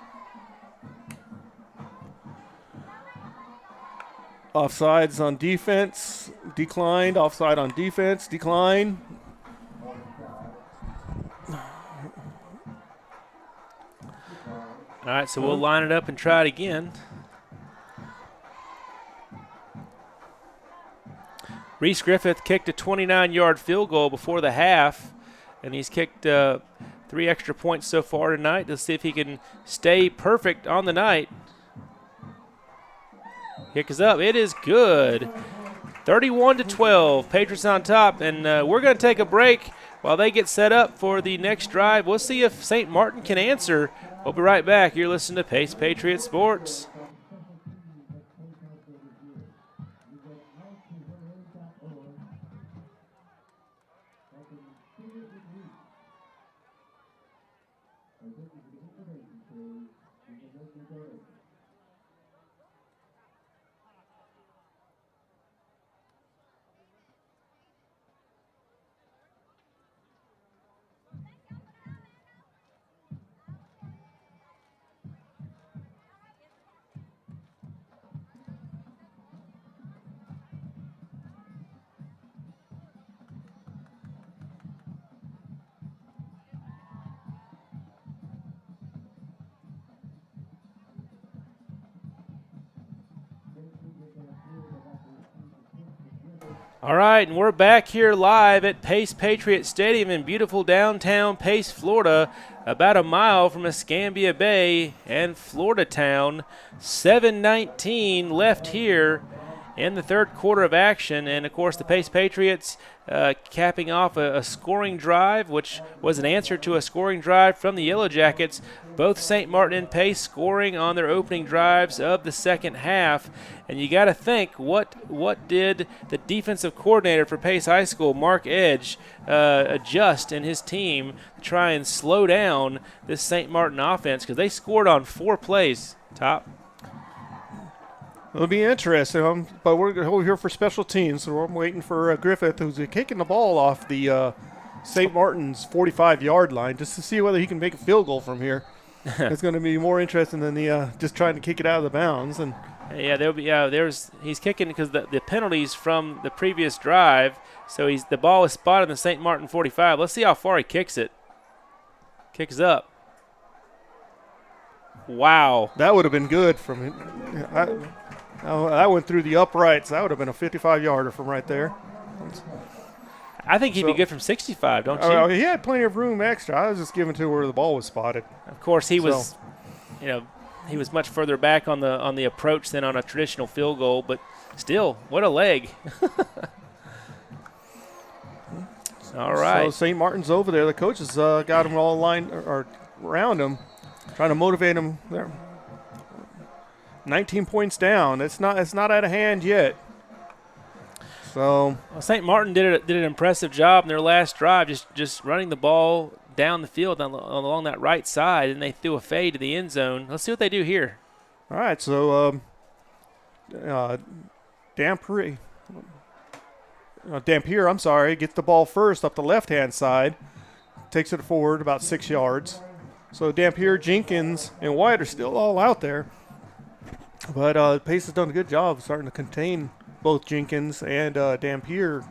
Offsides on defense, declined. Offside on defense, decline. All right, so we'll line it up and try it again. Reese Griffith kicked a 29-yard field goal before the half, and he's kicked 3 extra points so far tonight. Let's see if he can stay perfect on the night. Kick is up. It is good. 31-12. Patriots on top, and we're going to take a break while they get set up for the next drive. We'll see if St. Martin can answer. We'll be right back. You're listening to Pace Patriot Sports. All right, and we're back here live at Pace Patriot Stadium in beautiful downtown Pace, Florida, about a mile from Escambia Bay and Florida Town. 7:19 left here in the third quarter of action. And, of course, the Pace Patriots capping off a scoring drive, which was an answer to a scoring drive from the Yellow Jackets. Both St. Martin and Pace scoring on their opening drives of the second half. And you got to think, what did the defensive coordinator for Pace High School, Mark Edge, adjust in his team to try and slow down this St. Martin offense? Because they scored on 4 plays, Top. It'll be interesting, but we're here for special teams, so I'm waiting for Griffith, who's kicking the ball off the St. Martin's 45-yard line, just to see whether he can make a field goal from here. It's going to be more interesting than the just trying to kick it out of the bounds. And yeah, there'll be he's kicking because the penalties from the previous drive. So the ball is spotted in the St. Martin 45. Let's see how far he kicks it. Kicks up. Wow, that would have been good from him. That went through the uprights. That would have been a 55-yarder from right there. I think he'd be good from 65, don't you? He had plenty of room extra. I was just giving to where the ball was spotted. Of course, he was much further back on the approach than on a traditional field goal, but still, what a leg. All right. So St. Martin's over there. The coaches got them all lined or around him, trying to motivate them there. 19 points down. It's not out of hand yet. So St. Martin did an impressive job in their last drive, just running the ball down the field along that right side, and they threw a fade to the end zone. Let's see what they do here. All right, so Dampier, gets the ball first up the left-hand side, takes it forward about 6 yards. So Dampier, Jenkins, and White are still all out there. But Pace has done a good job starting to contain both Jenkins and Dampier.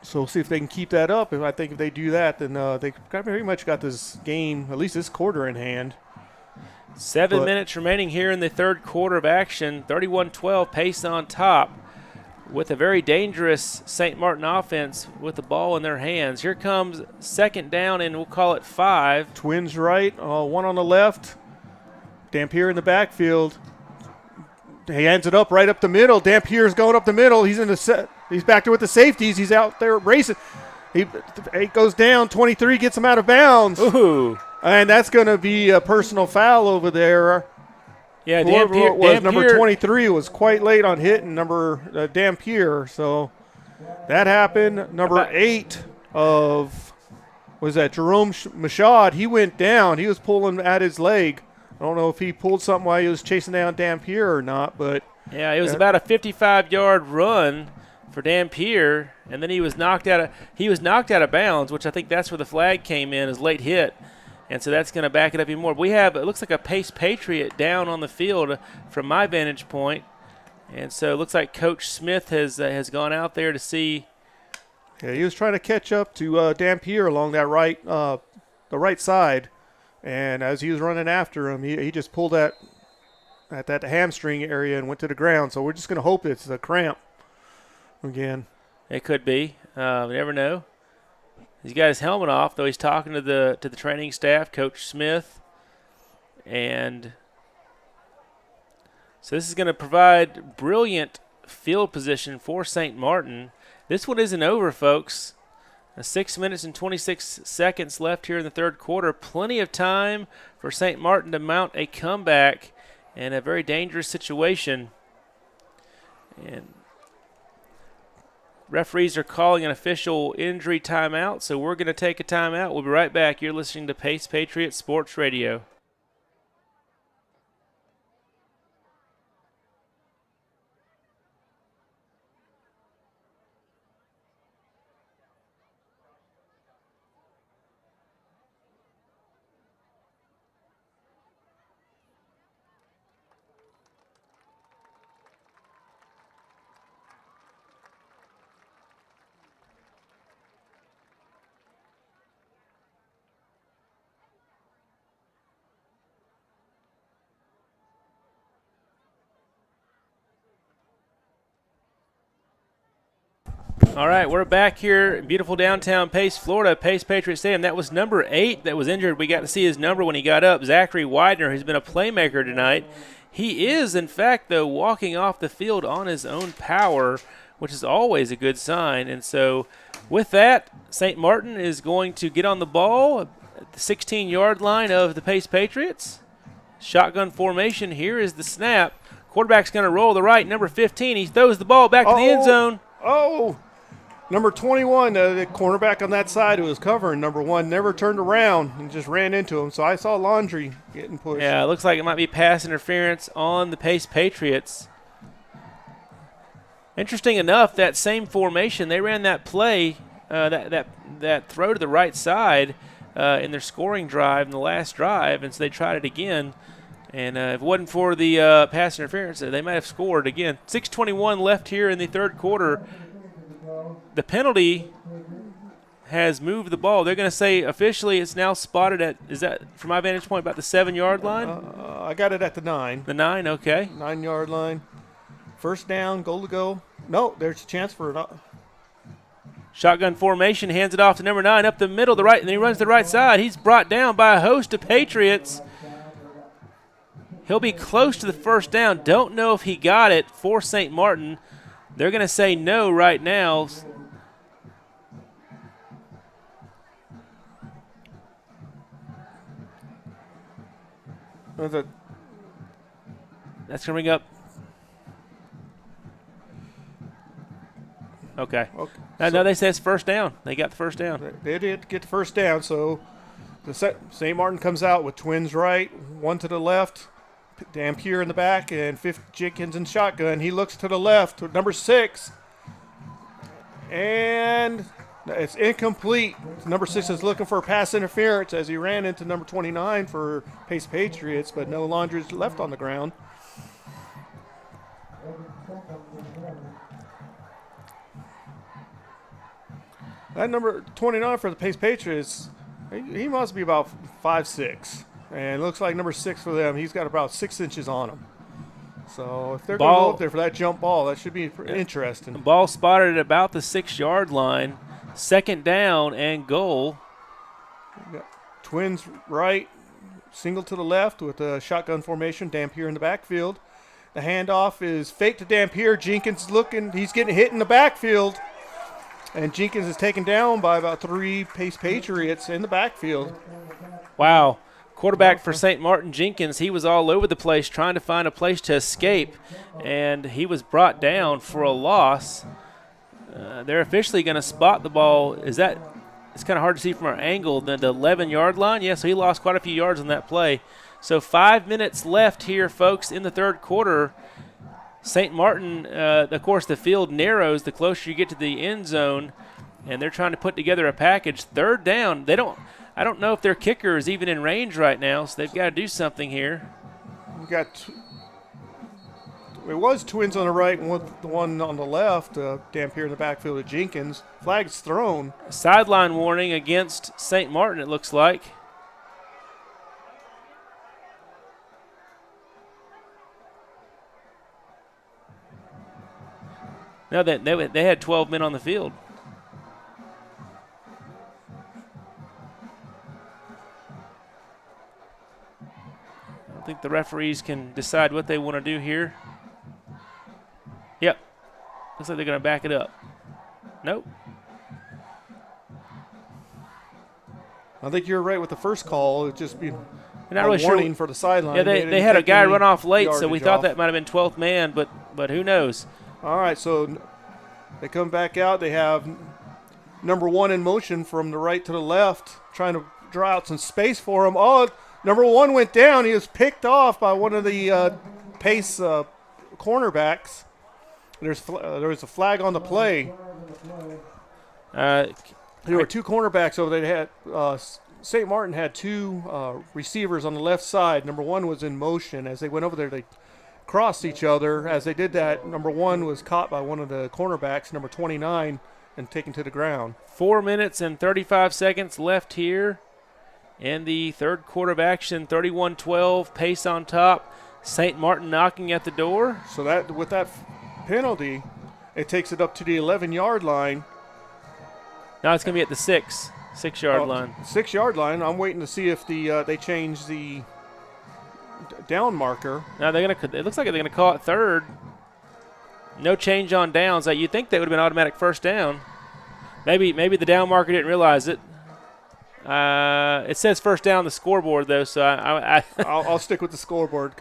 So we'll see if they can keep that up. I think if they do that, then they very much got this game, at least this quarter, in hand. 7 minutes remaining here in the third quarter of action. 31-12, Pace on top with a very dangerous St. Martin offense with the ball in their hands. Here comes second down, and we'll call it 5. Twins right, one on the left. Dampier in the backfield. He ends it up right up the middle. Dampier's going up the middle. He's in the set. He's back there with the safeties. He's out there racing. He goes down. 23 gets him out of bounds. Ooh. And that's going to be a personal foul over there. Yeah, Dampier, number 23 was quite late on hitting number Dampier. So that happened. Number 8 was that Jerome Machad. He went down. He was pulling at his leg. I don't know if he pulled something while he was chasing down Dampier or not, but yeah, it was about a 55-yard run for Dampier, and then he was knocked out of bounds, which I think that's where the flag came in, as late hit, and so that's going to back it up even more. It looks like a Pace Patriot down on the field from my vantage point, and so it looks like Coach Smith has gone out there to see. Yeah, he was trying to catch up to Dampier along that the right side. And as he was running after him, he just pulled at that hamstring area and went to the ground. So we're just going to hope it's a cramp again. It could be. You never know. He's got his helmet off, though. He's talking to the training staff, Coach Smith. And so this is going to provide brilliant field position for St. Martin. This one isn't over, folks. 6 minutes and 26 seconds left here in the third quarter. Plenty of time for St. Martin to mount a comeback in a very dangerous situation. And referees are calling an official injury timeout, so we're going to take a timeout. We'll be right back. You're listening to Pace Patriots Sports Radio. All right, we're back here in beautiful downtown Pace, Florida, Pace Patriots Stadium. That was number 8 that was injured. We got to see his number when he got up. Zachary Widener, who's been a playmaker tonight. He is, in fact, though, walking off the field on his own power, which is always a good sign. And so with that, St. Martin is going to get on the ball at the 16-yard line of the Pace Patriots. Shotgun formation. Here is the snap. Quarterback's going to roll to the right, number 15. He throws the ball back to the end zone. Oh, number 21, the cornerback on that side who was covering number 1, never turned around and just ran into him. So I saw Laundry getting pushed. Yeah, it looks like it might be pass interference on the Pace Patriots. Interesting enough, that same formation, they ran that play, that throw to the right side in their scoring drive in the last drive, and so they tried it again. And if it wasn't for the pass interference, they might have scored again. 6:21 left here in the third quarter. The penalty has moved the ball. They're going to say officially it's now spotted at, is that from my vantage point, about the 7-yard line? I got it at the 9. The 9, okay. 9-yard line. First down, goal to go. No, there's a chance for it. Shotgun formation, hands it off to number 9 up the middle, the right, and then he runs to the right side. He's brought down by a host of Patriots. He'll be close to the first down. Don't know if he got it for St. Martin. They're going to say no right now. That's going to bring up. Okay. No, they say it's first down. They got the first down. They did get the first down, so St. Martin comes out with twins right, 1 to the left, Dampier in the back, and Jenkins in shotgun. He looks to the left with number 6, and it's incomplete. Number 6 is looking for a pass interference as he ran into number 29 for Pace Patriots, but no Laundry's left on the ground. That number 29 for the Pace Patriots, he must be about 5'6". And it looks like number 6 for them, he's got about 6 inches on him. So if they're going to go up there for that jump ball, that should be interesting. The ball spotted at about the 6-yard line. Second down and goal. Twins right, single to the left with a shotgun formation. Dampier in the backfield. The handoff is fake to Dampier. Jenkins looking, he's getting hit in the backfield. And Jenkins is taken down by about 3 Pace Patriots in the backfield. Wow. Quarterback for St. Martin, Jenkins, he was all over the place trying to find a place to escape, and he was brought down for a loss. They're officially going to spot the ball. It's kind of hard to see from our angle, the 11-yard line. Yeah, so he lost quite a few yards on that play. So 5 minutes left here, folks, in the third quarter. St. Martin, of course, the field narrows the closer you get to the end zone, and they're trying to put together a package. Third down, I don't know if their kicker is even in range right now, so they've got to do something here. It was twins on the right and the one on the left, Dampier in the backfield of Jenkins. Flag's thrown. Sideline warning against St. Martin, it looks like. No, they had 12 men on the field. I think the referees can decide what they want to do here. Yep. Looks like they're going to back it up. Nope. I think you're right with the first call. It'd just be not really warning for the sideline. Yeah, they had a guy run off late, so we thought that might have been 12th man, but who knows? All right, so they come back out. They have number 1 in motion from the right to the left, trying to draw out some space for him. Oh, number 1 went down. He was picked off by one of the Pace cornerbacks. There was a flag on the play. There were 2 cornerbacks over there. They had St. Martin had 2 receivers on the left side. Number 1 was in motion. As they went over there, they crossed each other. As they did that, number 1 was caught by one of the cornerbacks, number 29, and taken to the ground. 4 minutes and 35 seconds left here in the third quarter of action. 31-12, Pace on top. St. Martin knocking at the door. So that with that penalty, it takes it up to the 11-yard line. Now it's going to be at the 6-yard line. 6-yard line. I'm waiting to see if they change the down marker. Now they're gonna. It looks like they're gonna call it third. No change on downs. You'd think that would have been automatic first down. Maybe the down marker didn't realize it. It says first down on the scoreboard though, so I'll stick with the scoreboard.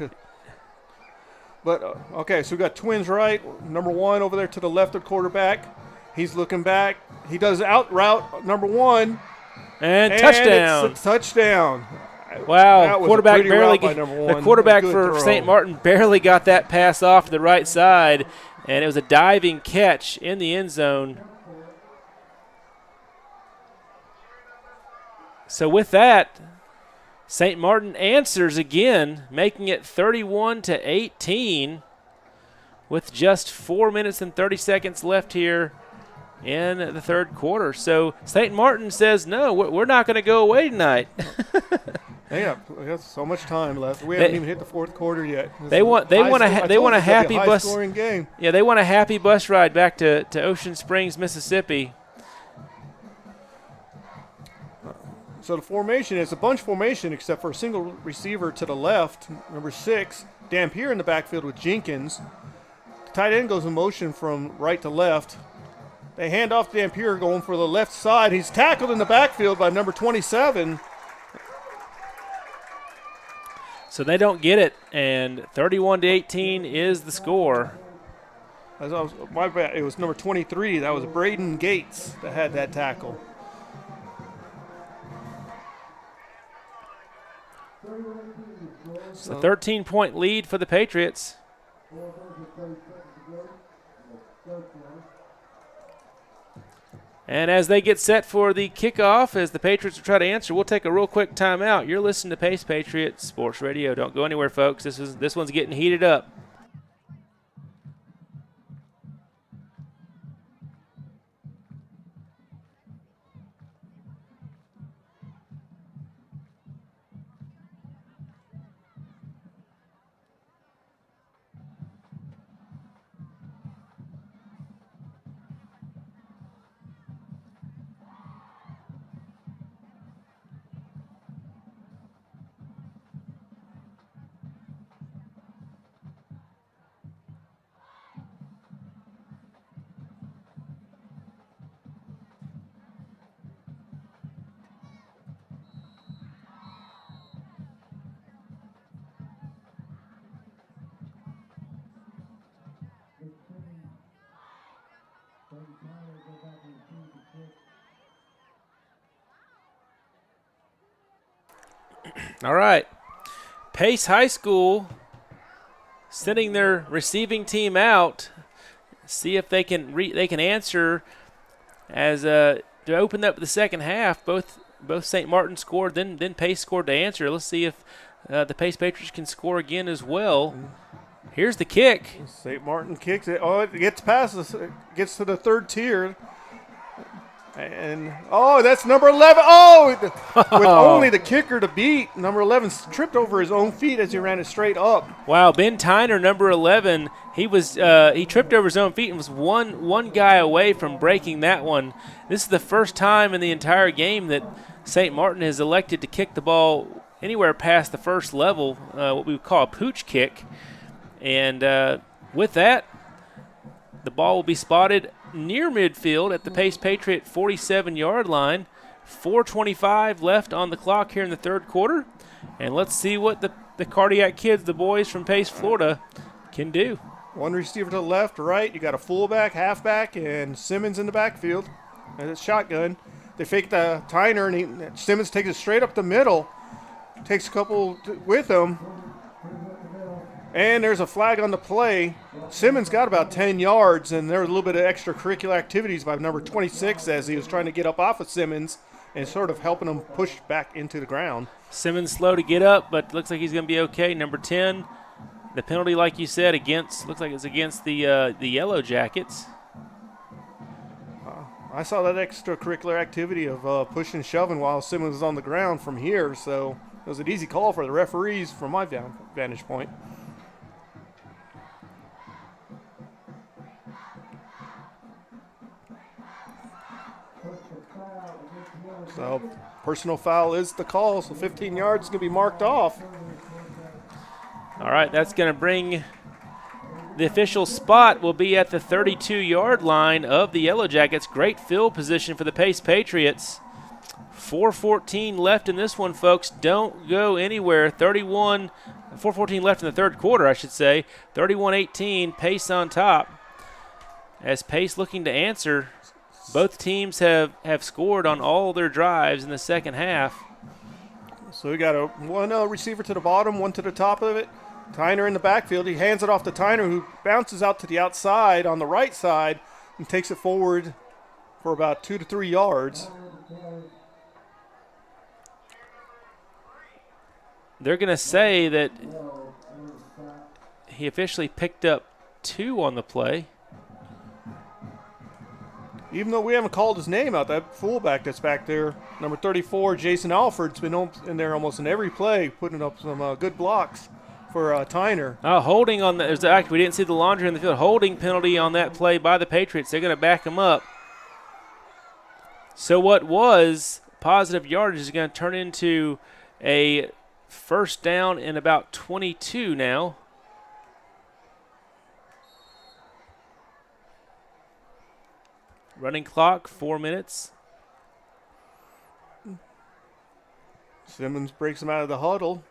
But okay, so we got Twins right. Number 1 over there to the left of quarterback. He's looking back. He does out route number 1. And touchdown. It's a touchdown. Wow, quarterback barely. The quarterback for St. Martin barely got that pass off the right side, and it was a diving catch in the end zone. So with that, St. Martin answers again, making it 31-18 with just 4 minutes and 30 seconds left here in the third quarter. So St. Martin says, no, we're not going to go away tonight. Yeah, we got so much time left. We haven't even hit the fourth quarter yet. They want a happy bus. Scoring game. Yeah, they want a happy bus ride back to Ocean Springs, Mississippi. So the formation is a bunch formation except for a single receiver to the left, number 6. Dampier in the backfield with Jenkins. The tight end goes in motion from right to left. They hand off to Dampier going for the left side. He's tackled in the backfield by number 27. So they don't get it, and 31-18 is the score. My bad, it was number 23. That was Braden Gates that had that tackle. It's a 13-point lead for the Patriots. And as they get set for the kickoff, as the Patriots will try to answer, we'll take a real quick timeout. You're listening to Pace Patriots Sports Radio. Don't go anywhere, folks. This one's getting heated up. All right. Pace High School sending their receiving team out. See if they can answer as to open up the second half. Both St. Martin scored, then Pace scored to answer. Let's see if the Pace Patriots can score again as well. Here's the kick. St. Martin kicks it. Oh, it gets past us. It gets to the third tier. And, that's number 11. With only the kicker to beat, number 11 tripped over his own feet as he ran it straight up. Wow, Ben Tyner, number 11, he tripped over his own feet and was one guy away from breaking that one. This is the first time in the entire game that St. Martin has elected to kick the ball anywhere past the first level, what we would call a pooch kick. And with that, the ball will be spotted near midfield at the Pace Patriot 47-yard line. 4:25 left on the clock here in the third quarter. And let's see what the Cardiac Kids, the boys from Pace, Florida, can do. One receiver to the left, right. You got a fullback, halfback, and Simmons in the backfield. And it's shotgun. They fake the Tyner, and Simmons takes it straight up the middle. Takes a couple with him. And there's a flag on the play. Simmons got about 10 yards, and there was a little bit of extracurricular activities by number 26 as he was trying to get up off of Simmons and sort of helping him push back into the ground. Simmons slow to get up, but looks like he's going to be okay. Number 10, the penalty, like you said, looks like it's against the Yellow Jackets. I saw that extracurricular activity of pushing and shoving while Simmons was on the ground from here, so it was an easy call for the referees from my vantage point. So personal foul is the call, so 15 yards is going to be marked off. All right, that's going to bring the official spot will be at the 32-yard line of the Yellow Jackets. Great field position for the Pace Patriots. 4:14 left in this one, folks. Don't go anywhere. 4:14 left in the third quarter, I should say. 31-18, Pace on top. As Pace looking to answer, both teams have scored on all their drives in the second half. So we got one receiver to the bottom, one to the top of it. Tyner in the backfield. He hands it off to Tyner, who bounces out to the outside on the right side and takes it forward for about 2 to 3 yards. They're going to say that he officially picked up 2 on the play. Even though we haven't called his name out, that fullback that's back there, number 34, Jason Alford's been in there almost in every play, putting up some good blocks for Tyner. Holding on that. We didn't see the laundry in the field. Holding penalty on that play by the Patriots. They're going to back him up. So what was positive yardage is going to turn into a first down in about 22 now. Running clock, 4 minutes. Simmons breaks him out of the huddle.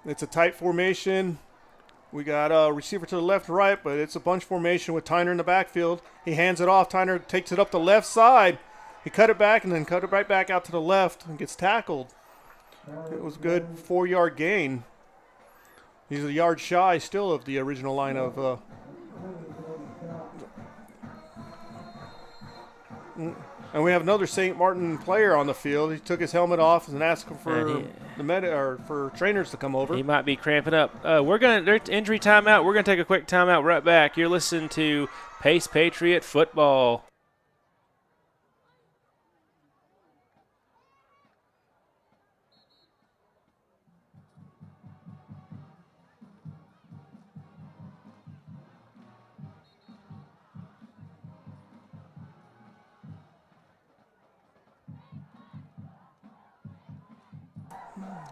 It's a tight formation. We got a receiver to the left and right, but it's a bunch formation with Tyner in the backfield. He hands it off. Tyner takes it up the left side. He cut it back and then cut it right back out to the left and gets tackled. It was a good 4-yard gain. He's a yard shy still of the original line of and we have another St. Martin player on the field. He took his helmet off and asked for for trainers to come over. He might be cramping up. There's injury timeout. We're gonna take a quick timeout. Right back. You're listening to Pace Patriot Football.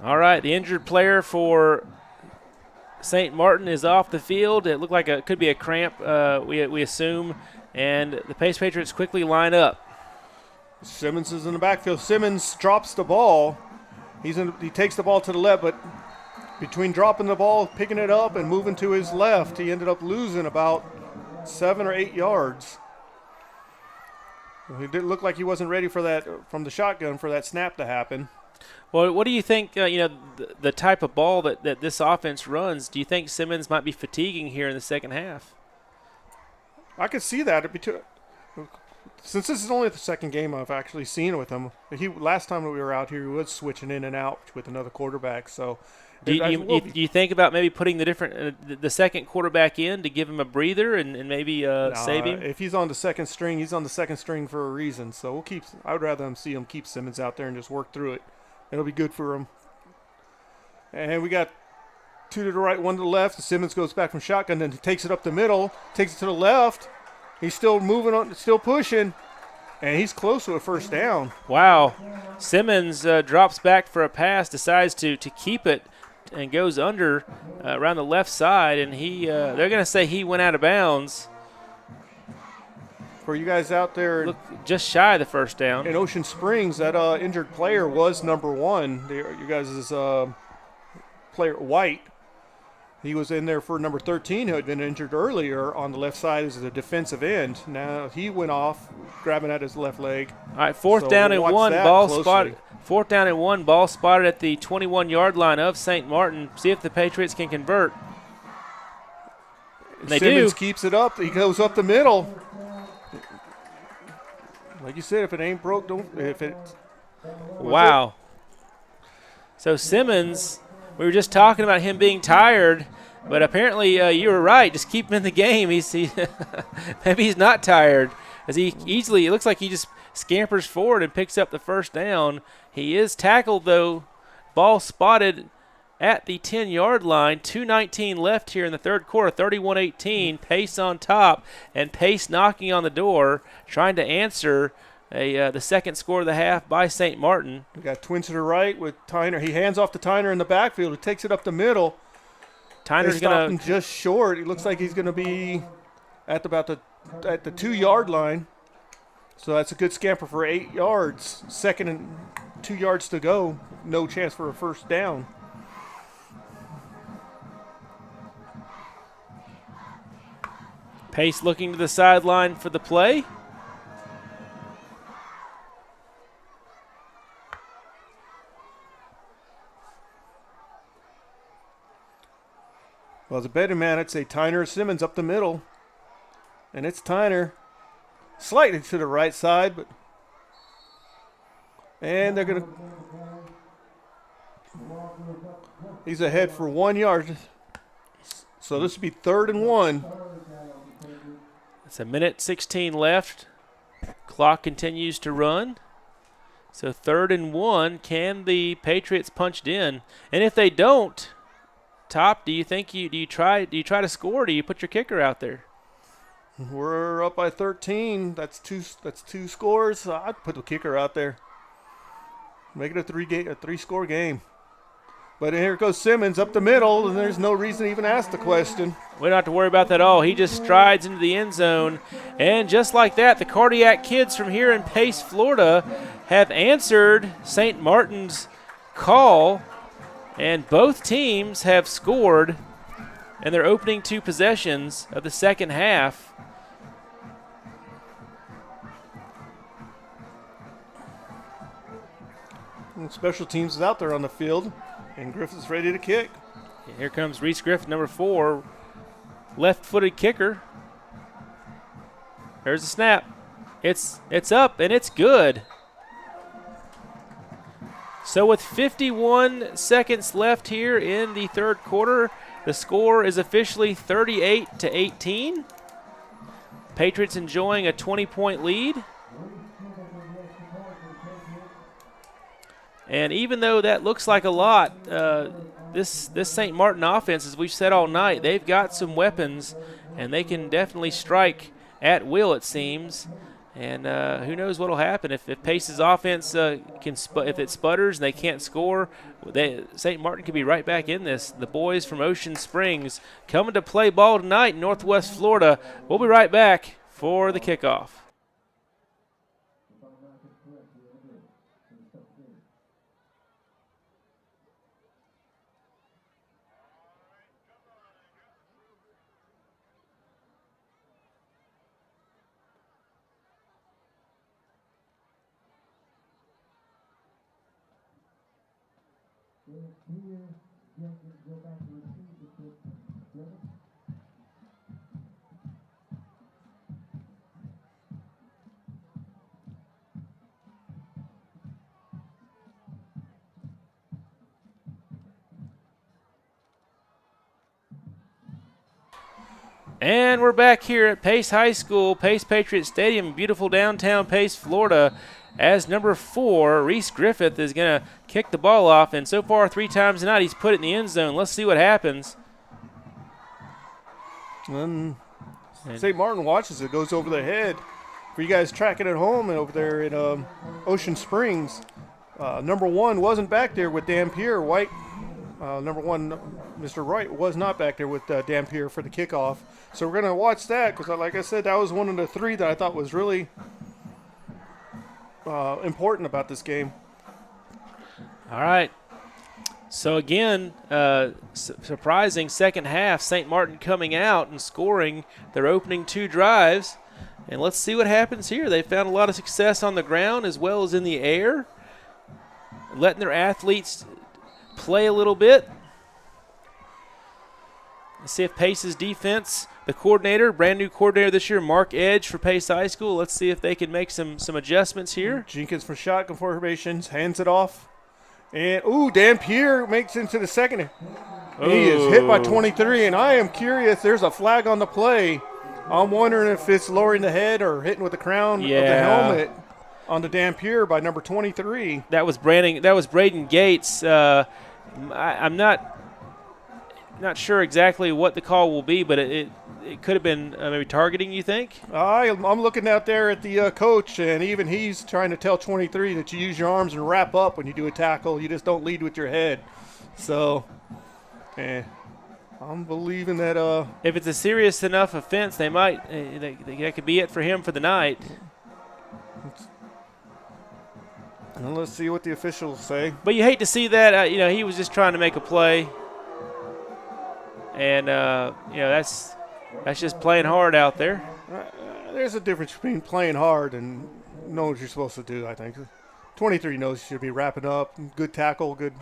All right, the injured player for St. Martin is off the field. It looked like it could be a cramp, we assume, and the Pace Patriots quickly line up. Simmons is in the backfield. Simmons drops the ball. He takes the ball to the left, but between dropping the ball, picking it up, and moving to his left, he ended up losing about 7 or 8 yards. It didn't look like he wasn't ready for that from the shotgun for that snap to happen. Well, what do you think, the type of ball that this offense runs, do you think Simmons might be fatiguing here in the second half? I could see that. Since this is only the second game I've actually seen with him, last time that we were out here, he was switching in and out with another quarterback. So, do you think about maybe putting the second quarterback in to give him a breather and maybe save him? If he's on the second string, he's on the second string for a reason. So I would rather see him keep Simmons out there and just work through it. It'll be good for him. And we got 2 to the right, 1 to the left. Simmons goes back from shotgun, then he takes it up the middle, takes it to the left. He's still moving on, still pushing, and he's close to a first down. Wow. Simmons drops back for a pass, decides to keep it, and goes under around the left side, and they're going to say he went out of bounds. For you guys out there, look just shy of the first down. In Ocean Springs, that injured player was number 1. You guys' player, White. He was in there for number 13, who had been injured earlier on the left side as a defensive end. Now he went off, grabbing at his left leg. All right, fourth down and 1, ball spotted. 4th down and 1, ball spotted at the 21-yard line of St. Martin. See if the Patriots can convert. And Simmons keeps it up. He goes up the middle. Like you said, if it ain't broke, don't. If it. Wow. So Simmons, we were just talking about him being tired, but apparently you were right. Just keep him in the game. Maybe he's not tired, as he easily. It looks like he just scampers forward and picks up the first down. He is tackled though. Ball spotted at the 10-yard line. 2:19 left here in the third quarter. 31-18. Pace on top, and Pace knocking on the door, trying to answer the second score of the half by St. Martin. We got twins to the right with Tyner. He hands off to Tyner in the backfield. He takes it up the middle. Tyner's stopped going him just short. It looks like he's going to be at the 2-yard line. So that's a good scamper for 8 yards. Second and 2 yards to go. No chance for a first down. Pace looking to the sideline for the play. Well, as a betting man, I'd say Tyner or Simmons up the middle. And it's Tyner. Slightly to the right side, but. And they're going to. He's ahead for 1 yard. So this would be 3rd and 1. It's 1:16 left. Clock continues to run. So 3rd and 1. Can the Patriots punch it in? And if they don't, Top, do you try to score? Or do you put your kicker out there? We're up by 13. That's two scores. I'd put the kicker out there. Make it a 3-score game. But here goes Simmons up the middle, and there's no reason to even ask the question. We don't have to worry about that at all. He just strides into the end zone. And just like that, the Cardiac kids from here in Pace, Florida, have answered St. Martin's call, and both teams have scored in their opening 2 possessions of the second half. And special teams is out there on the field, and Griffith's ready to kick. Here comes Reese Griffith, number 4, left-footed kicker. There's the snap. It's up, and it's good. So with 51 seconds left here in the 3rd quarter, the score is officially 38-18. Patriots enjoying a 20-point lead. And even though that looks like a lot, this St. Martin offense, as we've said all night, they've got some weapons, and they can definitely strike at will, it seems. And who knows what will happen if Pace's offense if it sputters and they can't score. St. Martin could be right back in this. The boys from Ocean Springs coming to play ball tonight in Northwest Florida. We'll be right back for the kickoff. And we're back here at Pace High School, Pace Patriot Stadium, beautiful downtown Pace, Florida, as number 4, Reese Griffith, is going to kick the ball off. And so far 3 times tonight, he's put it in the end zone. Let's see what happens. And St. Martin watches it, goes over their head. For you guys tracking at home over there in Ocean Springs, number 1 wasn't back there with Dampier. White, number 1, Mr. Wright, was not back there with Dampier for the kickoff. So we're going to watch that because, like I said, that was one of the 3 that I thought was really important about this game. All right. So, again, surprising second half, St. Martin coming out and scoring their opening 2 drives. And let's see what happens here. They found a lot of success on the ground as well as in the air, letting their athletes play a little bit. Let's see if Pace's defense, the coordinator, brand new coordinator this year, Mark Edge for Pace High School. Let's see if they can make some adjustments here. Jenkins for shotgun formations, hands it off. And, Dampier makes it into the second. He is hit by 23, and I am curious. There's a flag on the play. I'm wondering if it's lowering the head or hitting with the crown of the helmet on the Dampier by number 23. That was Braden Gates. I'm not sure exactly what the call will be, but it could have been maybe targeting, you think? I'm looking out there at the coach, and even he's trying to tell 23 that you use your arms and wrap up when you do a tackle. You just don't lead with your head. So, I'm believing that If it's a serious enough offense, they might. That could be it for him for the night. and let's see what the officials say. But you hate to see that. He was just trying to make a play, and that's just playing hard out there. There's a difference between playing hard and knowing what you're supposed to do, I think. 23 knows he should be wrapping up. Good tackle, good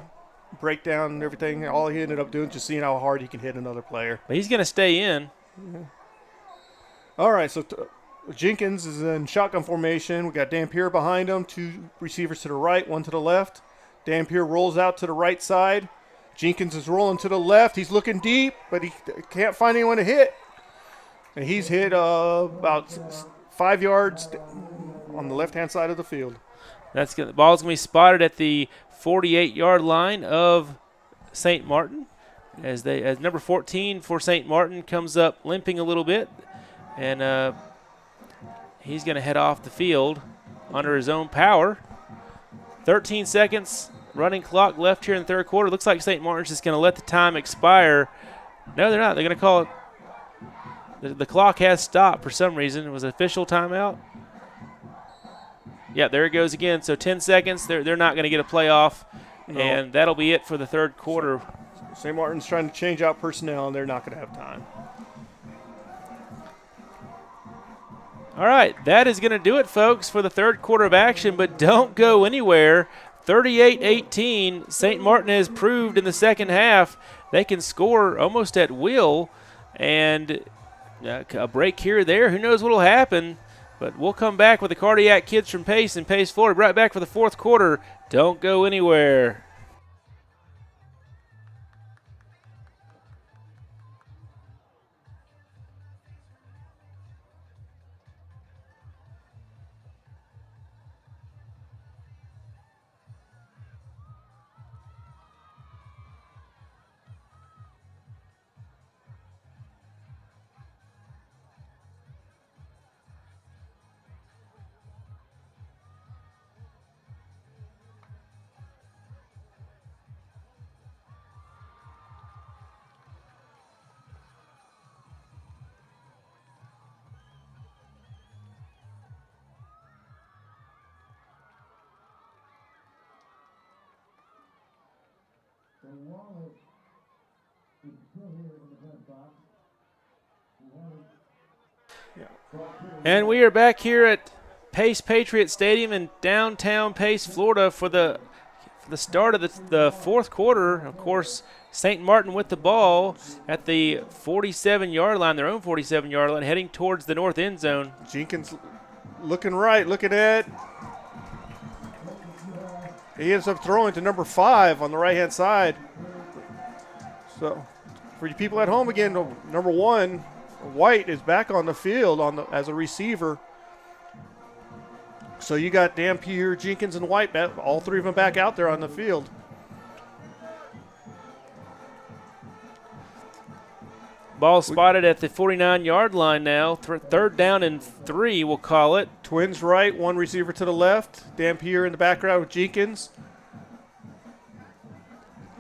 breakdown and everything. All he ended up doing is just seeing how hard he can hit another player. But he's going to stay in. Yeah. All right, so Jenkins is in shotgun formation. We got Dampier behind him, 2 receivers to the right, 1 to the left. Dampier rolls out to the right side. Jenkins is rolling to the left. He's looking deep, but he can't find anyone to hit. And he's hit about 5 yards on the left-hand side of the field. The ball's going to be spotted at the 48-yard line of St. Martin as number 14 for St. Martin comes up limping a little bit, and he's going to head off the field under his own power. 13 seconds running clock left here in the third quarter. Looks like St. Martin's just going to let the time expire. No, they're not. They're going to call it. The clock has stopped for some reason. It was an official timeout. Yeah, there it goes again. So 10 seconds. They're not going to get a playoff, and that'll be it for the third quarter. St. Martin's trying to change out personnel, and they're not going to have time. All right, that is going to do it, folks, for the third quarter of action, but don't go anywhere. 38-18, St. Martin has proved in the second half they can score almost at will, and a break here or there. Who knows what will happen? But we'll come back with the Cardiac Kids from Pace and Pace, Florida. Right back for the fourth quarter. Don't go anywhere. And we are back here at Pace Patriot Stadium in downtown Pace, Florida for the start of the fourth quarter. Of course, St. Martin with the ball at the 47-yard line, their own 47-yard line, heading towards the north end zone. Jenkins looking right, looking at. He ends up throwing to number 5 on the right-hand side. So, for you people at home again, number 1, White is back on the field as a receiver. So you got Dampier, Jenkins, and White, all 3 of them back out there on the field. Ball spotted at the 49-yard line now. Third down and 3, we'll call it. Twins right, 1 receiver to the left. Dampier in the background with Jenkins.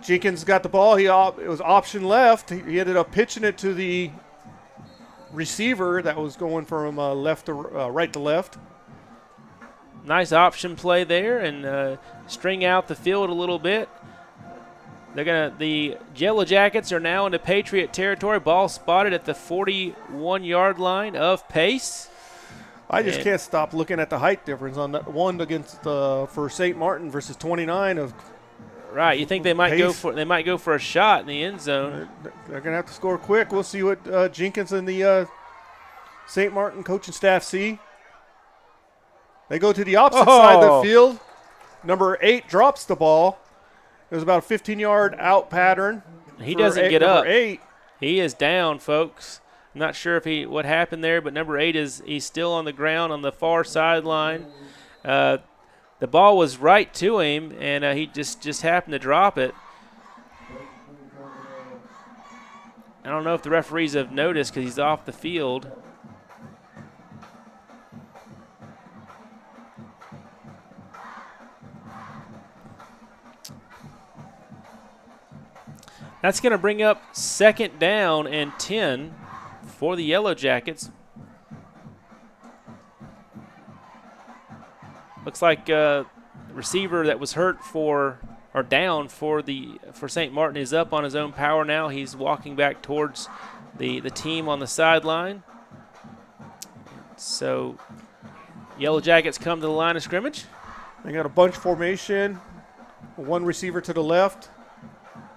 Jenkins got the ball. It was option left. He ended up pitching it to the receiver that was going from right to left. Nice option play there, and string out the field a little bit. The Yellow Jackets are now into Patriot territory. Ball spotted at the 41-yard line of Pace. I just can't stop looking at the height difference on that one against for St. Martin versus 29 of. Right, you think they might go for a shot in the end zone. They're going to have to score quick. We'll see what Jenkins and the St. Martin coaching staff see. They go to the opposite side of the field. Number 8 drops the ball. It was about a 15-yard out pattern. He doesn't get up. Number 8. He is down, folks. I'm not sure if what happened there, but number 8 he's still on the ground on the far sideline. The ball was right to him, and he just happened to drop it. I don't know if the referees have noticed because he's off the field. That's going to bring up 2nd down and 10 for the Yellow Jackets. Looks like receiver that was hurt down for St. Martin is up on his own power now. He's walking back towards the team on the sideline. So Yellow Jackets come to the line of scrimmage. They got a bunch formation. 1 receiver to the left,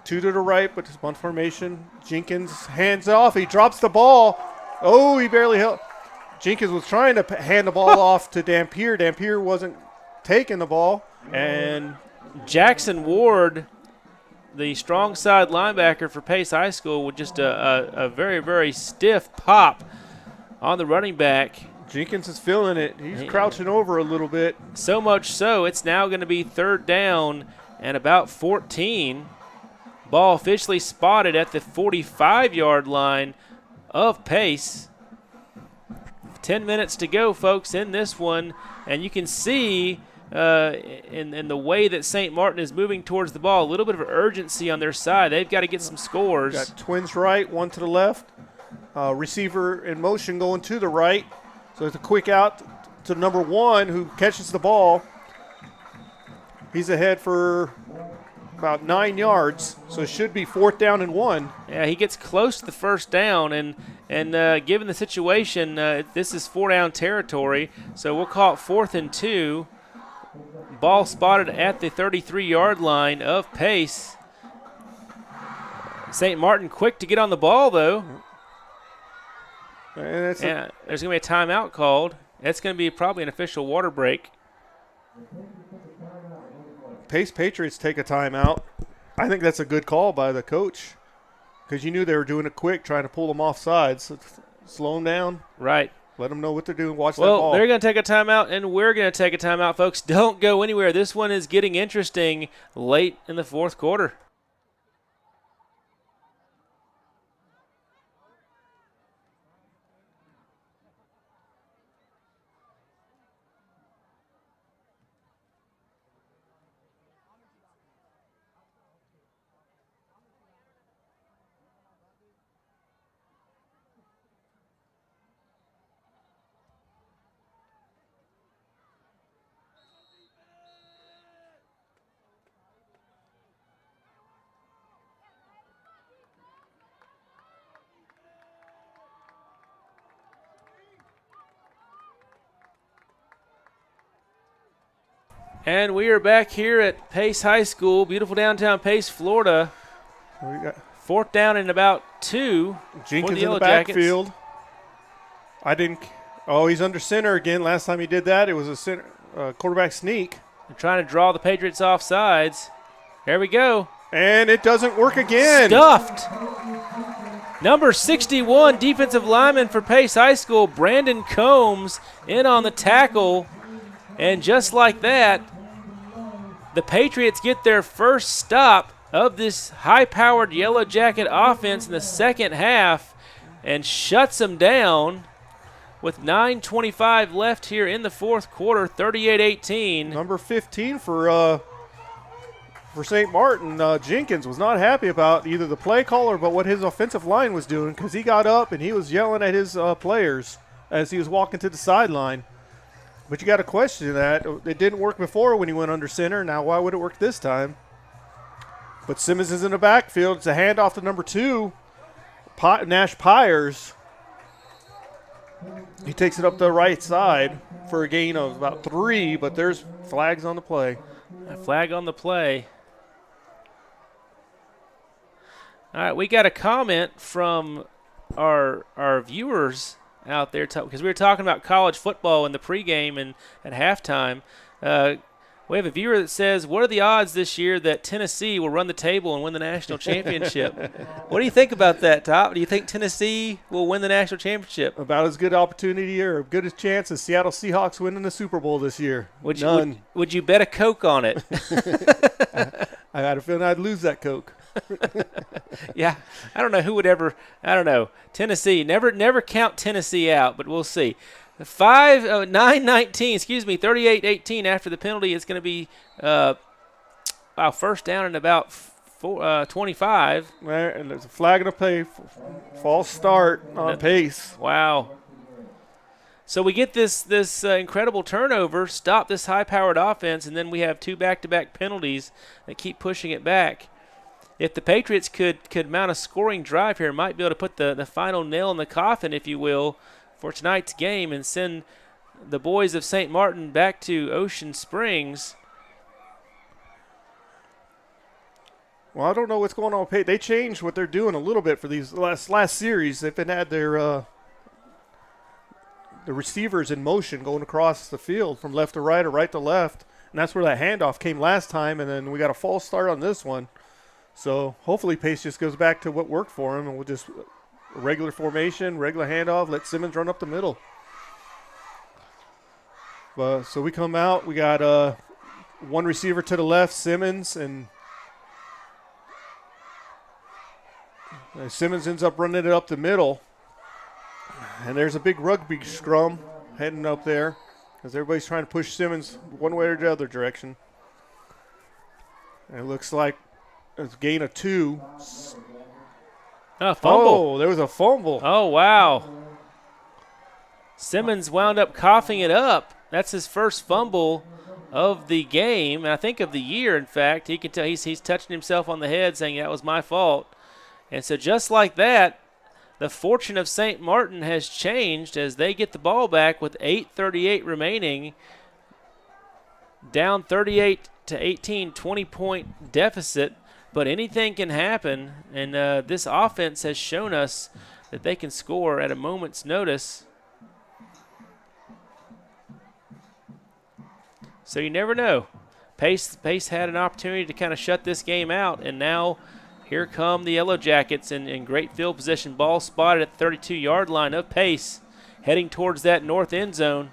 2 to the right, but it's bunch formation. Jenkins hands off. He drops the ball. Oh, he barely held. Jenkins was trying to hand the ball off to Dampier. Dampier wasn't taking the ball. And Jackson Ward, the strong side linebacker for Pace High School, with just a very, very stiff pop on the running back. Jenkins is feeling it. He's crouching over a little bit. So much so, it's now going to be 3rd down and about 14. Ball officially spotted at the 45-yard line of Pace. 10 minutes to go, folks, in this one. And you can see in the way that St. Martin is moving towards the ball, a little bit of urgency on their side. They've got to get some scores. Got twins right, 1 to the left. Receiver in motion going to the right. So it's a quick out to number 1 who catches the ball. He's ahead for about 9 yards, so it should be 4th down and 1. Yeah, he gets close to the 1st down, and given the situation, this is 4-down territory, so we'll call it 4th and 2. Ball spotted at the 33-yard line of Pace. St. Martin quick to get on the ball, though. And there's going to be a timeout called. It's going to be probably an official water break. Pace Patriots take a timeout. I think that's a good call by the coach because you knew they were doing it quick, trying to pull them off sides. So slow them down. Right. Let them know what they're doing. Watch that Well, ball. they're going to take a timeout, and we're going to take a timeout, folks. Don't go anywhere. This one is getting interesting late in the 4th quarter. And we are back here at Pace High School, beautiful downtown Pace, Florida. We got 4th down and about 2 Jenkins for the in Yellow the backfield. Jackets. He's under center again. Last time he did that, it was a center, quarterback sneak. They're trying to draw the Patriots off sides. There we go. And it doesn't work again. Stuffed. Number 61, defensive lineman for Pace High School, Brandon Combs, in on the tackle. And just like that, the Patriots get their first stop of this high-powered Yellow Jacket offense in the 2nd half and shuts them down with 9:25 left here in the 4th quarter, 38-18. Number 15 for St. Martin, Jenkins was not happy about either the play call or but what his offensive line was doing because he got up and he was yelling at his players as he was walking to the sideline. But you got to question that. It didn't work before when he went under center. Now why would it work this time? But Simmons is in the backfield. It's a handoff to number 2, Nash Pyers. He takes it up the right side for a gain of about 3, but there's flags on the play. A flag on the play. All right, we got a comment from our viewers out there because we were talking about college football in the pregame and at halftime. We have a viewer that says, what are the odds this year that Tennessee will run the table and win the national championship? What do you think about that, Top? Do you think Tennessee will win the national championship? About as good opportunity or good a chance as Seattle Seahawks winning the Super Bowl this year. None. Would you bet a Coke on it? I had a feeling I'd lose that Coke. Yeah, I don't know who would ever. I don't know. Tennessee, never count Tennessee out, but we'll see. 38-18 after the penalty. It's going to be 1st down and about 25. There, and there's a flag and a play. False start on Pace. Wow. So we get this incredible turnover, stop this high-powered offense, and then we have 2 back-to-back penalties that keep pushing it back. If the Patriots could mount a scoring drive here, might be able to put the final nail in the coffin, if you will, for tonight's game and send the boys of St. Martin back to Ocean Springs. Well, I don't know what's going on with Pace. They changed what they're doing a little bit for these last series. They've had their the receivers in motion going across the field from left to right or right to left, and that's where that handoff came last time, and then we got a false start on this one. So hopefully Pace just goes back to what worked for him, and we'll just regular formation, regular handoff, let Simmons run up the middle. So we come out, we got one receiver to the left, Simmons, and Simmons ends up running it up the middle. And there's a big rugby scrum heading up there because everybody's trying to push Simmons one way or the other direction. And it looks like it's a gain of 2. Fumble. Oh, there was a fumble. Oh, wow. Simmons wound up coughing it up. That's his first fumble of the game, and I think of the year, in fact. He can tell he's touching himself on the head saying that was my fault. And so just like that, the fortune of St. Martin has changed as they get the ball back with 8:38 remaining, down 38-18, 20-point deficit. But anything can happen, and this offense has shown us that they can score at a moment's notice. So you never know. Pace had an opportunity to kind of shut this game out, and now here come the Yellow Jackets in great field position. Ball spotted at the 32-yard line of Pace, heading towards that north end zone.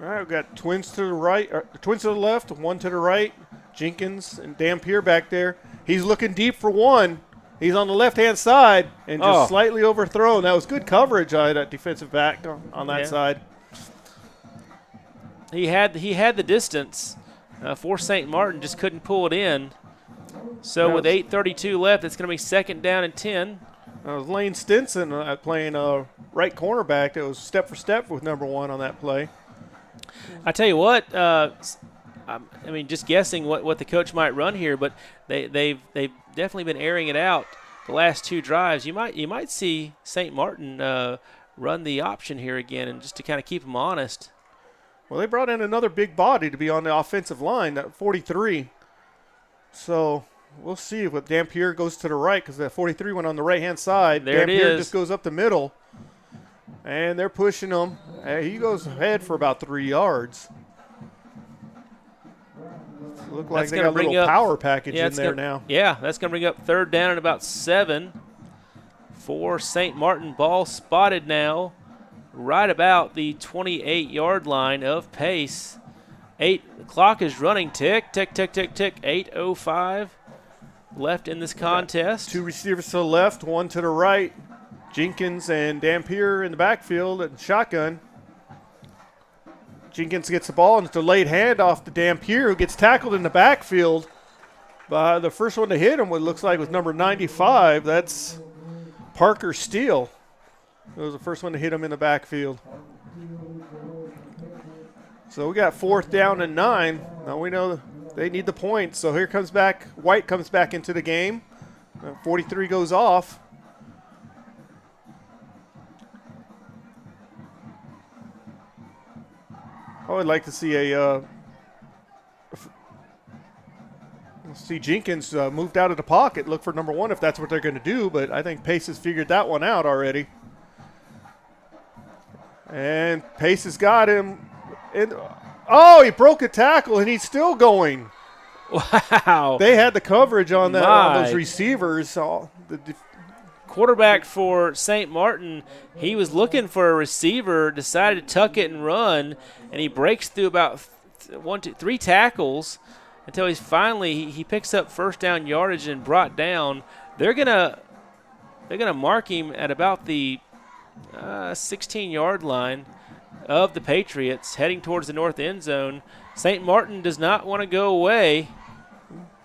All right, we've got twins to the right, twins to the left, one to the right. Jenkins and Dampier back there. He's looking deep for one. He's on the left-hand side and just slightly overthrown. That was good coverage by that defensive back on that side. He had the distance for St. Martin, just couldn't pull it in. So with 8:32 left, it's going to be 2nd down and 10. That was Lane Stinson playing right cornerback. That was step for step with number 1 on that play. I tell you what, I mean, just guessing what the coach might run here, but they've definitely been airing it out the last 2 drives. You might see St. Martin run the option here again, and just to kind of keep them honest. Well, they brought in another big body to be on the offensive line, that 43. So we'll see if Dampier goes to the right because that 43 went on the right-hand side. There Dampier it is. just goes up the middle, and they're pushing him. He goes ahead for about 3 yards. Look like they got a little power package in there now. Yeah, that's going to bring up 3rd down and about 7 for St. Martin. Ball spotted now right about the 28-yard line of Pace. The clock is running. Tick, tick, tick, tick, tick. 8:05 left in this contest. 2 receivers to the left, 1 to the right. Jenkins and Dampier in the backfield and shotgun. Jenkins gets the ball, and it's a late handoff to Dampier, who gets tackled in the backfield by the first one to hit him, what looks like was number 95. That's Parker Steele. It was the first one to hit him in the backfield. So we got 4th down and 9. Now we know they need the points. So here comes back, White comes back into the game. 43 goes off. I would like to see Jenkins moved out of the pocket, look for number 1 if that's what they're going to do, but I think Pace has figured that one out already. And Pace has got him. He broke a tackle, and he's still going. Wow. They had the coverage on that on those receivers. Quarterback for St. Martin, he was looking for a receiver, decided to tuck it and run, and he breaks through about 3 tackles until he's finally he picks up 1st down yardage and brought down. They're gonna mark him at about the 16-yard line of the Patriots, heading towards the north end zone. St. Martin does not want to go away.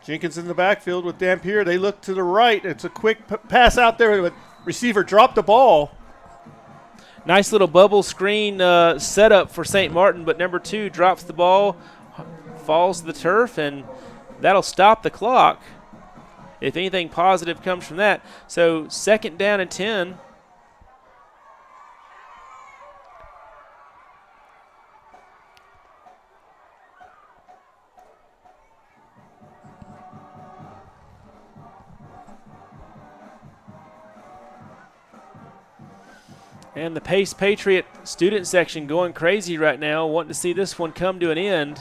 Jenkins in the backfield with Dampier. They look to the right. It's a quick pass out there, but receiver dropped the ball. Nice little bubble screen setup for St. Martin, but number 2 drops the ball, falls to the turf, and that'll stop the clock if anything positive comes from that. So 2nd down and 10. And the Pace Patriot student section going crazy right now, wanting to see this one come to an end.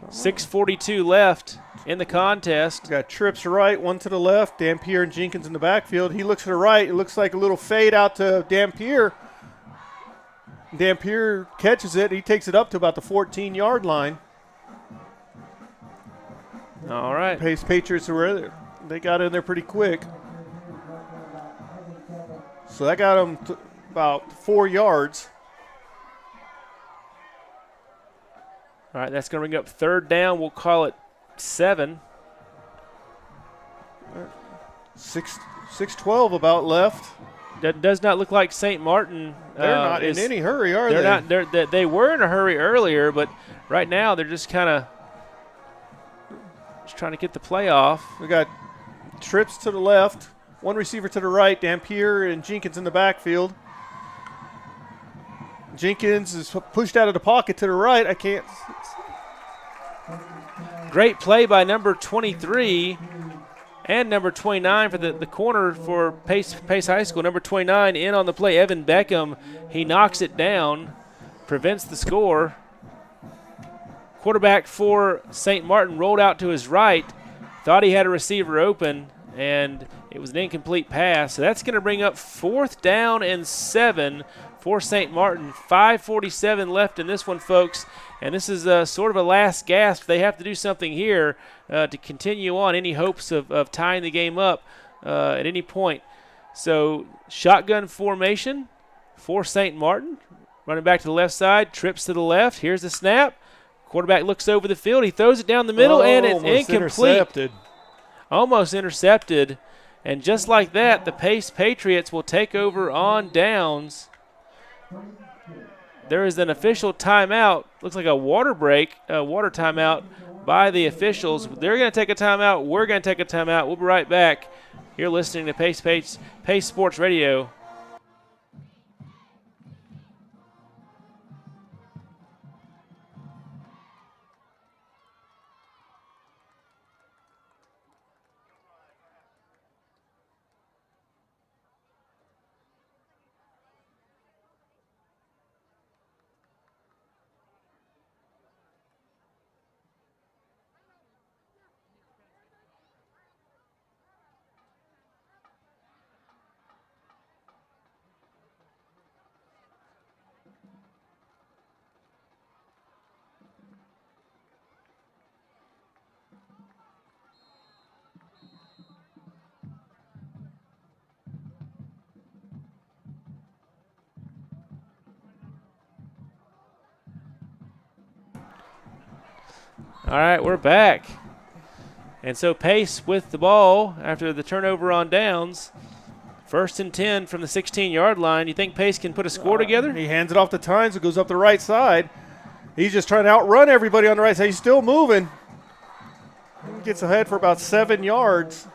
6:42 left in the contest. Got trips right, one to the left. Dampier and Jenkins in the backfield. He looks to the right. It looks like a little fade out to Dampier. Dampier catches it. He takes it up to about the 14-yard line. All right. Pace Patriots were there. They got in there pretty quick. So that got them about 4 yards. All right, that's going to bring up 3rd down. We'll call it 7. 6:12 about left. That does not look like St. Martin. They're not in any hurry, are they? Not. They were in a hurry earlier, but right now they're just kind of trying to get the play off. We got trips to the left, one receiver to the right. Dampier and Jenkins in the backfield. Jenkins is pushed out of the pocket to the right. I can't. Great play by number 23 and number 29 for the corner for Pace High School. Number 29 in on the play, Evan Beckham. He knocks it down, prevents the score. Quarterback for St. Martin rolled out to his right, thought he had a receiver open, and it was an incomplete pass. So that's going to bring up 4th down and 7 for St. Martin. 5:47 left in this one, folks. And this is sort of a last gasp. They have to do something here to continue on any hopes of tying the game up at any point. So shotgun formation for St. Martin. Running back to the left side, trips to the left. Here's the snap. Quarterback looks over the field. He throws it down the middle, and it's incomplete. Almost intercepted. And just like that, the Pace Patriots will take over on downs. There is an official timeout. Looks like a water break, a water timeout by the officials. They're going to take a timeout. We're going to take a timeout. We'll be right back. You're listening to Pace Sports Radio. All right, we're back. And so Pace with the ball after the turnover on downs. 1st and 10 from the 16-yard line. You think Pace can put a score together? He hands it off to Tynes. It goes up the right side. He's just trying to outrun everybody on the right side. He's still moving. He gets ahead for about 7 yards.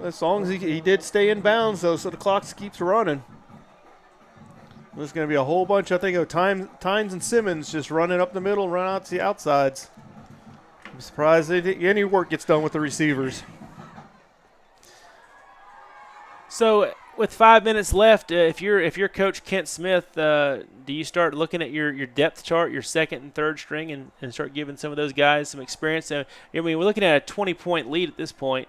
As long as he did stay in bounds, though, so the clock keeps running. There's going to be a whole bunch, I think, of Tynes and Simmons just running up the middle, run out to the outsides. I'm surprised any work gets done with the receivers. So with 5 minutes left, if you're Coach Kent Smith, do you start looking at your depth chart, your 2nd and 3rd string, and start giving some of those guys some experience? I mean, we're looking at a 20-point lead at this point.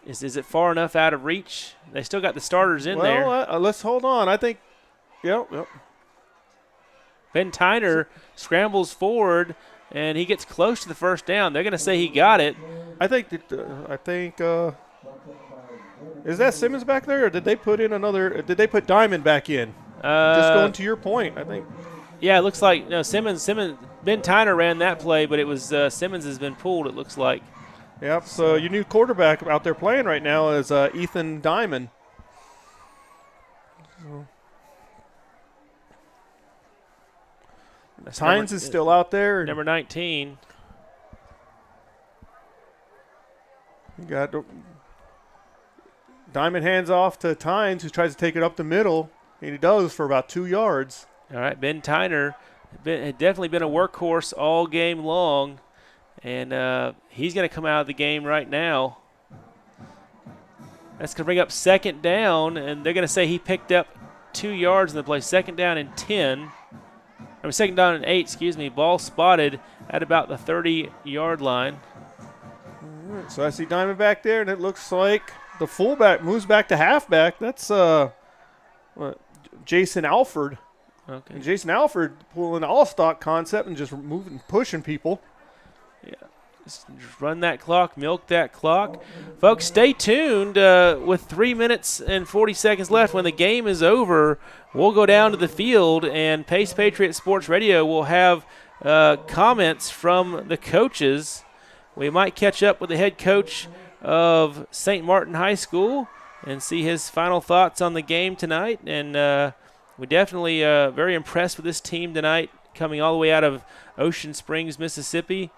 Is it far enough out of reach? They still got the starters in there. Well, let's hold on. I think, yep. Ben Tyner scrambles forward, and he gets close to the 1st down. They're going to say he got it. I think is that Simmons back there, or did they put in another? Did they put Diamond back in? Just going to your point, I think. Yeah, it looks like Simmons. Ben Tyner ran that play, but it was Simmons has been pulled, it looks like. Yep, so your new quarterback out there playing right now is Ethan Diamond. Tynes is still out there. Number 19. You got Diamond hands off to Tynes, who tries to take it up the middle, and he does for about 2 yards. All right, Ben Tyner had definitely been a workhorse all game long, and he's going to come out of the game right now. That's going to bring up second down, and they're going to say he picked up 2 yards in the play. Second down and 10. Second down and 8, excuse me. Ball spotted at about the 30-yard line. All right, so I see Diamond back there, and it looks like the fullback moves back to halfback. That's Jason Alford. Okay. And Jason Alford pulling the all-stock concept and just moving, pushing people. Yeah. Just run that clock, milk that clock. Folks, stay tuned. With 3 minutes and 40 seconds left, when the game is over, we'll go down to the field, and Pace Patriot Sports Radio will have comments from the coaches. We might catch up with the head coach of St. Martin High School and see his final thoughts on the game tonight. And we're definitely very impressed with this team tonight, coming all the way out of Ocean Springs, Mississippi.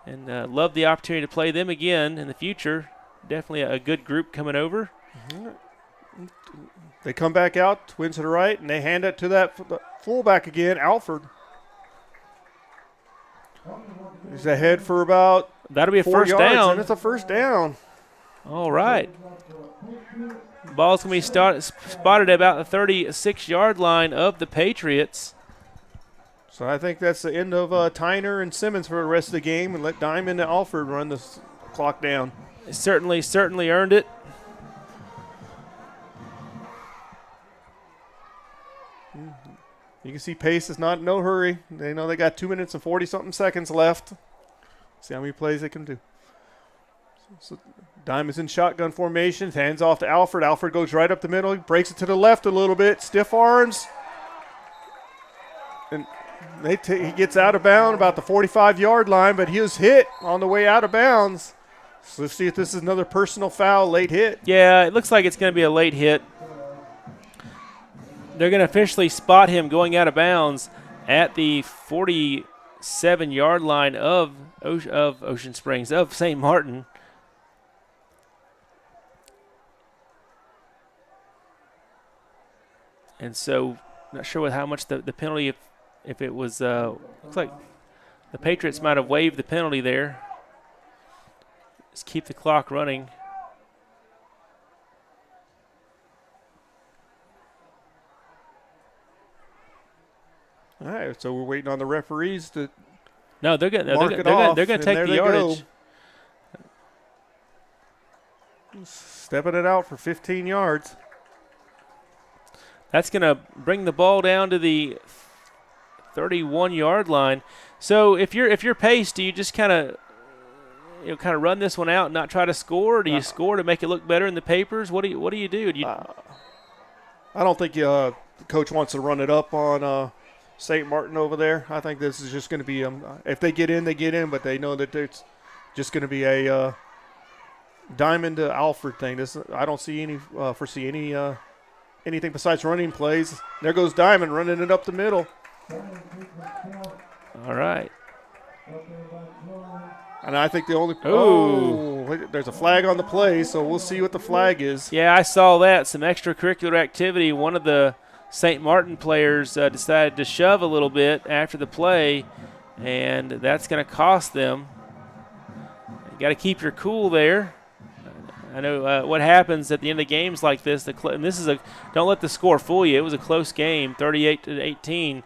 And love the opportunity to play them again in the future. Definitely a good group coming over. They come back out, twins to the right, and they hand it to that fullback again, Alford. He's ahead for about That'll be a 4 first yards, down. and it's a first down. All right. Ball's going to be spotted at about the 36-yard line of the Patriots. So I think that's the end of Tyner and Simmons for the rest of the game, and let Diamond and Alford run the clock down. Certainly earned it. You can see Pace is not in no hurry. They know they got 2 minutes and 40-something seconds left. See how many plays they can do. So Diamond's in shotgun formation, hands off to Alford. Alford goes right up the middle, he breaks it to the left a little bit, stiff arms. And he gets out of bounds about the 45-yard line, but he was hit on the way out of bounds. So let's see if this is another personal foul, late hit. Yeah, it looks like it's going to be a late hit. They're going to officially spot him going out of bounds at the 47-yard line of Ocean Springs, of St. Martin. And so, not sure how much the penalty, if it was, looks like the Patriots might have waived the penalty there. Just keep the clock running. All right, so we're waiting on the referees to No, they're going mark it off. to take the yardage. Stepping it out for 15 yards. That's going to bring the ball down to the 31-yard line. So if you're Pace, do you just kind of run this one out and not try to score? Or do you score to make it look better in the papers? What do you do? I don't think the coach wants to run it up on St. Martin over there. I think this is just going to be if they get in, they get in, but they know that it's just going to be a Diamond to Alford thing. I don't see foresee anything besides running plays. There goes Diamond running it up the middle. All right. And I think the only there's a flag on the play, so we'll see what the flag is. Yeah, I saw that. Some extracurricular activity. One of the St. Martin players decided to shove a little bit after the play, and that's going to cost them. You got to keep your cool there. I know what happens at the end of games like this. And this is don't let the score fool you. It was a close game, 38-18.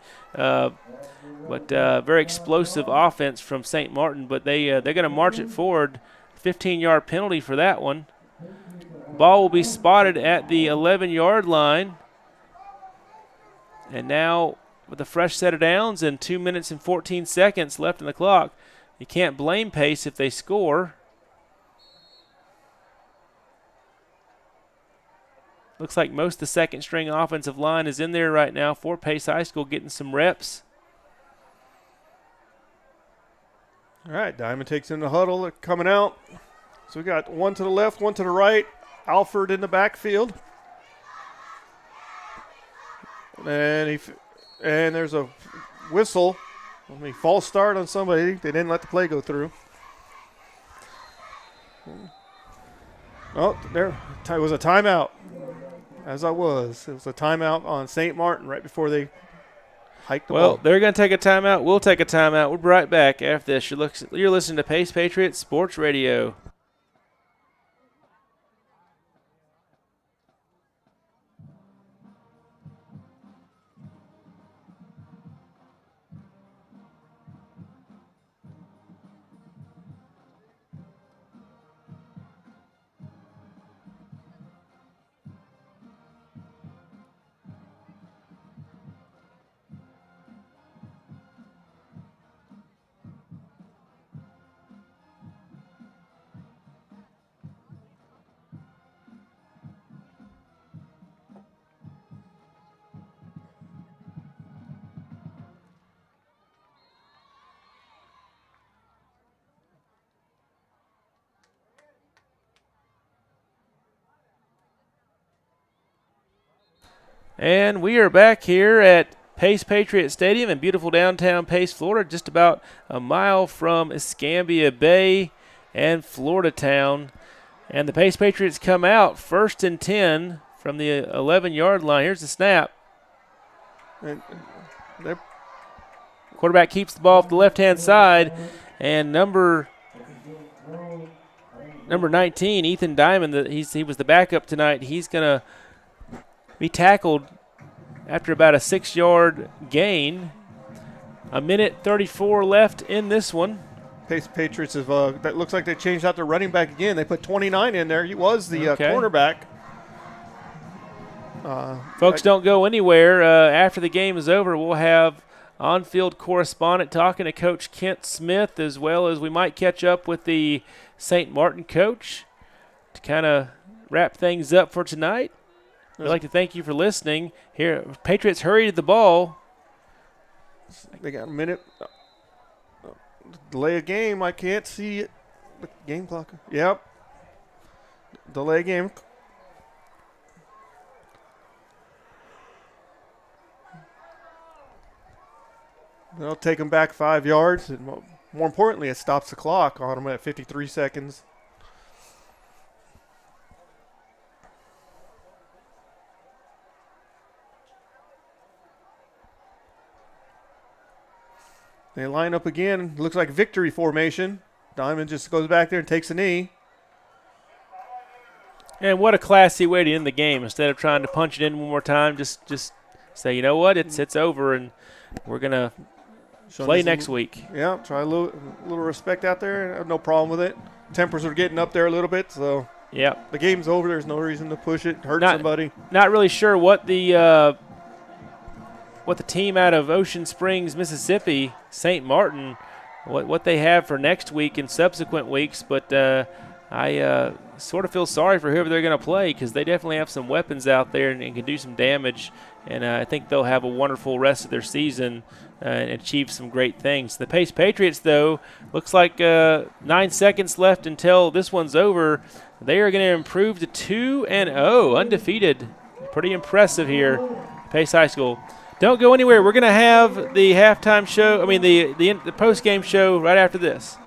But very explosive offense from St. Martin. But they're going to march it forward. 15-yard penalty for that one. Ball will be spotted at the 11-yard line. And now with a fresh set of downs and 2 minutes and 14 seconds left in the clock, you can't blame Pace if they score. Looks like most of the second-string offensive line is in there right now for Pace High School, getting some reps. All right, Diamond takes in the huddle. They're coming out. So we got one to the left, one to the right. Alford in the backfield. And there's a whistle. False start on somebody. They didn't let the play go through. Oh, there it was a timeout. It was a timeout on St. Martin right before they hiked the ball. Well, they're going to take a timeout. We'll take a timeout. We'll be right back after this. You're listening to Pace Patriots Sports Radio. And we are back here at Pace Patriot Stadium in beautiful downtown Pace, Florida, just about a mile from Escambia Bay and Florida Town. And the Pace Patriots come out 1st and 10 from the 11-yard line. Here's the snap. And Quarterback keeps the ball off the left-hand side, and number 19, Ethan Diamond, he was the backup tonight. He's going to be tackled after about a 6-yard gain. A minute 34 left in this one. Pace Patriots have that looks like they changed out their running back again. They put 29 in there. He was the cornerback. Folks, don't go anywhere. After the game is over, we'll have on-field correspondent talking to Coach Kent Smith, as well as we might catch up with the St. Martin coach to kind of wrap things up for tonight. I'd like to thank you for listening. Here, Patriots hurried the ball. They got a minute. Delay a game. I can't see it. The game clock. Yep. Delay game. They'll take them back 5 yards. And more importantly, it stops the clock on them at 53 seconds. They line up again. Looks like victory formation. Diamond just goes back there and takes a knee. And what a classy way to end the game. Instead of trying to punch it in one more time, just say, you know what, it's over, and we're going to play next week. Yeah, try a little respect out there. I have no problem with it. Tempers are getting up there a little bit, so yeah, the game's over. There's no reason to push it, hurt somebody. Not really sure what the team out of Ocean Springs, Mississippi, St. Martin, what they have for next week and subsequent weeks, but I sort of feel sorry for whoever they're going to play, because they definitely have some weapons out there and can do some damage, and I think they'll have a wonderful rest of their season and achieve some great things. The Pace Patriots, though, looks like 9 seconds left until this one's over. They are going to improve to 2-0, undefeated. Pretty impressive here, Pace High School. Don't go anywhere. We're going to have the halftime show, the post-game show right after this.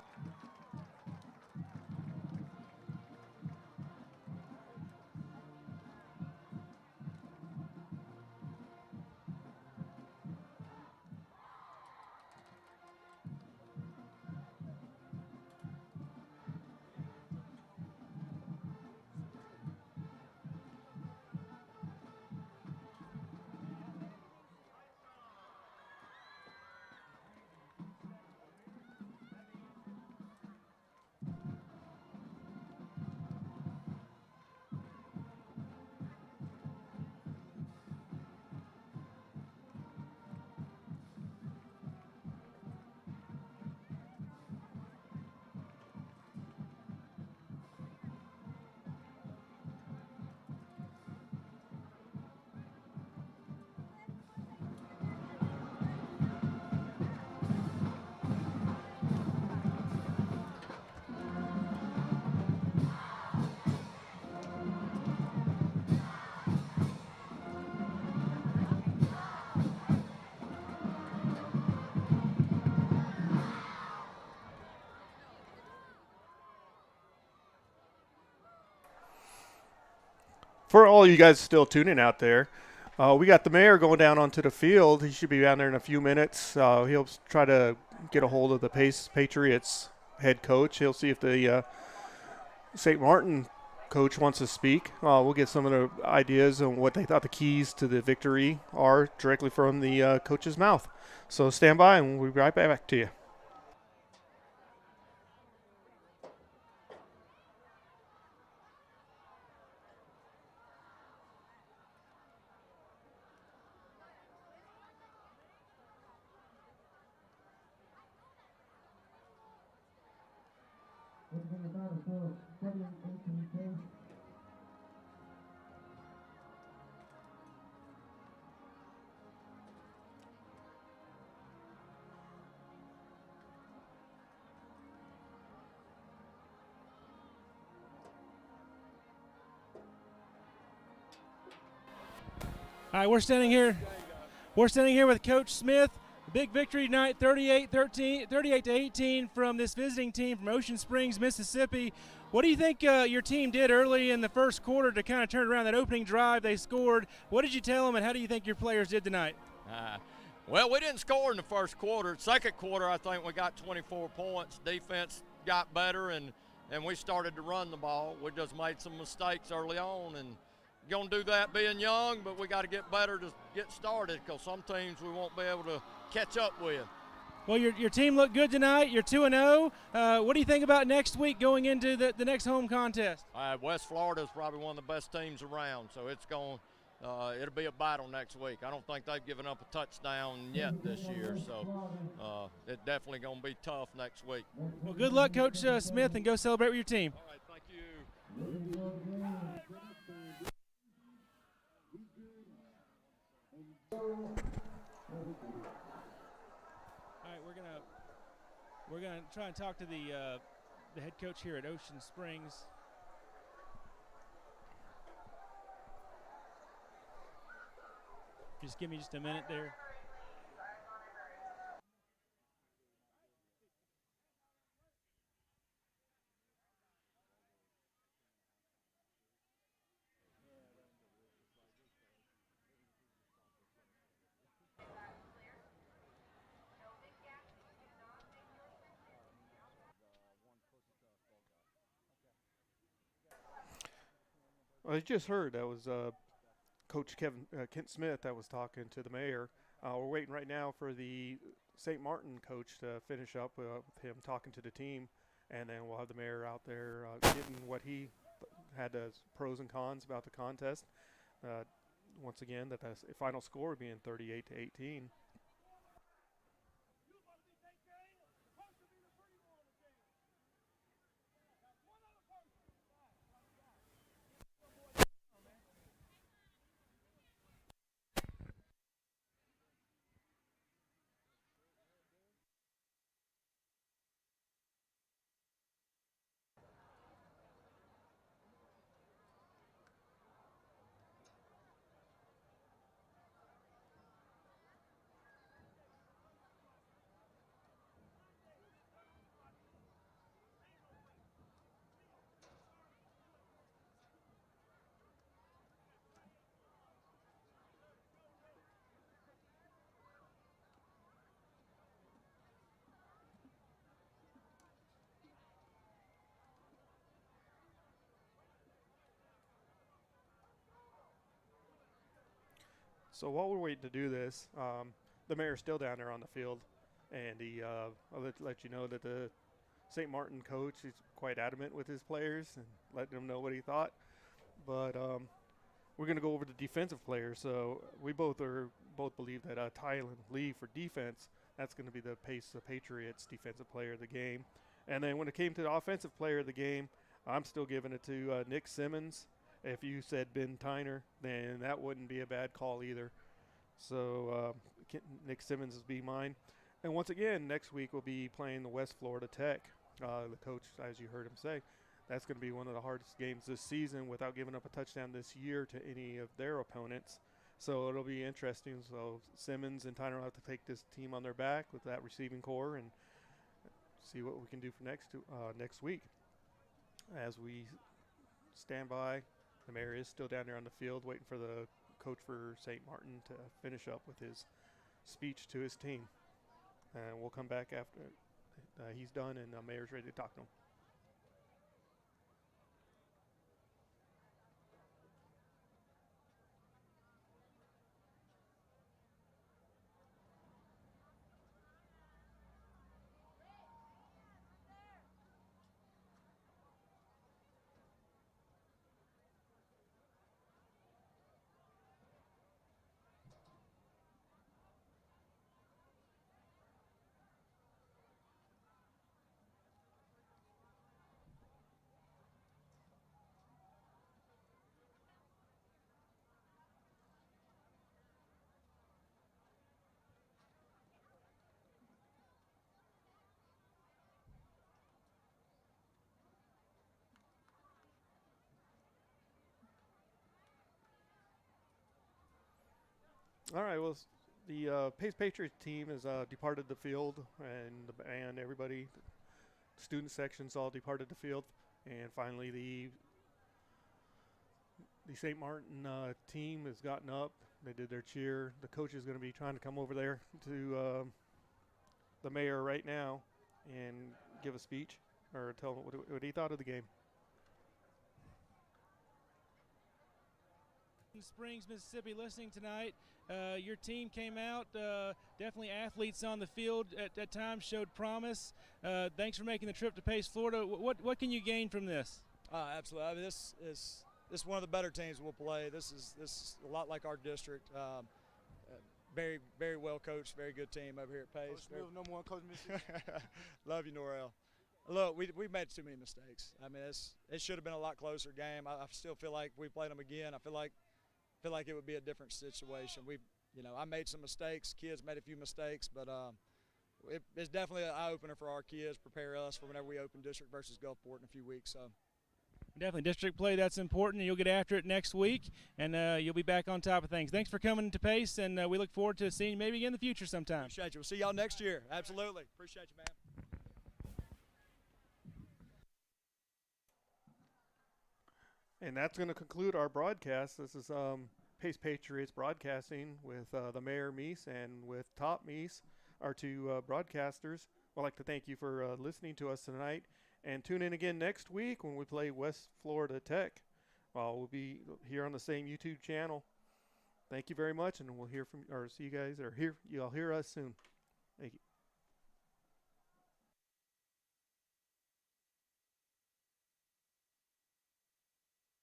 For all you guys still tuning out there, we got the mayor going down onto the field. He should be down there in a few minutes. He'll try to get a hold of the Patriots head coach. He'll see if the St. Martin coach wants to speak. We'll get some of the ideas on what they thought the keys to the victory are directly from the coach's mouth. So stand by, and we'll be right back to you. All right, we're standing here. We're standing here with Coach Smith. Big victory tonight, 38 to 18 from this visiting team from Ocean Springs, Mississippi. What do you think your team did early in the first quarter to kind of turn around that opening drive? They scored. What did you tell them, and how do you think your players did tonight? Well, we didn't score in the first quarter. Second quarter, I think we got 24 points. Defense got better, and we started to run the ball. We just made some mistakes early on, and going to do that being young, but we got to get better to get started because some teams we won't be able to catch up with. Well, your team looked good tonight. You're 2-0. What do you think about next week going into the next home contest? West Florida is probably one of the best teams around, so it'll be a battle next week. I don't think they've given up a touchdown yet this year, so it's definitely going to be tough next week. Well, good luck, Coach Smith, and go celebrate with your team. All right, thank you. All right, we're gonna try and talk to the head coach here at Ocean Springs. Just give me just a minute there. Well, you just heard that was Coach Kent Smith that was talking to the mayor. We're waiting right now for the St. Martin coach to finish up with him talking to the team, and then we'll have the mayor out there getting what he had as pros and cons about the contest. Once again, that the final score being 38 to 18. So while we're waiting to do this, the mayor's still down there on the field, and I'll let you know that the St. Martin coach is quite adamant with his players and letting them know what he thought. But we're going to go over the defensive players. So we both believe that Tylen Lee for defense, that's going to be the Patriots defensive player of the game. And then when it came to the offensive player of the game, I'm still giving it to Nick Simmons. If you said Ben Tyner, then that wouldn't be a bad call either. So Nick Simmons will be mine. And once again, next week we'll be playing the West Florida Tech. The coach, as you heard him say, that's going to be one of the hardest games this season without giving up a touchdown this year to any of their opponents. So it'll be interesting. So Simmons and Tyner will have to take this team on their back with that receiving core and see what we can do for next week. As we stand by The mayor is still down there on the field waiting for the coach for St. Martin to finish up with his speech to his team. And we'll come back after he's done and the mayor's ready to talk to him. All right, well, the Pace Patriots team has departed the field, and the band, everybody, the student sections all departed the field, and finally the St. Martin team has gotten up. They did their cheer. The coach is going to be trying to come over there to the mayor right now and give a speech or tell him what he thought of the game. Springs, Mississippi, listening tonight. Your team came out, definitely athletes on the field at times, showed promise. Thanks for making the trip to Pace, Florida. What can you gain from this? Absolutely. I mean, this is one of the better teams we'll play. This is a lot like our district. Very, very well coached, very good team over here at Pace. No more Coach Mississippi. Love you, Norrell. Look, we made too many mistakes. I mean, it should have been a lot closer game. I still feel like we played them again. I feel like it would be a different situation. I made some mistakes. Kids made a few mistakes, but it's definitely an eye opener for our kids. Prepare us for whenever we open district versus Gulfport in a few weeks. So. Definitely district play, that's important, and you'll get after it next week, and you'll be back on top of things. Thanks for coming to Pace, and we look forward to seeing you maybe again in the future sometime. Appreciate you. We'll see y'all next year. Absolutely. Appreciate you, man. And that's going to conclude our broadcast. This is Pace Patriots broadcasting with the Mayor Meese and with Top Meese, our two broadcasters. I'd like to thank you for listening to us tonight. And tune in again next week when we play West Florida Tech. We'll be here on the same YouTube channel. Thank you very much, and we'll hear from or see you guys or hear you'll hear us soon. Thank you.